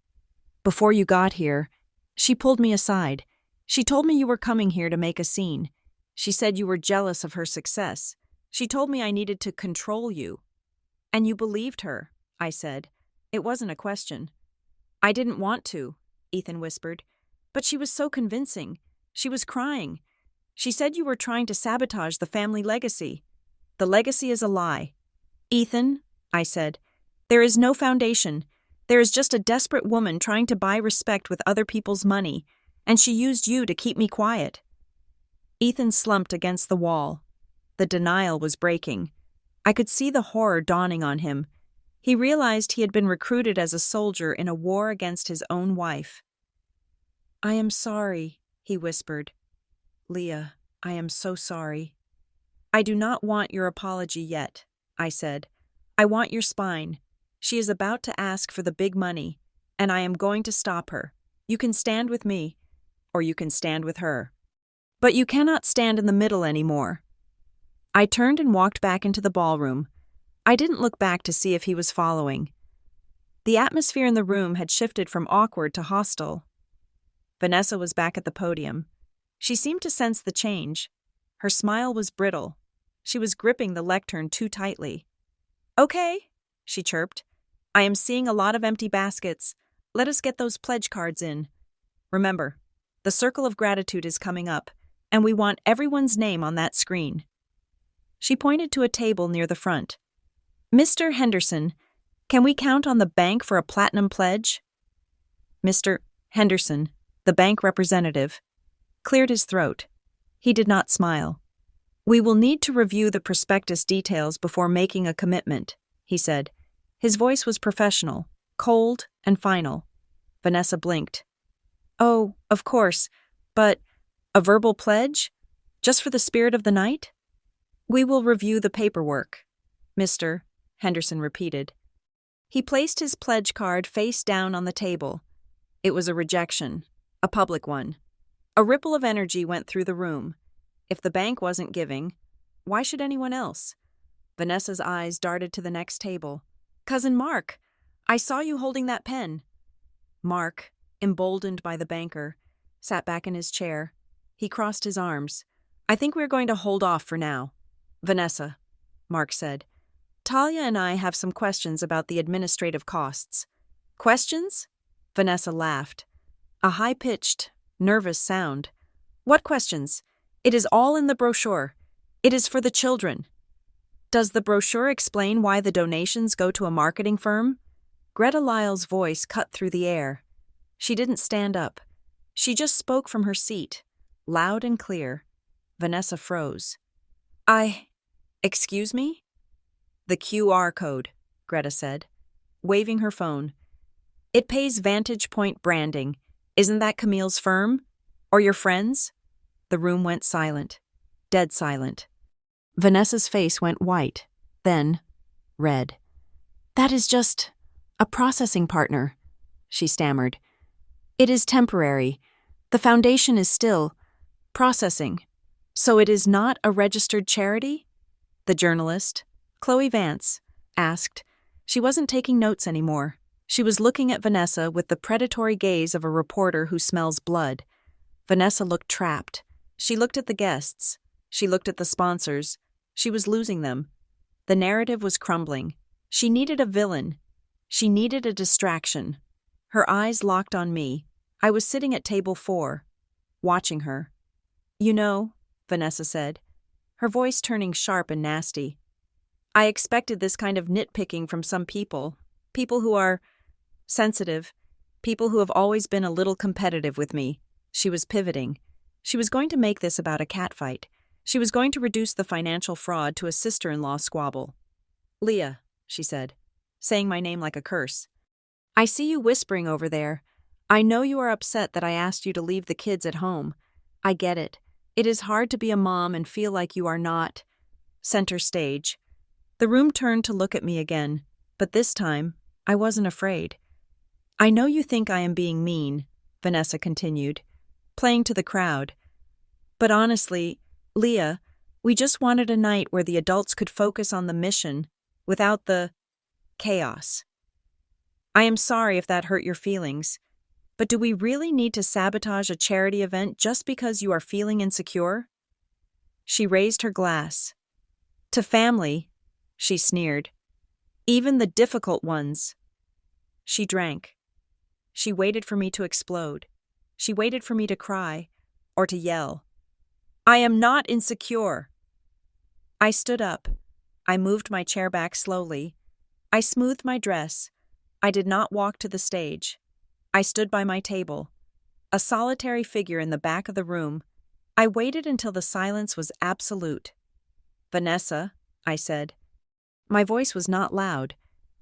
"Before you got here, she pulled me aside. She told me you were coming here to make a scene. She said you were jealous of her success. She told me I needed to control you." "And you believed her," I said. It wasn't a question. "I didn't want to," Ethan whispered. But she was so convincing. She was crying. She said you were trying to sabotage the family legacy. The legacy is a lie. Ethan, I said, there is no foundation. There is just a desperate woman trying to buy respect with other people's money, and she used you to keep me quiet. Ethan slumped against the wall. The denial was breaking. I could see the horror dawning on him. He realized he had been recruited as a soldier in a war against his own wife. I am sorry, he whispered. Leah, I am so sorry. I do not want your apology yet, I said. I want your spine. She is about to ask for the big money, and I am going to stop her. You can stand with me, or you can stand with her. But you cannot stand in the middle anymore. I turned and walked back into the ballroom. I didn't look back to see if he was following. The atmosphere in the room had shifted from awkward to hostile. Vanessa was back at the podium. She seemed to sense the change. Her smile was brittle. She was gripping the lectern too tightly. Okay, she chirped. I am seeing a lot of empty baskets. Let us get those pledge cards in. Remember, the circle of gratitude is coming up, and we want everyone's name on that screen. She pointed to a table near the front. Mr. Henderson, can we count on the bank for a platinum pledge? Mr. Henderson, the bank representative, cleared his throat. He did not smile. We will need to review the prospectus details before making a commitment, he said. His voice was professional, cold, and final. Vanessa blinked. Oh, of course, but a verbal pledge? Just for the spirit of the night? We will review the paperwork, Mr. Henderson repeated. He placed his pledge card face down on the table. It was a rejection, a public one. A ripple of energy went through the room. If the bank wasn't giving, why should anyone else? Vanessa's eyes darted to the next table. Cousin Mark, I saw you holding that pen. Mark, emboldened by the banker, sat back in his chair. He crossed his arms. I think we're going to hold off for now. Vanessa, Mark said. Talia and I have some questions about the administrative costs. Questions? Vanessa laughed. A high-pitched, nervous sound. What questions? It is all in the brochure. It is for the children. Does the brochure explain why the donations go to a marketing firm? Greta Lyle's voice cut through the air. She didn't stand up. She just spoke from her seat, loud and clear. Vanessa froze. Excuse me? The QR code, Greta said, waving her phone. It pays Vantage Point branding. Isn't that Camille's firm? Or your friends? The room went silent, dead silent. Vanessa's face went white, then red. That is just a processing partner, she stammered. It is temporary. The foundation is still processing. So it is not a registered charity? The journalist, Chloe Vance, asked. She wasn't taking notes anymore. She was looking at Vanessa with the predatory gaze of a reporter who smells blood. Vanessa looked trapped. She looked at the guests. She looked at the sponsors. She was losing them. The narrative was crumbling. She needed a villain. She needed a distraction. Her eyes locked on me. I was sitting at table 4, watching her. You know, Vanessa said, her voice turning sharp and nasty. I expected this kind of nitpicking from some people who are sensitive, people who have always been a little competitive with me. She was pivoting. She was going to make this about a catfight. She was going to reduce the financial fraud to a sister-in-law squabble. Leah, she said, saying my name like a curse. I see you whispering over there. I know you are upset that I asked you to leave the kids at home. I get it. It is hard to be a mom and feel like you are not center stage. The room turned to look at me again, but this time, I wasn't afraid. I know you think I am being mean, Vanessa continued, playing to the crowd. But honestly, Leah, we just wanted a night where the adults could focus on the mission without the chaos. I am sorry if that hurt your feelings, but do we really need to sabotage a charity event just because you are feeling insecure? She raised her glass. To family, she sneered. Even the difficult ones. She drank. She waited for me to explode. She waited for me to cry, or to yell. I am not insecure. I stood up. I moved my chair back slowly. I smoothed my dress. I did not walk to the stage. I stood by my table, a solitary figure in the back of the room. I waited until the silence was absolute. Vanessa, I said. My voice was not loud,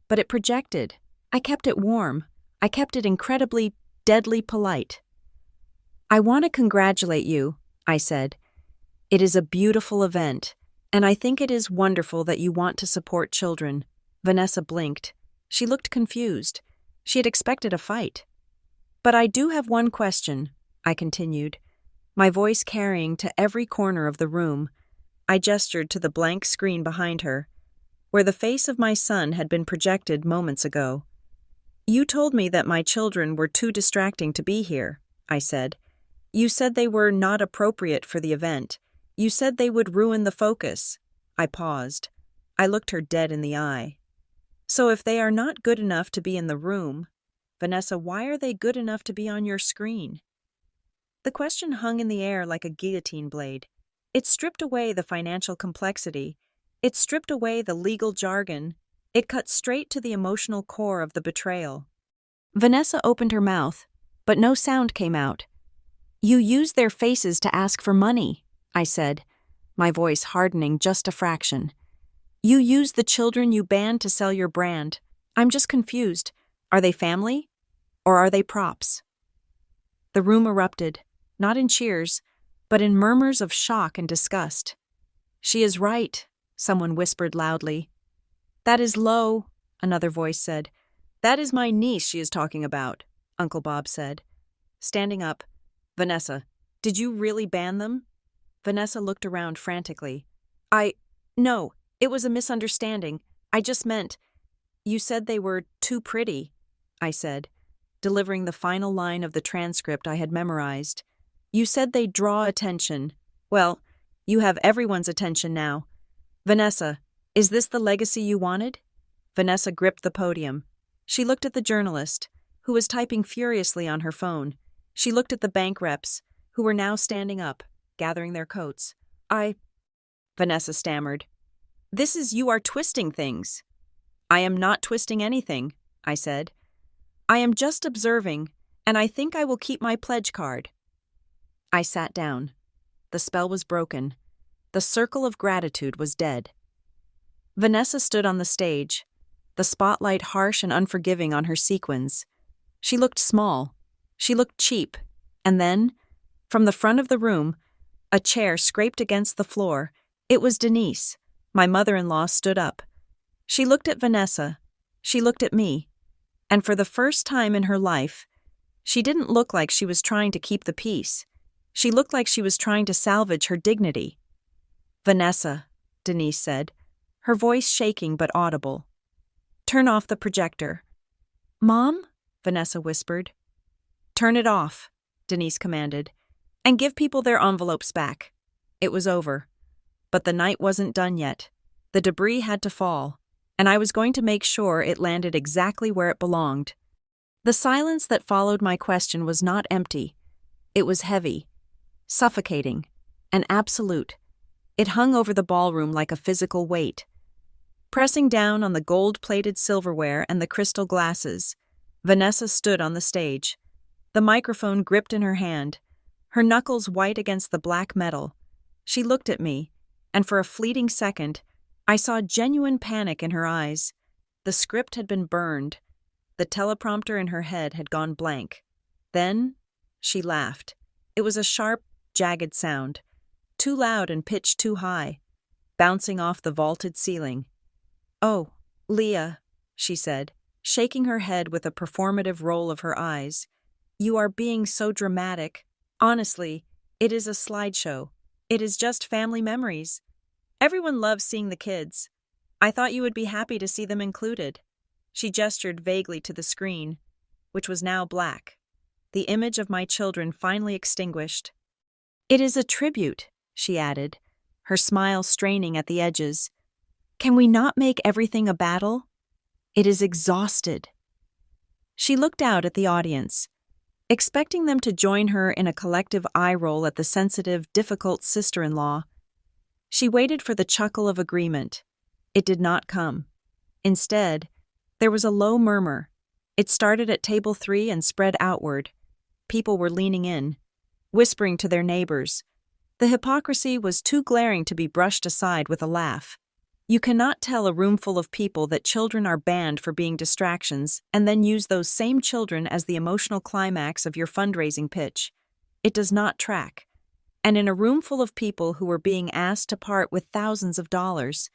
but it projected. I kept it warm. I kept it incredibly, deadly polite. I want to congratulate you, I said. It is a beautiful event, and I think it is wonderful that you want to support children. Vanessa blinked. She looked confused. She had expected a fight. But I do have one question, I continued, my voice carrying to every corner of the room. I gestured to the blank screen behind her, where the face of my son had been projected moments ago. You told me that my children were too distracting to be here, I said. You said they were not appropriate for the event. You said they would ruin the focus. I paused. I looked her dead in the eye. So if they are not good enough to be in the room, Vanessa, why are they good enough to be on your screen? The question hung in the air like a guillotine blade. It stripped away the financial complexity. It stripped away the legal jargon. It cut straight to the emotional core of the betrayal. Vanessa opened her mouth, but no sound came out. You used their faces to ask for money, I said, my voice hardening just a fraction. You used the children you banned to sell your brand. I'm just confused. Are they family? Or are they props? The room erupted, not in cheers, but in murmurs of shock and disgust. She is right, someone whispered loudly. That is low, another voice said. That is my niece she is talking about, Uncle Bob said. Standing up, Vanessa, did you really ban them? Vanessa looked around frantically. No, it was a misunderstanding. I just meant, you said they were too pretty, I said, delivering the final line of the transcript I had memorized. You said they'd draw attention. Well, you have everyone's attention now. Vanessa, is this the legacy you wanted? Vanessa gripped the podium. She looked at the journalist, who was typing furiously on her phone. She looked at the bank reps, who were now standing up, gathering their coats. Vanessa stammered. You are twisting things. I am not twisting anything, I said. I am just observing, and I think I will keep my pledge card. I sat down. The spell was broken. The circle of gratitude was dead. Vanessa stood on the stage, the spotlight harsh and unforgiving on her sequins. She looked small. She looked cheap. And then, from the front of the room, a chair scraped against the floor. It was Denise. My mother-in-law stood up. She looked at Vanessa. She looked at me. And for the first time in her life, she didn't look like she was trying to keep the peace. She looked like she was trying to salvage her dignity. Vanessa, Denise said, her voice shaking but audible. Turn off the projector. Mom? Vanessa whispered. Turn it off, Denise commanded, and give people their envelopes back. It was over. But the night wasn't done yet. The debris had to fall, and I was going to make sure it landed exactly where it belonged. The silence that followed my question was not empty. It was heavy, suffocating, and absolute. It hung over the ballroom like a physical weight. Pressing down on the gold-plated silverware and the crystal glasses, Vanessa stood on the stage, the microphone gripped in her hand, her knuckles white against the black metal. She looked at me, and for a fleeting second, I saw genuine panic in her eyes. The script had been burned. The teleprompter in her head had gone blank. Then, she laughed. It was a sharp, jagged sound, too loud and pitched too high, bouncing off the vaulted ceiling. Oh, Leah, she said, shaking her head with a performative roll of her eyes. You are being so dramatic. Honestly, it is a slideshow. It is just family memories. Everyone loves seeing the kids. I thought you would be happy to see them included. She gestured vaguely to the screen, which was now black, the image of my children finally extinguished. It is a tribute, she added, her smile straining at the edges. Can we not make everything a battle? It is exhausted. She looked out at the audience. expecting them to join her in a collective eye roll at the sensitive, difficult sister-in-law. She waited for the chuckle of agreement. It did not come. Instead, there was a low murmur. It started at table 3 and spread outward. People were leaning in, whispering to their neighbors. The hypocrisy was too glaring to be brushed aside with a laugh. You cannot tell a room full of people that children are banned for being distractions and then use those same children as the emotional climax of your fundraising pitch. It does not track. And in a room full of people who were being asked to part with thousands of dollars,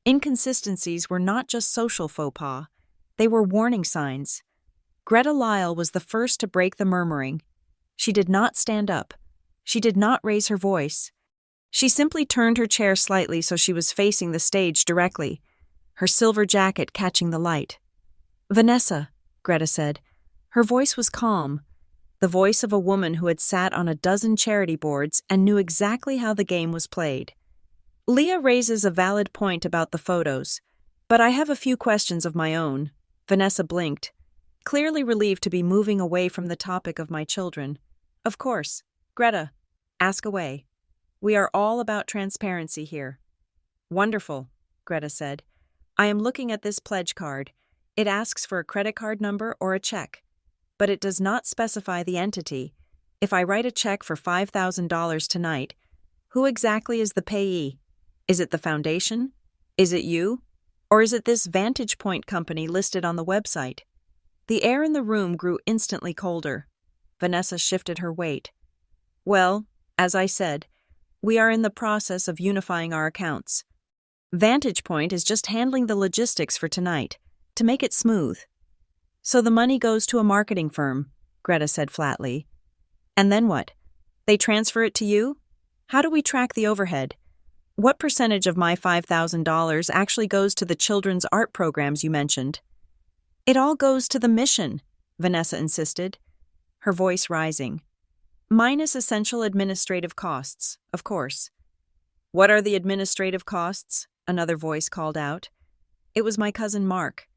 inconsistencies were not just social faux pas, they were warning signs. Greta Lyle was the first to break the murmuring. She did not stand up. She did not raise her voice. She simply turned her chair slightly so she was facing the stage directly, her silver jacket catching the light. "Vanessa," Greta said. Her voice was calm, the voice of a woman who had sat on a dozen charity boards and knew exactly how the game was played. "Leah raises a valid point about the photos, but I have a few questions of my own." Vanessa blinked, clearly relieved to be moving away from the topic of my children. "Of course. Greta, ask away. We are all about transparency here." "Wonderful," Greta said. "I am looking at this pledge card. It asks for a credit card number or a check, but it does not specify the entity. If I write a check for $5,000 tonight, who exactly is the payee? Is it the foundation? Is it you? Or is it this Vantage Point company listed on the website?" The air in the room grew instantly colder. Vanessa shifted her weight. "Well, as I said, we are in the process of unifying our accounts. Vantage Point is just handling the logistics for tonight, to make it smooth. So the money goes to a marketing firm," Greta said flatly. "And then what? They transfer it to you? How do we track the overhead? What percentage of my $5,000 actually goes to the children's art programs you mentioned?" "It all goes to the mission," Vanessa insisted, her voice rising. "Minus essential administrative costs, of course." "What are the administrative costs?" another voice called out. It was my cousin Mark.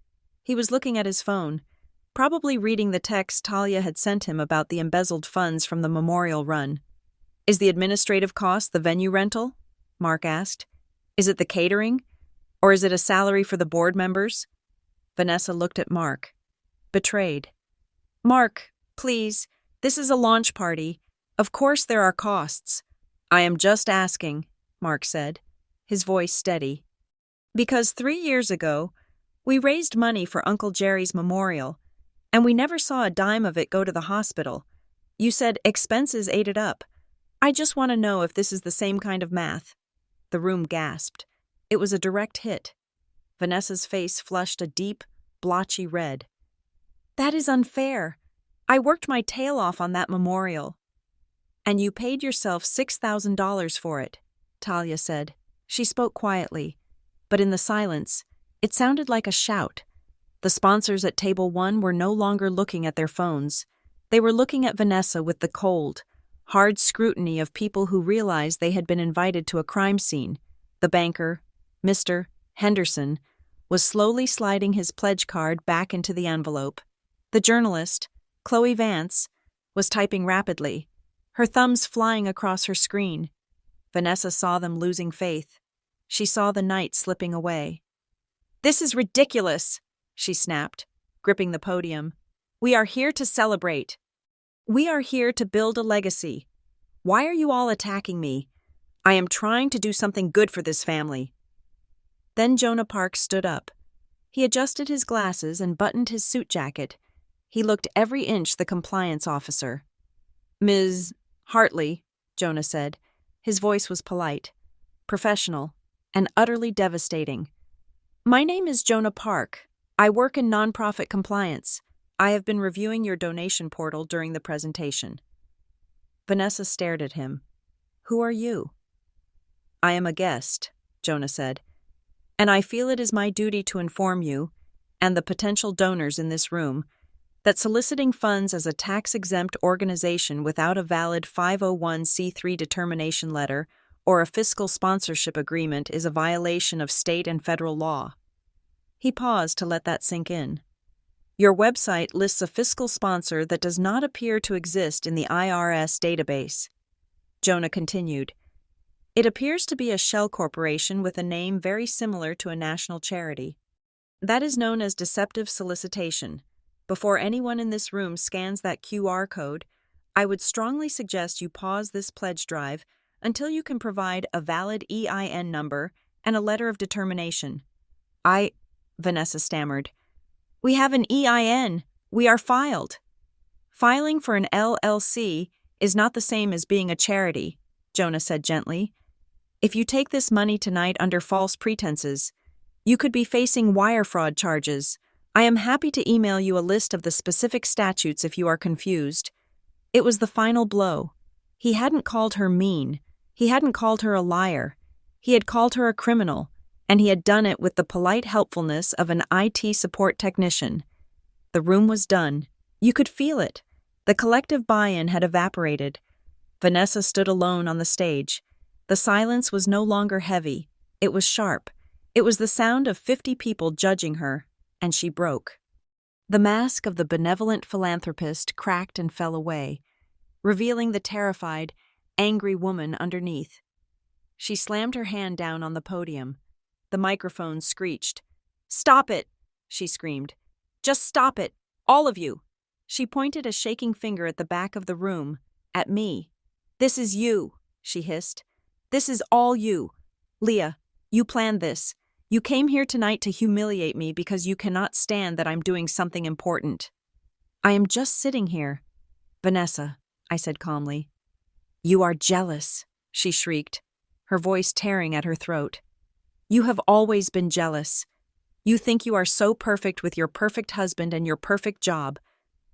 He was looking at his phone, probably reading the text Talia had sent him about the embezzled funds from the memorial run. "Is the administrative cost the venue rental?" Mark asked. "Is it the catering? Or is it a salary for the board members?" Vanessa looked at Mark, betrayed. "Mark, please, this is a launch party. Of course there are costs." "I am just asking," Mark said, his voice steady. "Because 3 years ago, we raised money for Uncle Jerry's memorial, and we never saw a dime of it go to the hospital. You said expenses ate it up. I just want to know if this is the same kind of math." The room gasped. It was a direct hit. Vanessa's face flushed a deep, blotchy red. "That is unfair. I worked my tail off on that memorial." "And you paid yourself $6,000 for it," Talia said. She spoke quietly, but in the silence, it sounded like a shout. The sponsors at Table 1 were no longer looking at their phones. They were looking at Vanessa with the cold, hard scrutiny of people who realized they had been invited to a crime scene. The banker, Mr. Henderson, was slowly sliding his pledge card back into the envelope. The journalist, Chloe Vance, was typing rapidly, her thumbs flying across her screen. Vanessa saw them losing faith. She saw the night slipping away. "This is ridiculous," she snapped, gripping the podium. "We are here to celebrate. We are here to build a legacy. Why are you all attacking me? I am trying to do something good for this family." Then Jonah Park stood up. He adjusted his glasses and buttoned his suit jacket. He looked every inch the compliance officer. "Ms. Hartley," Jonah said. His voice was polite, professional, and utterly devastating. "My name is Jonah Park. I work in nonprofit compliance. I have been reviewing your donation portal during the presentation." Vanessa stared at him. "Who are you?" "I am a guest," Jonah said, "and I feel it is my duty to inform you, and the potential donors in this room, that soliciting funds as a tax-exempt organization without a valid 501c3 determination letter or a fiscal sponsorship agreement is a violation of state and federal law." He paused to let that sink in. Your website lists a fiscal sponsor that does not appear to exist in the IRS database. Jonah continued. It appears to be a shell corporation with a name very similar to a national charity. That is known as deceptive solicitation. Before anyone in this room scans that QR code, I would strongly suggest you pause this pledge drive until you can provide a valid EIN number and a letter of determination. Vanessa stammered. We have an EIN. We are filed. Filing for an LLC is not the same as being a charity, Jonah said gently. If you take this money tonight under false pretenses, you could be facing wire fraud charges. I am happy to email you a list of the specific statutes if you are confused. It was the final blow. He hadn't called her mean. He hadn't called her a liar. He had called her a criminal, and he had done it with the polite helpfulness of an IT support technician. The room was done. You could feel it. The collective buy-in had evaporated. Vanessa stood alone on the stage. The silence was no longer heavy. It was sharp. It was the sound of 50 people judging her, and she broke. The mask of the benevolent philanthropist cracked and fell away, revealing the terrified, angry woman underneath. She slammed her hand down on the podium. The microphone screeched. "Stop it!" she screamed. "Just stop it, all of you!" She pointed a shaking finger at the back of the room, at me. "This is you," she hissed. "This is all you. Leah, you planned this. You came here tonight to humiliate me because you cannot stand that I'm doing something important." "I am just sitting here." "Vanessa," I said calmly. "You are jealous," she shrieked, her voice tearing at her throat. "You have always been jealous. You think you are so perfect with your perfect husband and your perfect job.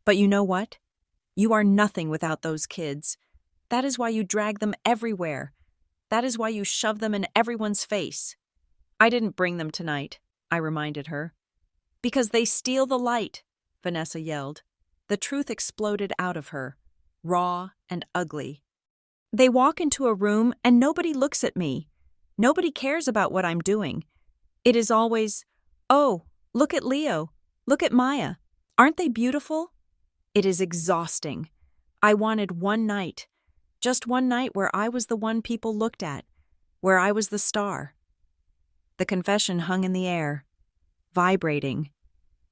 But you know what? You are nothing without those kids. That is why you drag them everywhere. That is why you shove them in everyone's face." "I didn't bring them tonight," I reminded her. "Because they steal the light," Vanessa yelled. The truth exploded out of her, raw and ugly. "They walk into a room and nobody looks at me. Nobody cares about what I'm doing. It is always, 'Oh, look at Leo. Look at Maya. Aren't they beautiful?' It is exhausting. I wanted one night, just one night where I was the one people looked at, where I was the star." The confession hung in the air, vibrating.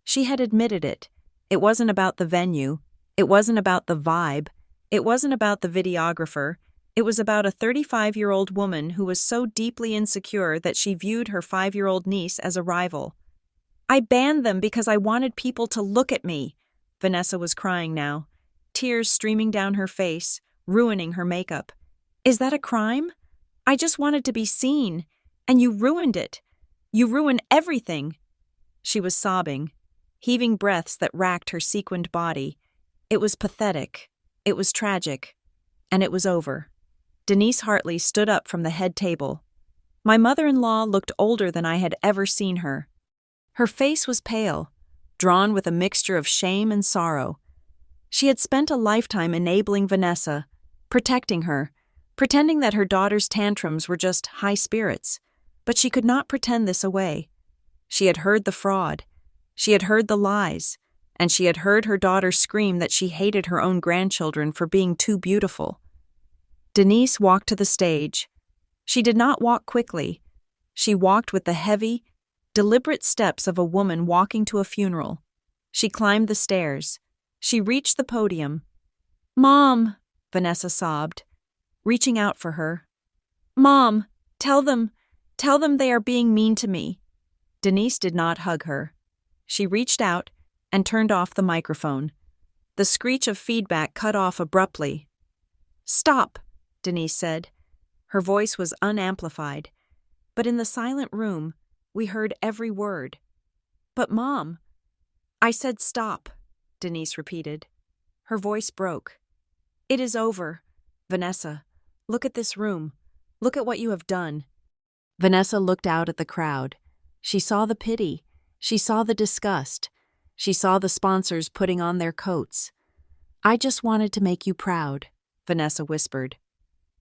She had admitted it. It wasn't about the venue. It wasn't about the vibe. It wasn't about the videographer. It was about a 35-year-old woman who was so deeply insecure that she viewed her 5-year-old niece as a rival. "I banned them because I wanted people to look at me." Vanessa was crying now, tears streaming down her face, ruining her makeup. "Is that a crime? I just wanted to be seen, and you ruined it. You ruined everything." She was sobbing, heaving breaths that racked her sequined body. It was pathetic. It was tragic. And it was over. Denise Hartley stood up from the head table. My mother-in-law looked older than I had ever seen her. Her face was pale, drawn with a mixture of shame and sorrow. She had spent a lifetime enabling Vanessa, protecting her, pretending that her daughter's tantrums were just high spirits. But she could not pretend this away. She had heard the fraud. She had heard the lies. And she had heard her daughter scream that she hated her own grandchildren for being too beautiful. Denise walked to the stage. She did not walk quickly. She walked with the heavy, deliberate steps of a woman walking to a funeral. She climbed the stairs. She reached the podium. "Mom," Vanessa sobbed, reaching out for her. "Mom, tell them they are being mean to me." Denise did not hug her. She reached out and turned off the microphone. The screech of feedback cut off abruptly. "Stop," Denise said. Her voice was unamplified, but in the silent room, we heard every word. "But Mom..." "I said stop," Denise repeated. Her voice broke. "It is over. Vanessa, look at this room. Look at what you have done." Vanessa looked out at the crowd. She saw the pity. She saw the disgust. She saw the sponsors putting on their coats. "I just wanted to make you proud," Vanessa whispered.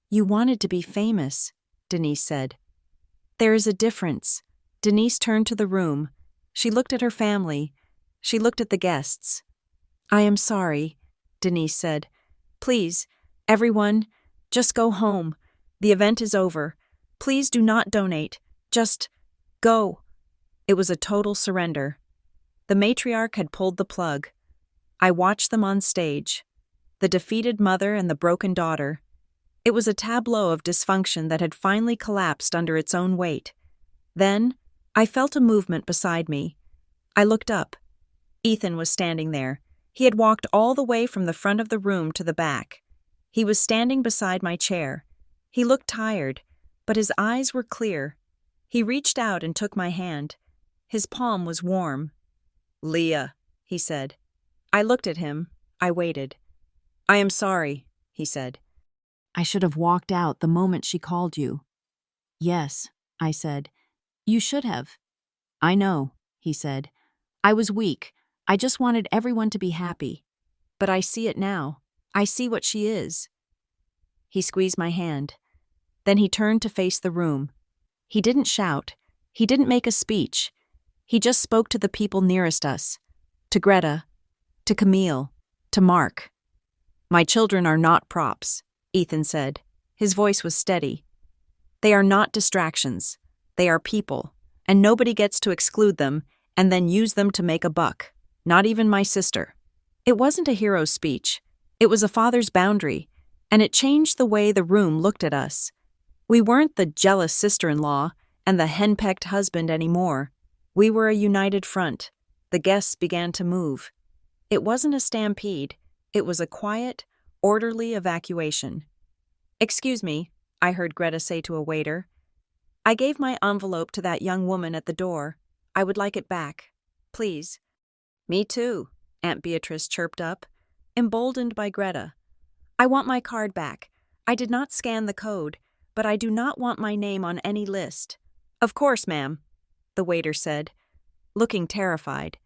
"You wanted to be famous," Denise said. "There is a difference." Denise turned to the room. She looked at her family. She looked at the guests. "I am sorry," Denise said. "Please, everyone, just go home. The event is over. Please do not donate. Just go." It was a total surrender. The matriarch had pulled the plug. I watched them on stage. The defeated mother and the broken daughter. It was a tableau of dysfunction that had finally collapsed under its own weight. Then, I felt a movement beside me. I looked up. Ethan was standing there. He had walked all the way from the front of the room to the back. He was standing beside my chair. He looked tired, but his eyes were clear. He reached out and took my hand. His palm was warm. "Leah," he said. I looked at him. I waited. "I am sorry," he said. "I should have walked out the moment she called you." "Yes," I said. "You should have." "I know," he said. "I was weak. I just wanted everyone to be happy. But I see it now. I see what she is." He squeezed my hand. Then he turned to face the room. He didn't shout. He didn't make a speech. He just spoke to the people nearest us. To Greta. To Camille. To Mark. "My children are not props," Ethan said. His voice was steady. "They are not distractions. They are people, and nobody gets to exclude them and then use them to make a buck. Not even my sister." It wasn't a hero's speech. It was a father's boundary, and it changed the way the room looked at us. We weren't the jealous sister-in-law and the henpecked husband anymore. We were a united front. The guests began to move. It wasn't a stampede. It was a quiet, orderly evacuation. "Excuse me," I heard Greta say to a waiter. "I gave my envelope to that young woman at the door. I would like it back. Please." "Me too," Aunt Beatrice chirped up, emboldened by Greta. "I want my card back. I did not scan the code, but I do not want my name on any list." "Of course, ma'am," the waiter said, looking terrified.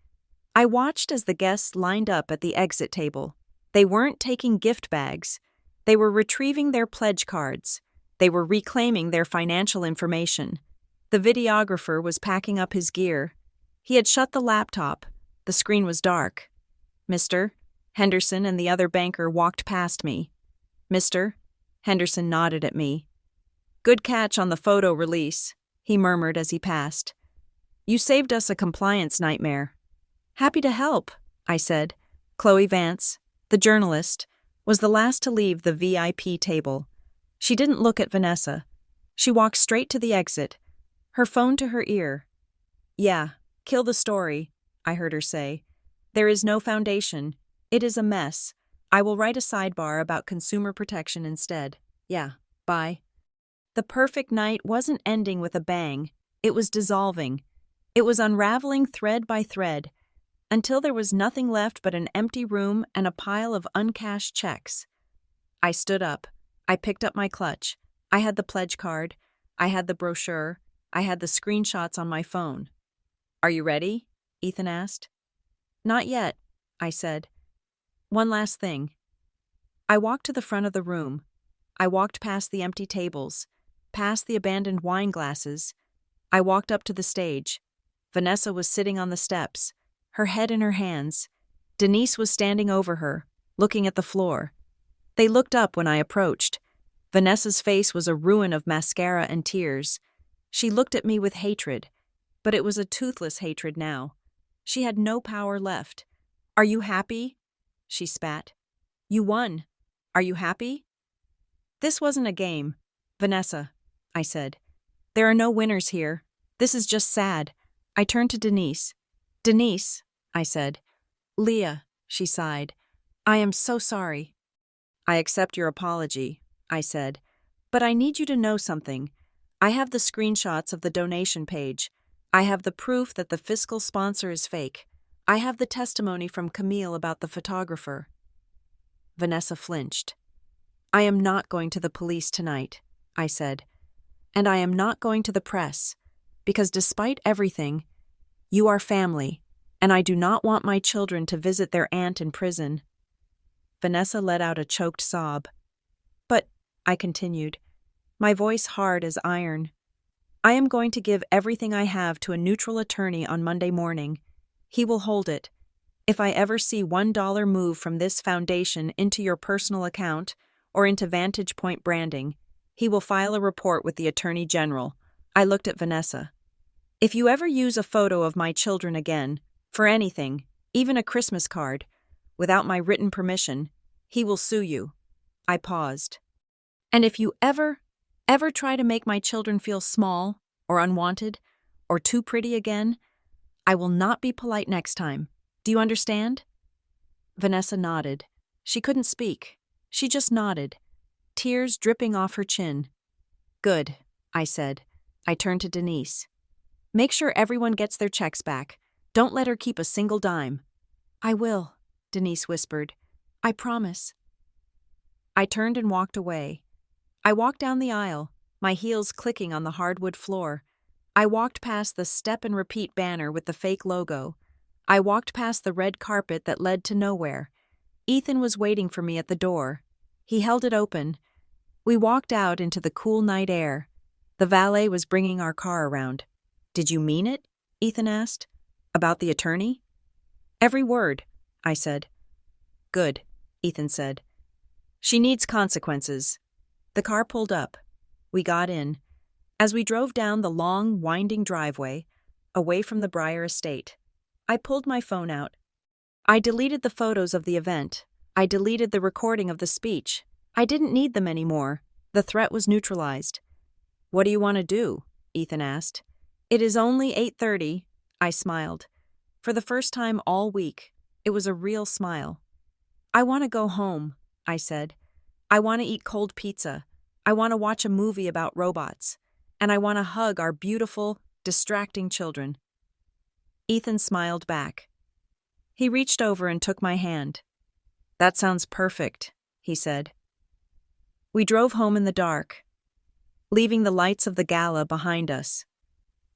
I watched as the guests lined up at the exit table. They weren't taking gift bags. They were retrieving their pledge cards. They were reclaiming their financial information. The videographer was packing up his gear. He had shut the laptop. The screen was dark. "Mr. Henderson and the other banker walked past me. "Mr. Henderson nodded at me. "Good catch on the photo release," he murmured as he passed. "You saved us a compliance nightmare." "Happy to help," I said. Chloe Vance, the journalist, was the last to leave the VIP table. She didn't look at Vanessa. She walked straight to the exit, her phone to her ear. "Yeah, kill the story," I heard her say. "There is no foundation. It is a mess. I will write a sidebar about consumer protection instead. Yeah, bye." The perfect night wasn't ending with a bang. It was dissolving. It was unraveling thread by thread, until there was nothing left but an empty room and a pile of uncashed checks. I stood up. I picked up my clutch. I had the pledge card. I had the brochure. I had the screenshots on my phone. "Are you ready?" Ethan asked. "Not yet," I said. "One last thing." I walked to the front of the room. I walked past the empty tables, past the abandoned wine glasses. I walked up to the stage. Vanessa was sitting on the steps, her head in her hands. Denise was standing over her, looking at the floor. They looked up when I approached. Vanessa's face was a ruin of mascara and tears. She looked at me with hatred, but it was a toothless hatred now. She had no power left. "Are you happy?" she spat. "You won. Are you happy?" "This wasn't a game, Vanessa," I said. "There are no winners here. This is just sad." I turned to Denise. "Denise," I said. "Leah," she sighed. "I am so sorry." "I accept your apology," I said. "But I need you to know something. I have the screenshots of the donation page. I have the proof that the fiscal sponsor is fake. I have the testimony from Camille about the photographer." Vanessa flinched. "I am not going to the police tonight," I said. "And I am not going to the press, because despite everything, you are family, and I do not want my children to visit their aunt in prison." Vanessa let out a choked sob. "But," I continued, my voice hard as iron, "I am going to give everything I have to a neutral attorney on Monday morning. He will hold it. If I ever see $1 move from this foundation into your personal account or into Vantage Point branding, he will file a report with the Attorney General. I looked at Vanessa. If you ever use a photo of my children again, for anything, even a Christmas card, without my written permission, he will sue you. I paused. And if you ever try to make my children feel small or unwanted or too pretty again, I will not be polite next time. Do you understand? Vanessa nodded. She couldn't speak. She just nodded, tears dripping off her chin. Good, I said. I turned to Denise. Make sure everyone gets their checks back. Don't let her keep a single dime. I will, Denise whispered. I promise. I turned and walked away. I walked down the aisle, my heels clicking on the hardwood floor. I walked past the step and repeat banner with the fake logo. I walked past the red carpet that led to nowhere. Ethan was waiting for me at the door. He held it open. We walked out into the cool night air. The valet was bringing our car around. Did you mean it? Ethan asked. About the attorney? Every word, I said. Good, Ethan said. She needs consequences. The car pulled up. We got in. As we drove down the long, winding driveway, away from the Breyer estate, I pulled my phone out. I deleted the photos of the event. I deleted the recording of the speech. I didn't need them anymore. The threat was neutralized. What do you want to do? Ethan asked. It is only 8:30. I smiled. For the first time all week, it was a real smile. I want to go home, I said. I want to eat cold pizza. I want to watch a movie about robots. And I want to hug our beautiful, distracting children. Ethan smiled back. He reached over and took my hand. That sounds perfect, he said. We drove home in the dark, leaving the lights of the gala behind us,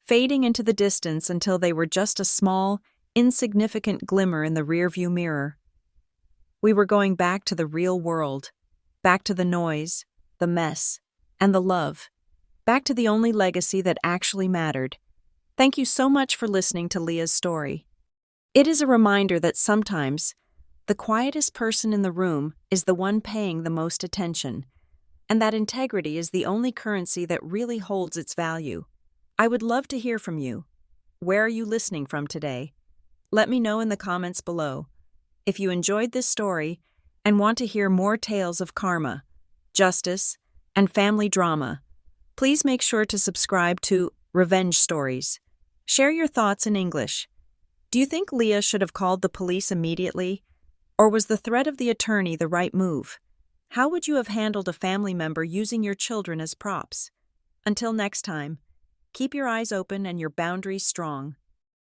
fading into the distance until they were just a small, insignificant glimmer in the rearview mirror. We were going back to the real world, back to the noise, the mess, and the love, back to the only legacy that actually mattered. Thank you so much for listening to Leah's story. It is a reminder that sometimes the quietest person in the room is the one paying the most attention, and that integrity is the only currency that really holds its value. I would love to hear from you. Where are you listening from today? Let me know in the comments below. If you enjoyed this story and want to hear more tales of karma, justice, and family drama, please make sure to subscribe to Revenge Stories. Share your thoughts in English. Do you think Leah should have called the police immediately? Or was the threat of the attorney the right move? How would you have handled a family member using your children as props? Until next time, keep your eyes open and your boundaries strong.